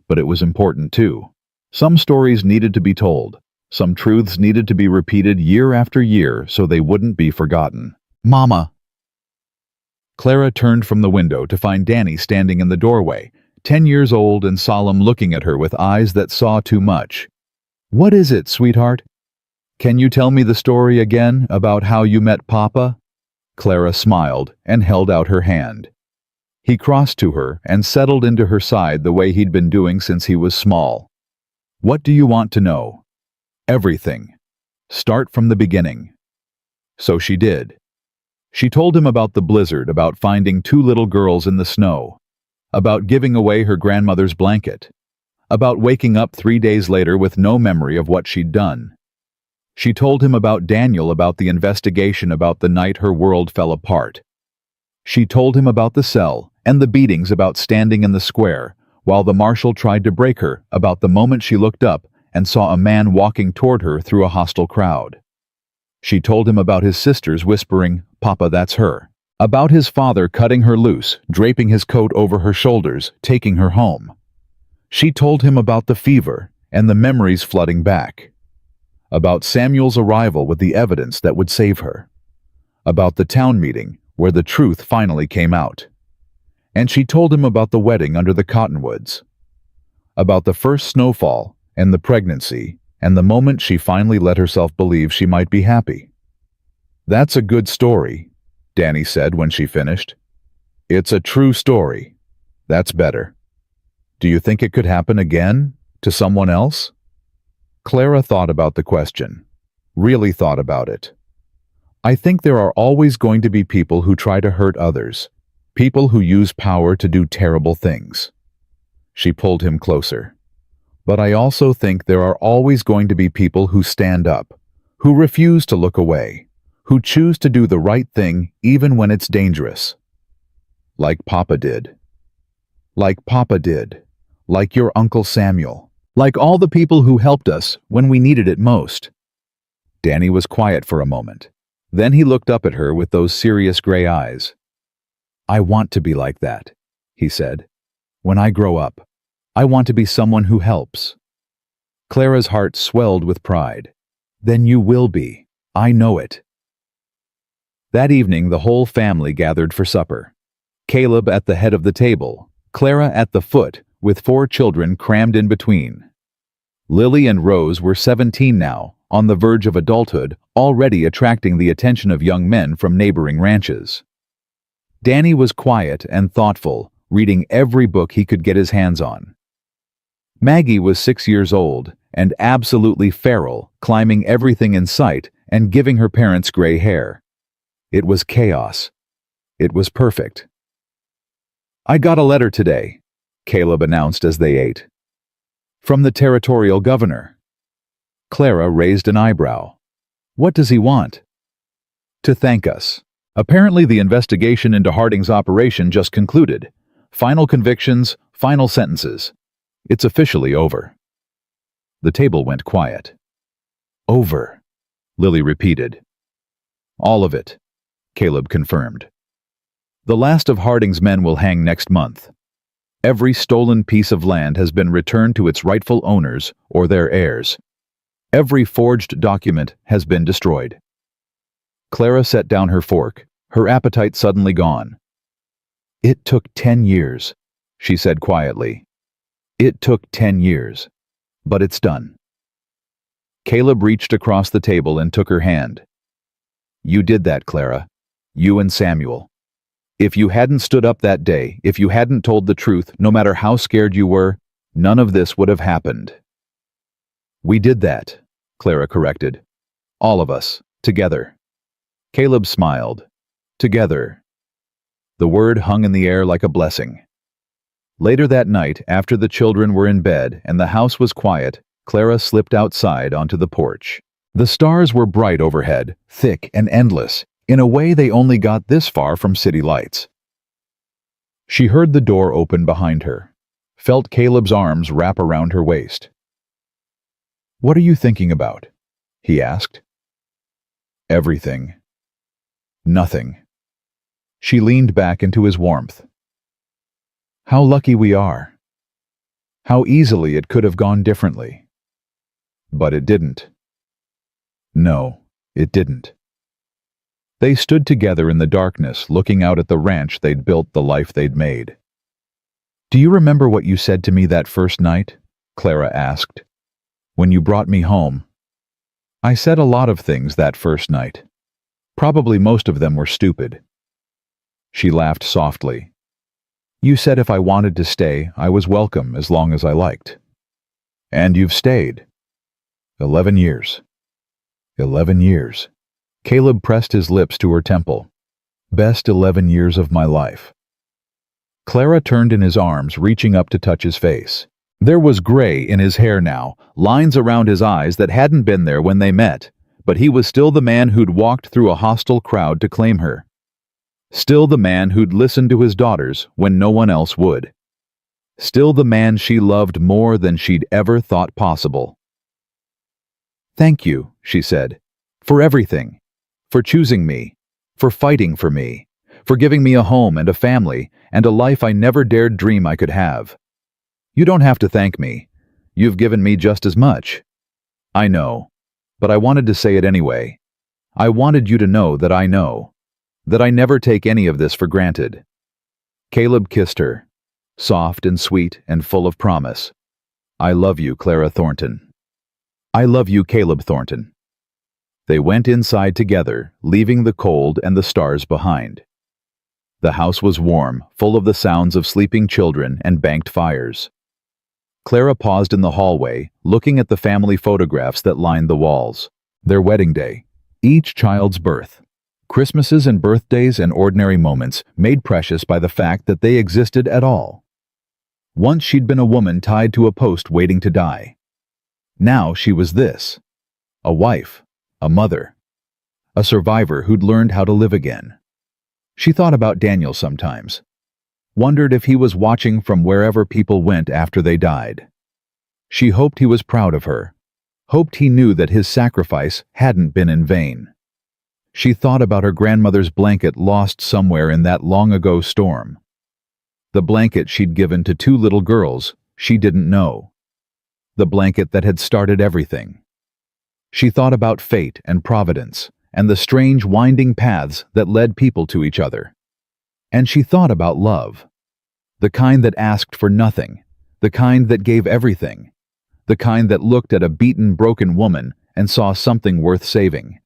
But it was important too. Some stories needed to be told. Some truths needed to be repeated year after year so they wouldn't be forgotten. "Mama!" Clara turned from the window to find Danny standing in the doorway, 10 years old and solemn, looking at her with eyes that saw too much. "What is it, sweetheart? Can you tell me the story again about how you met Papa?" Clara smiled and held out her hand. He crossed to her and settled into her side the way he'd been doing since he was small. "What do you want to know?" "Everything. Start from the beginning." So she did. She told him about the blizzard, about finding 2 little girls in the snow, about giving away her grandmother's blanket, about waking up 3 days later with no memory of what she'd done. She told him about Daniel, about the investigation, about the night her world fell apart. She told him about the cell and the beatings, about standing in the square while the marshal tried to break her, about the moment she looked up and saw a man walking toward her through a hostile crowd. She told him about his sisters whispering, "Papa, that's her." About his father cutting her loose, draping his coat over her shoulders, taking her home. She told him about the fever and the memories flooding back. About Samuel's arrival with the evidence that would save her. About the town meeting where the truth finally came out. And she told him about the wedding under the cottonwoods. About the first snowfall and the pregnancy, and the moment she finally let herself believe she might be happy. "That's a good story," Danny said when she finished. "It's a true story. That's better. Do you think it could happen again? To someone else?" Clara thought about the question. Really thought about it. "I think there are always going to be people who try to hurt others. People who use power to do terrible things." She pulled him closer. "But I also think there are always going to be people who stand up, who refuse to look away, who choose to do the right thing even when it's dangerous. Like Papa did. Like Papa did. Like your Uncle Samuel. Like all the people who helped us when we needed it most." Danny was quiet for a moment. Then he looked up at her with those serious gray eyes. "I want to be like that," he said. "When I grow up, I want to be someone who helps." Clara's heart swelled with pride. "Then you will be. I know it." That evening, the whole family gathered for supper. Caleb at the head of the table, Clara at the foot, with 4 children crammed in between. Lily and Rose were 17 now, on the verge of adulthood, already attracting the attention of young men from neighboring ranches. Danny was quiet and thoughtful, reading every book he could get his hands on. Maggie was 6 years old and absolutely feral, climbing everything in sight and giving her parents gray hair. It was chaos. It was perfect. "I got a letter today," Caleb announced as they ate. "From the territorial governor." Clara raised an eyebrow. "What does he want?" "To thank us. Apparently the investigation into Harding's operation just concluded. Final convictions, final sentences. It's officially over." The table went quiet. "Over," Lily repeated. "All of it," Caleb confirmed. "The last of Harding's men will hang next month. Every stolen piece of land has been returned to its rightful owners or their heirs. Every forged document has been destroyed." Clara set down her fork, her appetite suddenly gone. "It took 10 years, she said quietly. "It took 10 years, but it's done." Caleb reached across the table and took her hand. "You did that, Clara. You and Samuel. If you hadn't stood up that day, if you hadn't told the truth, no matter how scared you were, none of this would have happened." "We did that," Clara corrected. All of us, together. Caleb smiled. Together. The word hung in the air like a blessing. Later that night, after the children were in bed and the house was quiet, Clara slipped outside onto the porch. The stars were bright overhead, thick and endless, in a way they only got this far from city lights. She heard the door open behind her, felt Caleb's arms wrap around her waist. "What are you thinking about?" he asked. "Everything. Nothing." She leaned back into his warmth. "How lucky we are. How easily it could have gone differently. But it didn't." No, it didn't. They stood together in the darkness, looking out at the ranch they'd built, the life they'd made. "Do you remember what you said to me that first night?" Clara asked. "When you brought me home." "I said a lot of things that first night. Probably most of them were stupid." She laughed softly. "You said if I wanted to stay, I was welcome as long as I liked. And you've stayed. 11 years. 11 years. Caleb pressed his lips to her temple. "Best 11 years of my life." Clara turned in his arms, reaching up to touch his face. There was gray in his hair now, lines around his eyes that hadn't been there when they met, but he was still the man who'd walked through a hostile crowd to claim her. Still the man who'd listened to his daughters when no one else would. Still the man she loved more than she'd ever thought possible. "Thank you," she said, "for everything. For choosing me. For fighting for me. For giving me a home and a family and a life I never dared dream I could have. You don't have to thank me. You've given me just as much. I know. But I wanted to say it anyway. I wanted you to know that I know. That I never take any of this for granted." Caleb kissed her, soft and sweet and full of promise. "I love you, Clara Thornton. I love you, Caleb Thornton." They went inside together, leaving the cold and the stars behind. The house was warm, full of the sounds of sleeping children and banked fires. Clara paused in the hallway, looking at the family photographs that lined the walls. Their wedding day, each child's birth, Christmases and birthdays and ordinary moments made precious by the fact that they existed at all. Once she'd been a woman tied to a post waiting to die. Now she was this: a wife, a mother, a survivor who'd learned how to live again. She thought about Daniel sometimes, wondered if he was watching from wherever people went after they died. She hoped he was proud of her, hoped he knew that his sacrifice hadn't been in vain. She thought about her grandmother's blanket lost somewhere in that long-ago storm. The blanket she'd given to 2 little girls she didn't know. The blanket that had started everything. She thought about fate and providence and the strange winding paths that led people to each other. And she thought about love. The kind that asked for nothing, the kind that gave everything, the kind that looked at a beaten, broken woman and saw something worth saving.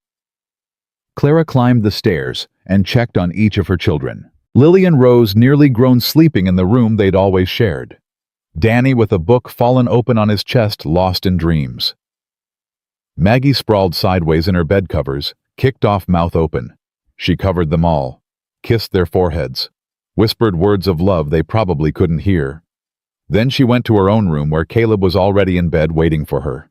Clara climbed the stairs and checked on each of her children. Lily and Rose nearly grown sleeping in the room they'd always shared. Danny with a book fallen open on his chest, lost in dreams. Maggie sprawled sideways in her bed covers, kicked off, mouth open. She covered them all, kissed their foreheads, whispered words of love they probably couldn't hear. Then she went to her own room where Caleb was already in bed waiting for her.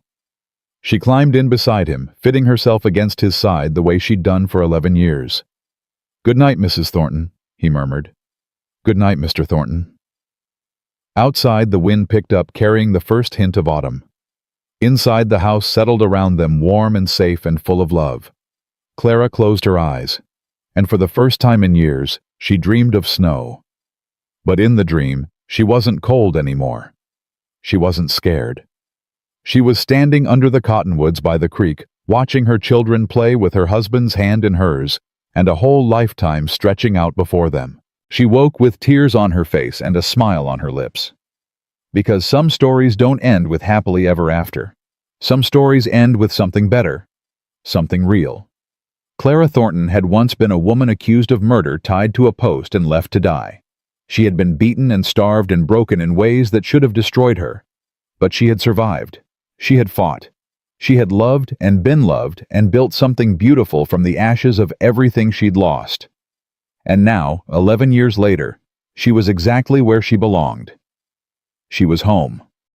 She climbed in beside him, fitting herself against his side the way she'd done for 11 years. "Good night, Mrs. Thornton," he murmured. "Good night, Mr. Thornton." Outside, the wind picked up, carrying the first hint of autumn. Inside, the house settled around them, warm and safe and full of love. Clara closed her eyes, and for the first time in years, she dreamed of snow. But in the dream, she wasn't cold anymore. She wasn't scared. She was standing under the cottonwoods by the creek, watching her children play with her husband's hand in hers, and a whole lifetime stretching out before them. She woke with tears on her face and a smile on her lips. Because some stories don't end with happily ever after. Some stories end with something better, something real. Clara Thornton had once been a woman accused of murder, tied to a post and left to die. She had been beaten and starved and broken in ways that should have destroyed her. But she had survived. She had fought. She had loved and built something beautiful from the ashes of everything she'd lost. And now, 11 years later, she was exactly where she belonged. She was home.